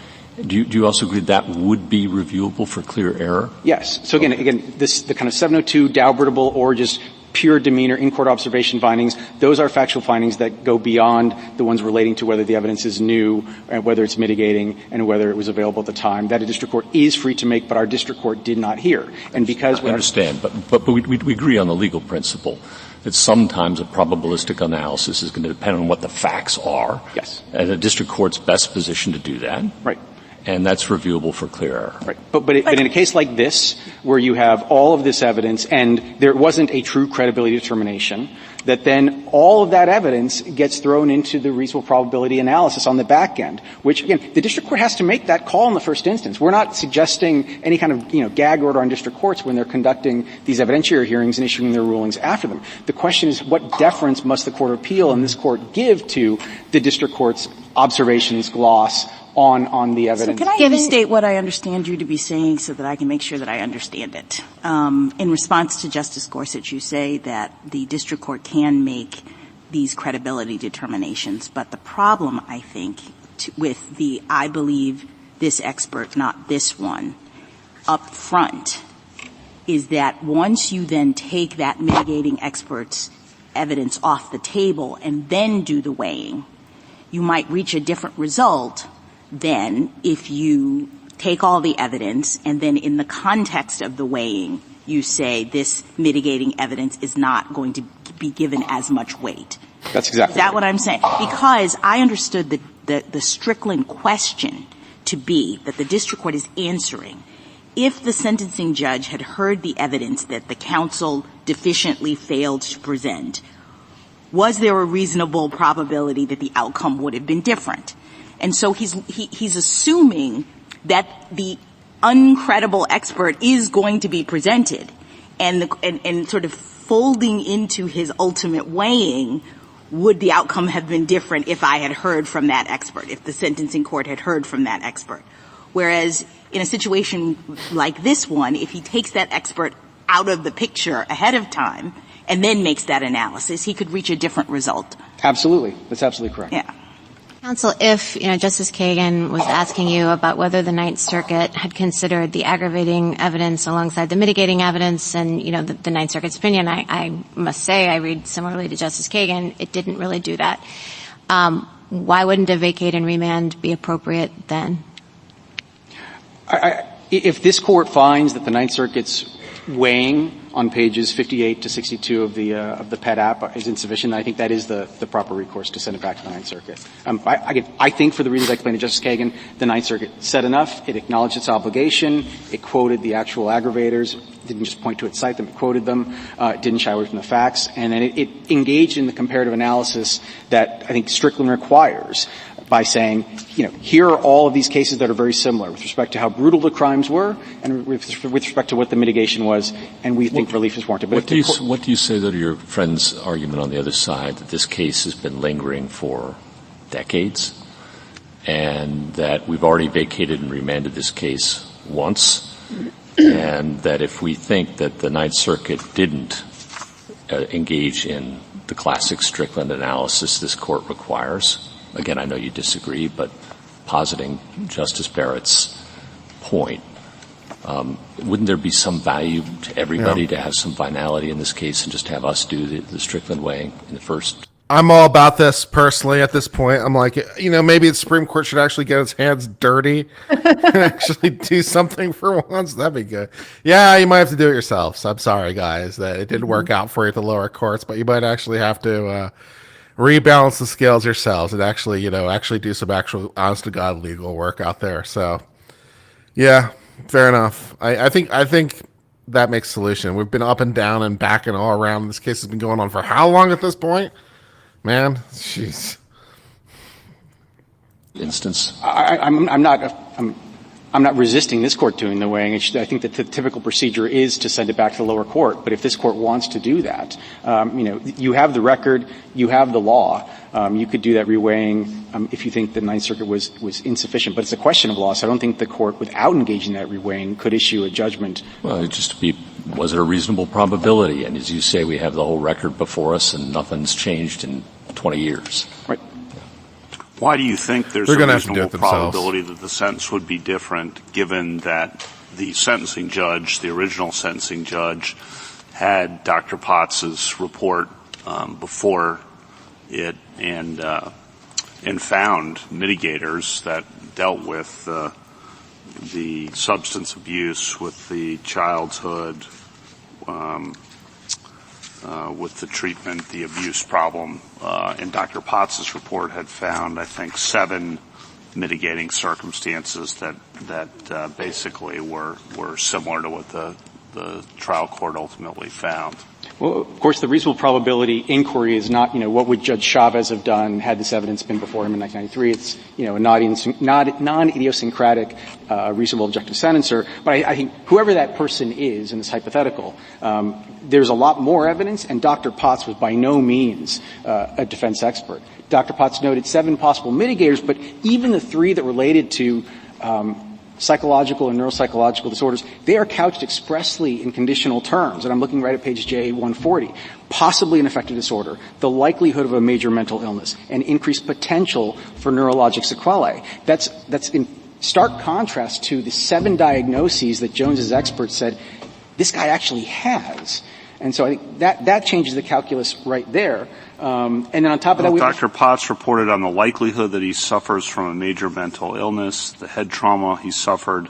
Do you also agree that would be reviewable for clear error? Yes. So again, the kind of 702 Daubert-able or just pure demeanor in-court observation findings, those are factual findings that go beyond the ones relating to whether the evidence is new, and whether it's mitigating, and whether it was available at the time. That a district court is free to make, but our district court did not hear. And because I understand, but we agree on the legal principle that sometimes a probabilistic analysis is going to depend on what the facts are. Yes. And the district court's best position to do that. Right. And that's reviewable for clear error. Right. But in a case like this, where you have all of this evidence and there wasn't a true credibility determination, that then all of that evidence gets thrown into the reasonable probability analysis on the back end, which, again, the district court has to make that call in the first instance. We're not suggesting any kind of, gag order on district courts when they're conducting these evidentiary hearings and issuing their rulings after them. The question is, what deference must the Court of Appeal and this Court give to the district court's observations, gloss, on the evidence? So can I restate what I understand you to be saying so that I can make sure that I understand it? In response to Justice Gorsuch, you say that the district court can make these credibility determinations, but the problem, I think, with the I believe this expert, not this one, up front, is that once you then take that mitigating expert's evidence off the table and then do the weighing, you might reach a different result than if you take all the evidence and then in the context of the weighing, you say this mitigating evidence is not going to be given as much weight. That's exactly Is that what I'm saying? Because I understood the Strickland question to be that the district court is answering. If the sentencing judge had heard the evidence that the counsel deficiently failed to present, was there a reasonable probability that the outcome would have been different? And so he's assuming that the uncredible expert is going to be presented, and sort of folding into his ultimate weighing, would the outcome have been different if I had heard from that expert, if the sentencing court had heard from that expert? Whereas in a situation like this one, if he takes that expert out of the picture ahead of time and then makes that analysis, he could reach a different result. Absolutely. That's absolutely correct. Yeah. Counsel, if, Justice Kagan was asking you about whether the Ninth Circuit had considered the aggravating evidence alongside the mitigating evidence and, the Ninth Circuit's opinion, I must say I read similarly to Justice Kagan, it didn't really do that. Why wouldn't a vacate and remand be appropriate then? If this Court finds that the Ninth Circuit's weighing on pages 58 to 62 of the PET app is insufficient. I think that is the proper recourse to send it back to the Ninth Circuit. I think for the reasons I explained to Justice Kagan, the Ninth Circuit said enough. It acknowledged its obligation. It quoted the actual aggravators. Didn't just point to it, cite them. It quoted them. It didn't shy away from the facts. And then it engaged in the comparative analysis that I think Strickland requires by saying, here are all of these cases that are very similar with respect to how brutal the crimes were and with respect to what the mitigation was, and we think relief is warranted. But what do you say, though, to your friend's argument on the other side that this case has been lingering for decades and that we've already vacated and remanded this case once, and that if we think that the Ninth Circuit didn't engage in the classic Strickland analysis this court requires, again, I know you disagree, but positing Justice Barrett's point, wouldn't there be some value to everybody to have some finality in this case and just have us do the Strickland weighing in the first? I'm all about this personally at this point. I'm like, maybe the Supreme Court should actually get its hands dirty and actually do something for once. That'd be good. Yeah, you might have to do it yourself. So I'm sorry, guys, that it didn't work out for you at the lower courts, but you might actually have to rebalance the scales yourselves and actually do some actual honest to God legal work out there. So yeah, fair enough. I think that makes solution. We've been up and down and back and all around. This case has been going on for how long at this point? Man, jeez. Instance. I'm not resisting this court doing the weighing. I think that the typical procedure is to send it back to the lower court. But if this court wants to do that, you have the record, you have the law. You could do that reweighing if you think the Ninth Circuit was insufficient. But it's a question of law, so I don't think the court, without engaging that reweighing, could issue a judgment. Well, was it a reasonable probability? And as you say, we have the whole record before us, and nothing's changed in 20 years. Right. Why do you think there's a reasonable probability that the sentence would be different, given that the sentencing judge, the original sentencing judge, had Dr. Potts's report before it and found mitigators that dealt with the substance abuse, with the childhood, with the treatment, the abuse problem, and Dr. Potts's report had found, I think, 7 mitigating circumstances that basically were similar to what the trial court ultimately found. Well, of course, the reasonable probability inquiry is not, what would Judge Chavez have done had this evidence been before him in 1993. It's, a non-idiosyncratic, reasonable objective sentencer. But I think whoever that person is in this hypothetical, there's a lot more evidence, and Dr. Potts was by no means a defense expert. Dr. Potts noted 7 possible mitigators, but even the 3 that related to psychological and neuropsychological disorders, they are couched expressly in conditional terms. And I'm looking right at page J140. Possibly an affective disorder, the likelihood of a major mental illness, and increased potential for neurologic sequelae. That's in stark contrast to the 7 diagnoses that Jones's experts said this guy actually has. And so I think that changes the calculus right there. And then on top of that, Dr. Potts reported on the likelihood that he suffers from a major mental illness, the head trauma he suffered,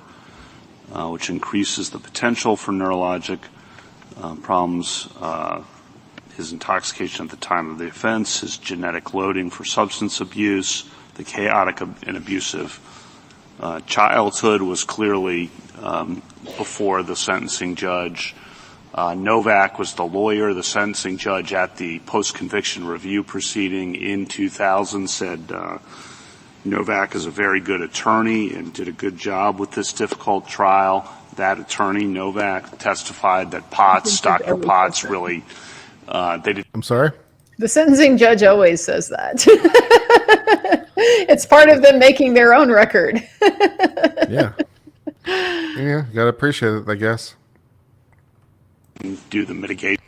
which increases the potential for neurologic problems, his intoxication at the time of the offense, his genetic loading for substance abuse, the chaotic and abusive childhood was clearly before the sentencing judge. Novak was the lawyer. The sentencing judge at the post-conviction review proceeding in 2000 said Novak is a very good attorney and did a good job with this difficult trial. That attorney, Novak, testified that Dr. Potts really they did. I'm sorry? The sentencing judge always says that. It's part of them making their own record. Yeah, you gotta appreciate it, I guess. Do the mitigation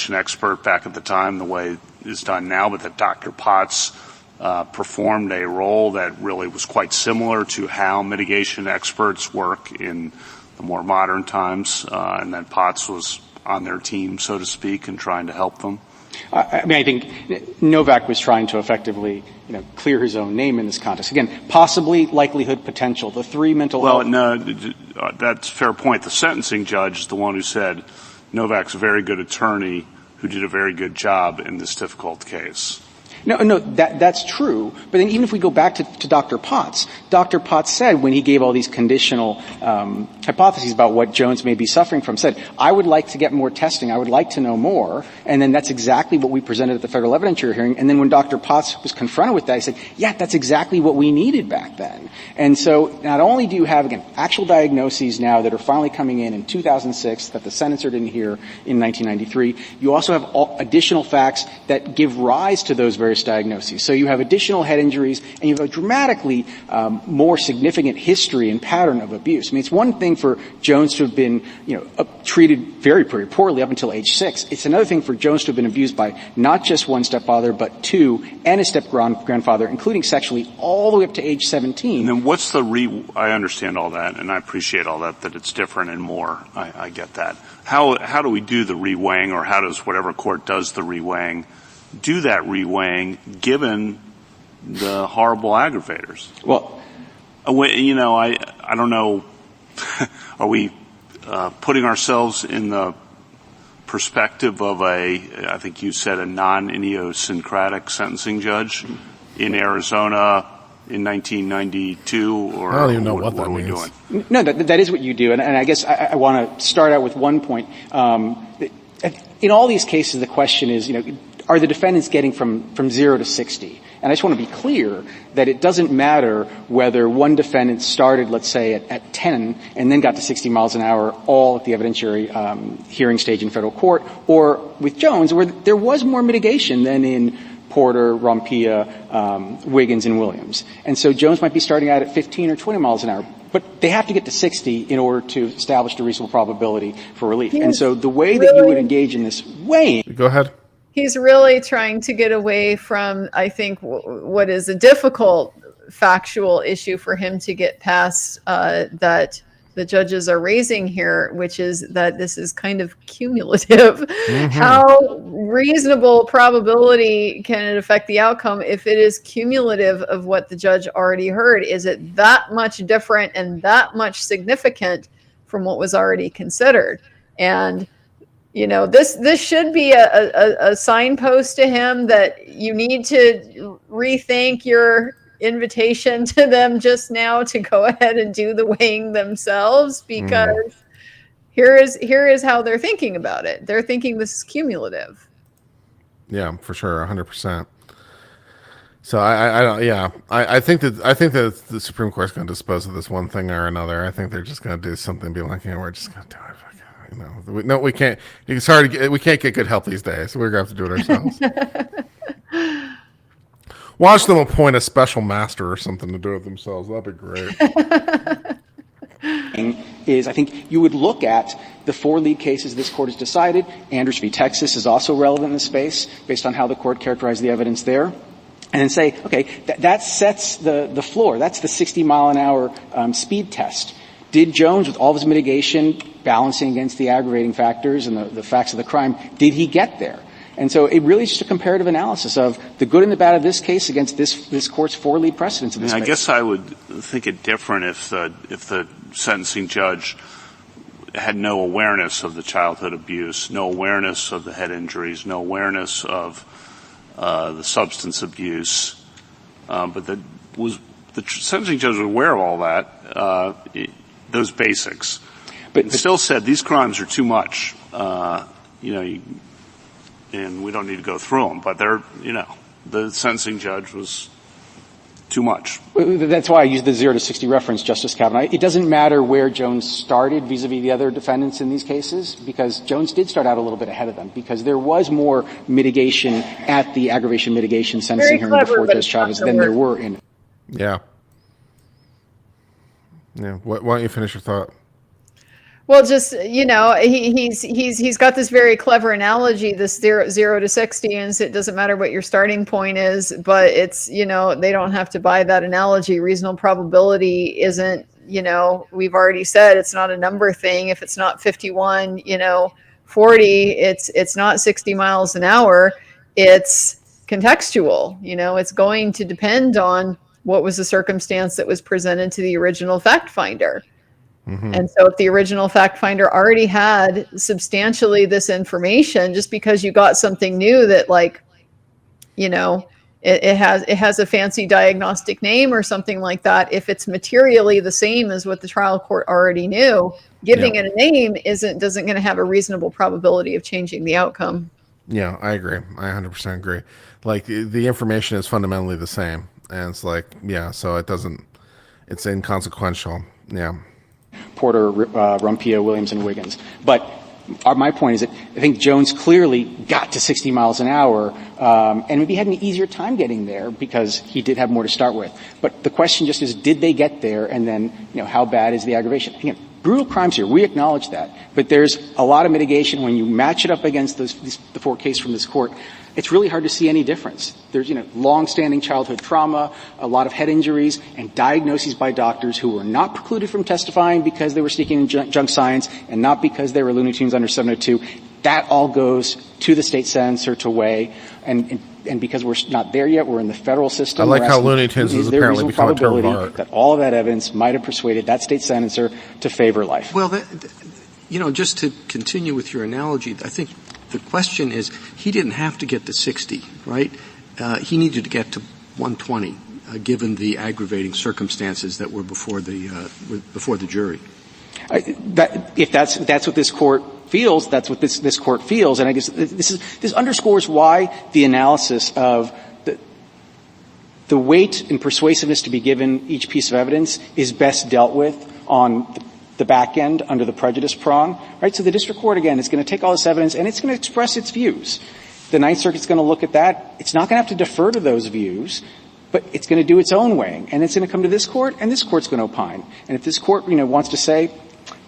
expert back at the time the way it's done now, but that Dr. Potts performed a role that really was quite similar to how mitigation experts work in the more modern times, and that Potts was on their team, so to speak, and trying to help them. I think Novak was trying to effectively, clear his own name in this context. Again, possibly, likelihood, potential. The 3 mental health. Well, no, that's a fair point. The sentencing judge is the one who said Novak's a very good attorney who did a very good job in this difficult case. No, that's true. But then even if we go back to Dr. Potts said when he gave all these conditional hypotheses about what Jones may be suffering from, said, I would like to get more testing. I would like to know more. And then that's exactly what we presented at the federal evidentiary hearing. And then when Dr. Potts was confronted with that, he said, yeah, that's exactly what we needed back then. And so not only do you have, again, actual diagnoses now that are finally coming in 2006 that the sentencer didn't hear in 1993, you also have additional facts that give rise to those various diagnoses. So you have additional head injuries, and you have a dramatically more significant history and pattern of abuse. I mean, it's one thing for Jones to have been, treated very, very poorly up until age 6. It's another thing for Jones to have been abused by not just one stepfather, but 2, and a step-grandfather, including sexually, all the way up to age 17. And then what's I understand all that, and I appreciate all that it's different and more. I get that. How do we do the reweighing, or how does whatever court does the reweighing do that reweighing given the horrible aggravators? Well, I don't know. Are we putting ourselves in the perspective of I think you said a non-idiosyncratic sentencing judge in Arizona in 1992, or I don't even know what are we means. doing? No, that is what you do. And I guess I want to start out with one point. In all these cases, the question is, are the defendants getting from 0 to 60? And I just want to be clear that it doesn't matter whether one defendant started, let's say, at 10 and then got to 60 miles an hour all at the evidentiary hearing stage in federal court, or with Jones, where there was more mitigation than in Porter, Rompia, Wiggins, and Williams. And so Jones might be starting out at 15 or 20 miles an hour. But they have to get to 60 in order to establish a reasonable probability for relief. And so the way that you would engage in this weighing... Go ahead. He's really trying to get away from, I think, what is a difficult factual issue for him to get past that the judges are raising here, which is that this is kind of cumulative. Mm-hmm. How reasonable probability can it affect the outcome if it is cumulative of what the judge already heard? Is it that much different and that much significant from what was already considered? And this should be a signpost to him that you need to rethink your invitation to them just now to go ahead and do the weighing themselves, because here is how they're thinking about it. They're thinking this is cumulative. Yeah, for sure, 100%. So I think that the Supreme Court's going to dispose of this one thing or another. I think they're just going to do something and be like, we're just going to do it. We can't. It's hard to get. We can't get good help these days. So we're going to have to do it ourselves. Watch them appoint a special master or something to do it themselves. That'd be great. I think you would look at the 4 lead cases this court has decided. Andrews v. Texas is also relevant in this space based on how the court characterized the evidence there. And then say, okay, that sets the floor. That's the 60-mile-an-hour speed test. Did Jones, with all of his mitigation, balancing against the aggravating factors and the facts of the crime, did he get there? And so it really is just a comparative analysis of the good and the bad of this case against this court's 4 lead precedents in this case. I guess I would think it different if the sentencing judge had no awareness of the childhood abuse, no awareness of the head injuries, no awareness of the substance abuse, but the sentencing judge was aware of all that, those basics. But still said these crimes are too much, and we don't need to go through them. But the sentencing judge was too much. That's why I used the 0 to 60 reference, Justice Kavanaugh. It doesn't matter where Jones started vis-a-vis the other defendants in these cases, because Jones did start out a little bit ahead of them, because there was more mitigation at the aggravation mitigation sentencing hearing before Judge Chavez than there were in it. Yeah. Yeah. Why don't you finish your thought? Well, just, he's got this very clever analogy, this 0 to 60, and it doesn't matter what your starting point is, but it's, they don't have to buy that analogy. Reasonable probability isn't, we've already said it's not a number thing. If it's not 51, 40, it's not 60 miles an hour. It's contextual, it's going to depend on what was the circumstance that was presented to the original fact finder. And so if the original fact finder already had substantially this information, just because you got something new that, like, you know, it has a fancy diagnostic name or something like that, if it's materially the same as what the trial court already knew, giving it a name isn't going to have a reasonable probability of changing the outcome. Yeah, I agree. I 100% agree. Like, the information is fundamentally the same, and it's like, yeah, so it's inconsequential. Yeah. Porter, Rumpia, Williams, and Wiggins. But my point is that I think Jones clearly got to 60 miles an hour, and maybe had an easier time getting there because he did have more to start with. But the question just is, did they get there? And then, how bad is the aggravation? Again, brutal crimes here. We acknowledge that. But there's a lot of mitigation when you match it up against the four cases from this court. It's really hard to see any difference. There's, long-standing childhood trauma, a lot of head injuries, and diagnoses by doctors who were not precluded from testifying because they were seeking junk science and not because they were Looney Tunes under 702. That all goes to the state senator to weigh, and because we're not there yet, we're in the federal system. I like how Looney Tunes has apparently become a term of art. That all of that evidence might have persuaded that state senator to favor life. Well, just to continue with your analogy, I think the question is, he didn't have to get to 60, right? He needed to get to 120, given the aggravating circumstances that were before the jury. If that's what this court feels, that's what this court feels, and I guess this underscores why the analysis of the weight and persuasiveness to be given each piece of evidence is best dealt with on the back end under the prejudice prong, right? So the district court, again, is going to take all this evidence and it's going to express its views. The Ninth Circuit's going to look at that. It's not going to have to defer to those views, but it's going to do its own weighing, and it's going to come to this court, and this court's going to opine. And if this court, wants to say,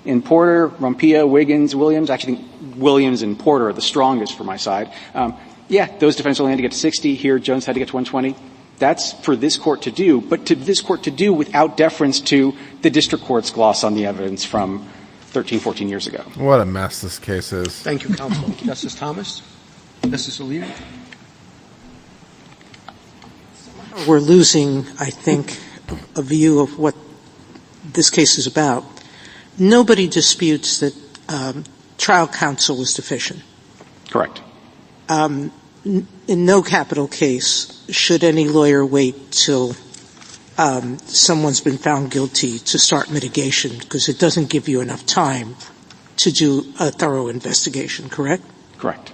in Porter, Rumpia, Wiggins, Williams, I actually think Williams and Porter are the strongest for my side. Those defendants only had to get to 60. Here, Jones had to get to 120. That's for this court to do, but to this court to do without deference to the district court's gloss on the evidence from 13, 14 years ago. What a mess this case is. Thank you, counsel. Justice Thomas? Justice Alito? We're losing, I think, a view of what this case is about. Nobody disputes that trial counsel was deficient. Correct. In no capital case should any lawyer wait till someone's been found guilty to start mitigation, because it doesn't give you enough time to do a thorough investigation, correct? Correct.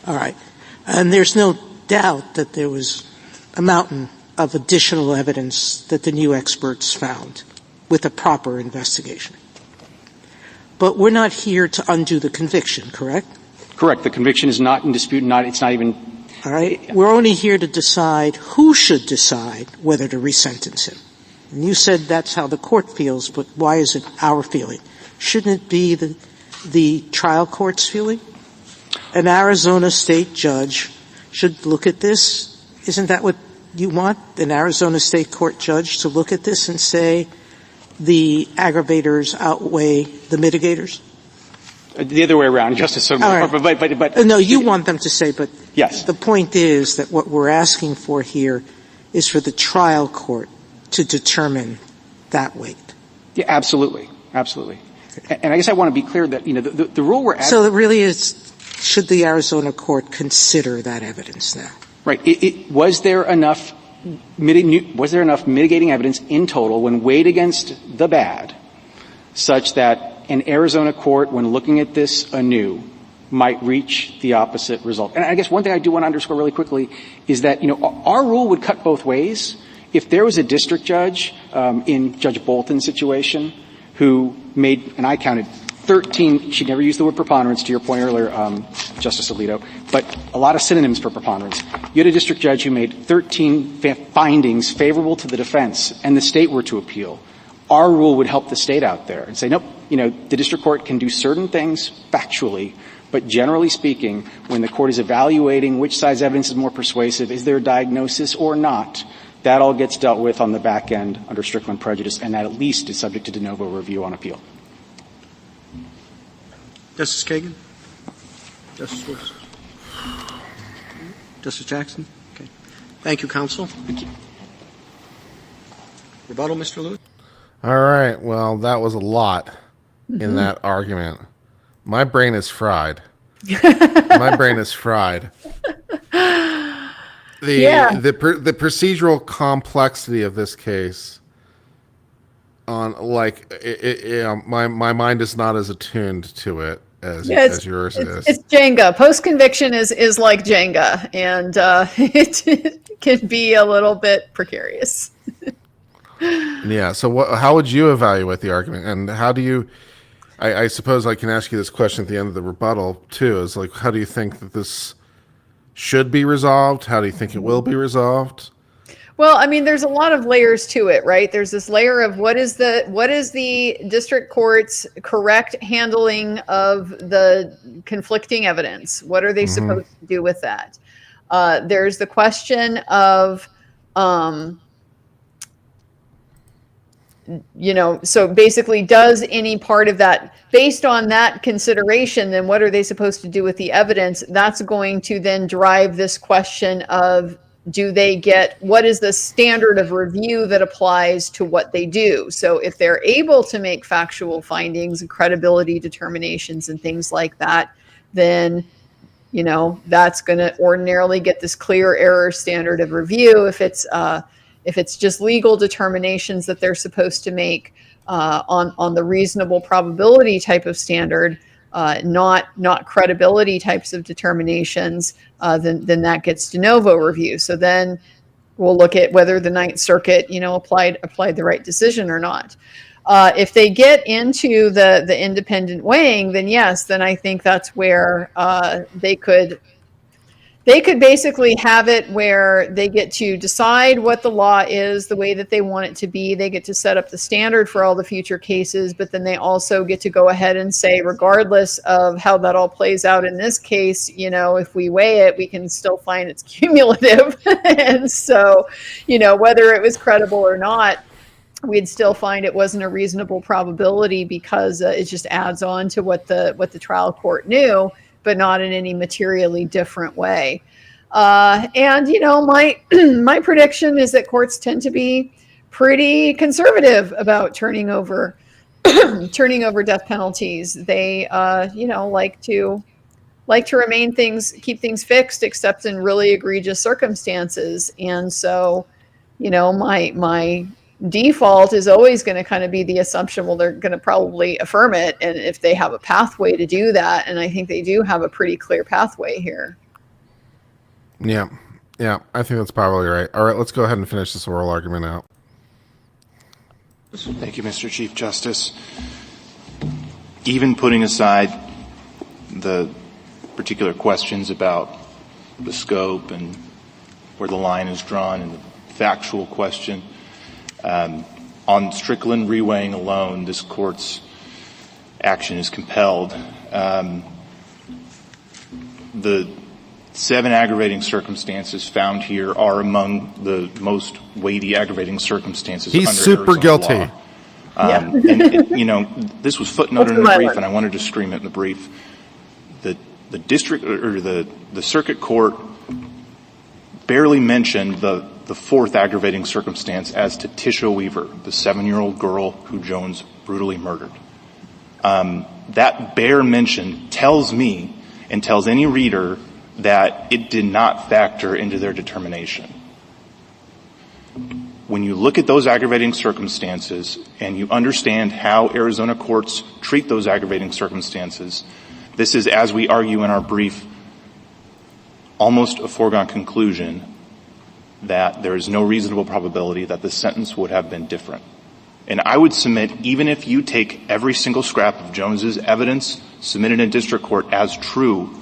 All right. And there's no doubt that there was a mountain of additional evidence that the new experts found with a proper investigation. But we're not here to undo the conviction, correct? Correct. The conviction is not in dispute. It's not even. All right. We're only here to decide who should decide whether to resentence him. And you said that's how the court feels, but why is it our feeling? Shouldn't it be the trial court's feeling? An Arizona state judge should look at this. Isn't that what you want? An Arizona state court judge to look at this and say the aggravators outweigh the mitigators? The other way around, Justice Sotomayor. Right. But no, you want them to say, but yes. The point is that what we're asking for here is for the trial court to determine that weight. Yeah, absolutely. Absolutely. And I guess I want to be clear that, the rule we're asking. So it really is, should the Arizona court consider that evidence now? Right. Was there enough mitigating evidence in total when weighed against the bad such that an Arizona court, when looking at this anew, might reach the opposite result? And I guess one thing I do want to underscore really quickly is that, our rule would cut both ways. If there was a district judge in Judge Bolton's situation who made, and I counted 13, she never used the word preponderance, to your point earlier, Justice Alito, but a lot of synonyms for preponderance. You had a district judge who made 13 findings favorable to the defense, and the state were to appeal. Our rule would help the state out there and say, nope, the district court can do certain things factually, but generally speaking, when the court is evaluating which side's evidence is more persuasive, is there a diagnosis or not, that all gets dealt with on the back end under Strickland prejudice, and that at least is subject to de novo review on appeal. Justice Kagan? Justice Wilson? Justice Jackson? Okay. Thank you, counsel. Thank you. Rebuttal, Mr. Lewis? All right. Well, that was a lot in that argument. My brain is fried. My brain is fried. The procedural complexity of this case on my mind is not as attuned to it as yours is. It's Jenga. Post-conviction is like Jenga, and it can be a little bit precarious. Yeah. So how would you evaluate the argument, and how do you? I suppose I can ask you this question at the end of the rebuttal too. Is like, how do you think that this should be resolved? How do you think it will be resolved? Well, I mean, there's a lot of layers to it, right? There's this layer of what is the district court's correct handling of the conflicting evidence? What are they supposed to do with that? There's the question of, so basically, does any part of that, based on that consideration, then what are they supposed to do with the evidence? That's going to then drive this question of, what is the standard of review that applies to what they do? So if they're able to make factual findings and credibility determinations and things like that, then, that's going to ordinarily get this clear error standard of review. If it's just legal determinations that they're supposed to make on the reasonable probability type of standard, not credibility types of determinations, then that gets de novo review. So then we'll look at whether the Ninth Circuit, applied the right decision or not. If they get into the independent weighing, then yes, then I think that's where they could basically have it where they get to decide what the law is, the way that they want it to be. They get to set up the standard for all the future cases, but then they also get to go ahead and say, regardless of how that all plays out in this case, if we weigh it, we can still find it's cumulative. And so, whether it was credible or not, we'd still find it wasn't a reasonable probability because it just adds on to what the trial court knew, but not in any materially different way. And my prediction is that courts tend to be pretty conservative about turning over death penalties. They like to keep things fixed, except in really egregious circumstances. And so, my default is always going to kind of be the assumption, well, they're going to probably affirm it. And if they have a pathway to do that, and I think they do have a pretty clear pathway here. Yeah, I think that's probably right. All right, let's go ahead and finish this oral argument out. Thank you, Mr. Chief Justice. Even putting aside the particular questions about the scope and where the line is drawn and the factual question, on Strickland reweighing alone, this court's action is compelled. The 7 aggravating circumstances found here are among the most weighty aggravating circumstances. He's under super Arizona guilty. Law. And this was footnoted in the brief, and I wanted to scream it in the brief. The district or the circuit court barely mentioned the 4th aggravating circumstance as to Tisha Weaver, the 7-year-old girl who Jones brutally murdered. That bare mention tells me and tells any reader that it did not factor into their determination. When you look at those aggravating circumstances and you understand how Arizona courts treat those aggravating circumstances, this is, as we argue in our brief, almost a foregone conclusion that there is no reasonable probability that the sentence would have been different. And I would submit, even if you take every single scrap of Jones's evidence submitted in district court as true,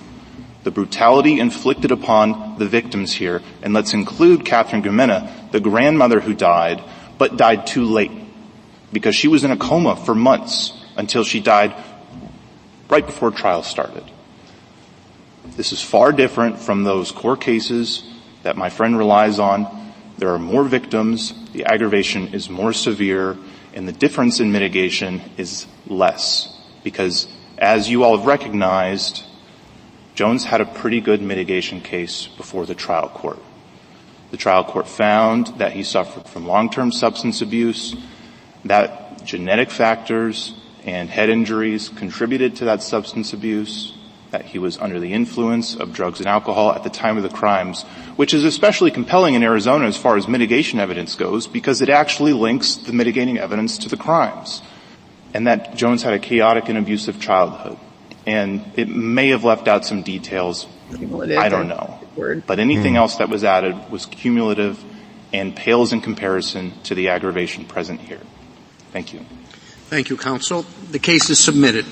the brutality inflicted upon the victims here, and let's include Katherine Gumina, the grandmother who died, but died too late because she was in a coma for months until she died right before trial started. This is far different from those core cases that my friend relies on. There are more victims, the aggravation is more severe, and the difference in mitigation is less. Because, as you all have recognized, Jones had a pretty good mitigation case before the trial court. The trial court found that he suffered from long-term substance abuse. That genetic factors and head injuries contributed to that substance abuse, that he was under the influence of drugs and alcohol at the time of the crimes, which is especially compelling in Arizona as far as mitigation evidence goes, because it actually links the mitigating evidence to the crimes. And that Jones had a chaotic and abusive childhood. And it may have left out some details. I don't know. But anything else that was added was cumulative and pales in comparison to the aggravation present here. Thank you. Thank you, counsel. The case is submitted.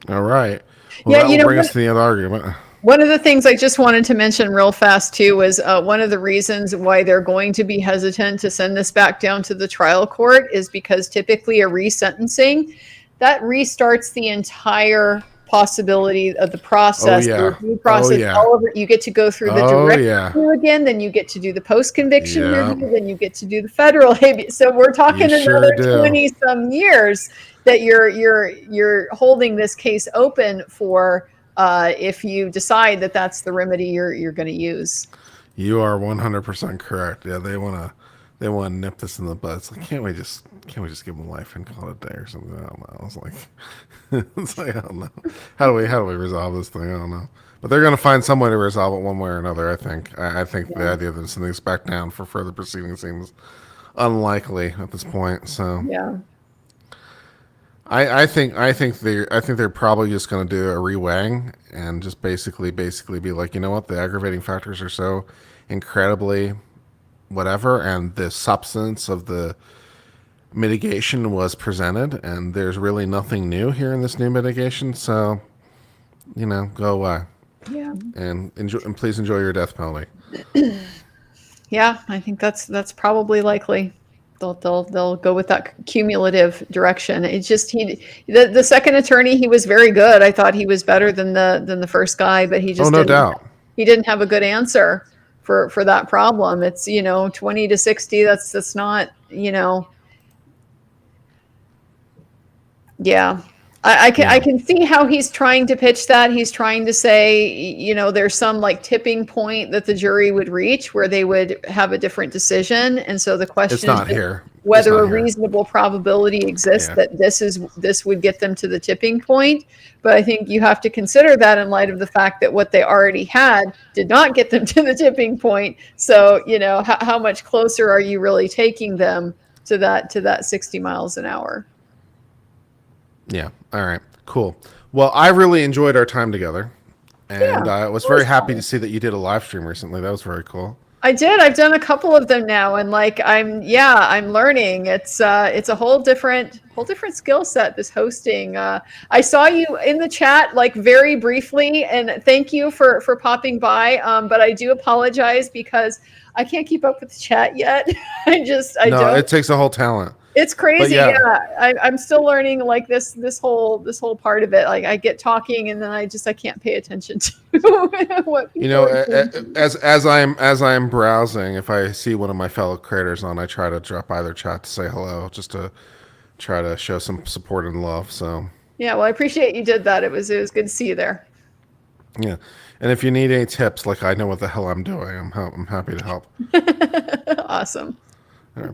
All right. Well, that will bring us to the end argument. One of the things I just wanted to mention real fast, too, was one of the reasons why they're going to be hesitant to send this back down to the trial court is because typically a resentencing, that restarts the entire possibility of the process, the review process, all of it. You get to go through the direct review again, then you get to do the post-conviction review, then you get to do the federal habeas. So we're talking another 20-some years that you're holding this case open for if you decide that that's the remedy you're going to use. You are 100% correct. Yeah, they want to nip this in the bud. It's like, can't we just give them life and call it a day or something? I don't know. It's like I don't know. How do we resolve this thing? I don't know. But they're going to find some way to resolve it one way or another. I think. I think the idea that sending this back down for further proceedings seems unlikely at this point. So yeah. I think they're probably just going to do a reweighing and just basically be like, you know what, the aggravating factors are so incredibly whatever, and the substance of the mitigation was presented, and there's really nothing new here in this new mitigation. So, go away. Yeah. And enjoy, and please enjoy your death penalty. Yeah, I think that's probably likely. They'll go with that cumulative direction. It's just the second attorney, he was very good. I thought he was better than the first guy, but he just no doubt he didn't have a good answer for that problem. It's 20 to 60. That's not yeah. I can see how he's trying to pitch that. He's trying to say, there's some like tipping point that the jury would reach where they would have a different decision. And so the question is whether a reasonable probability exists that this would get them to the tipping point. But I think you have to consider that in light of the fact that what they already had did not get them to the tipping point. So, how much closer are you really taking them to that 60 miles an hour? Yeah. All right. Cool. Well, I really enjoyed our time together, and I was very happy to see that you did a live stream recently. That was very cool. I did. I've done a couple of them now, and I'm learning. It's a whole different skill set, this hosting. I saw you in the chat very briefly, and thank you for popping by. But I do apologize because I can't keep up with the chat yet. I don't. It takes a whole talent. It's crazy. I'm still learning this whole part of it. I get talking and then I can't pay attention to what people as I'm browsing, if I see one of my fellow creators on, I try to drop by their chat to say hello, just to try to show some support and love. So yeah, well, I appreciate you did that. It was good to see you there. Yeah, and if you need any tips, I know what the hell I'm doing, I'm happy to help. Awesome.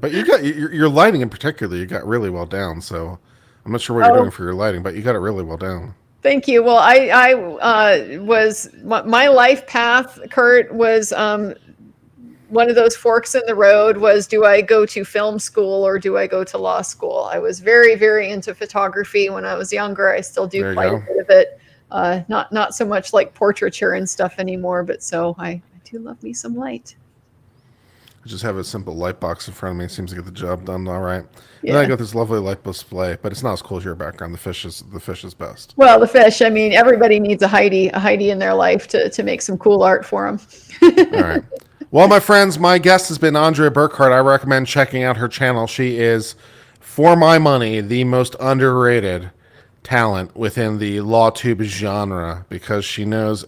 But you got your lighting in particular, you got really well down. So I'm not sure what you're doing for your lighting, but you got it really well down. Thank you. Well, I was my life path, Kurt, was one of those forks in the road. Was, do I go to film school or do I go to law school? I was very, very into photography when I was younger. I still do quite a bit of it. Not so much like portraiture and stuff anymore, but so I do love me some light. I just have a simple light box in front of me. It seems to get the job done all right. Yeah. Then I got this lovely light display, but it's not as cool as your background. The fish is best. Well, the fish. I mean, everybody needs a Heidi in their life to make some cool art for them. All right. Well, my friends, my guest has been Andrea Burkhart. I recommend checking out her channel. She is, for my money, the most underrated talent within the LawTube genre because she knows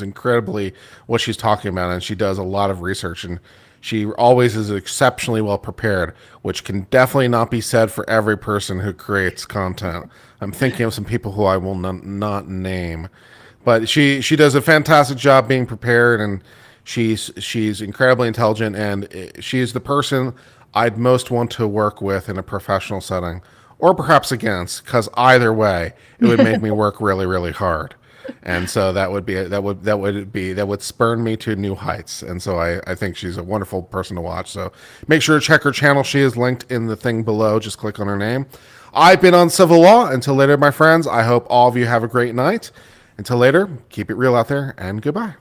incredibly what she's talking about, and she does a lot of research, and she always is exceptionally well prepared, which can definitely not be said for every person who creates content. I'm thinking of some people who I will not name, but she does a fantastic job being prepared, and she's incredibly intelligent, and she's the person I'd most want to work with in a professional setting, or perhaps against, because either way, it would make me work really, really hard. And so that would spurn me to new heights. And so I think she's a wonderful person to watch. So make sure to check her channel. She is linked in the thing below. Just click on her name. I've been on Civil Law. Until later, my friends, I hope all of you have a great night. Until later, keep it real out there, and goodbye.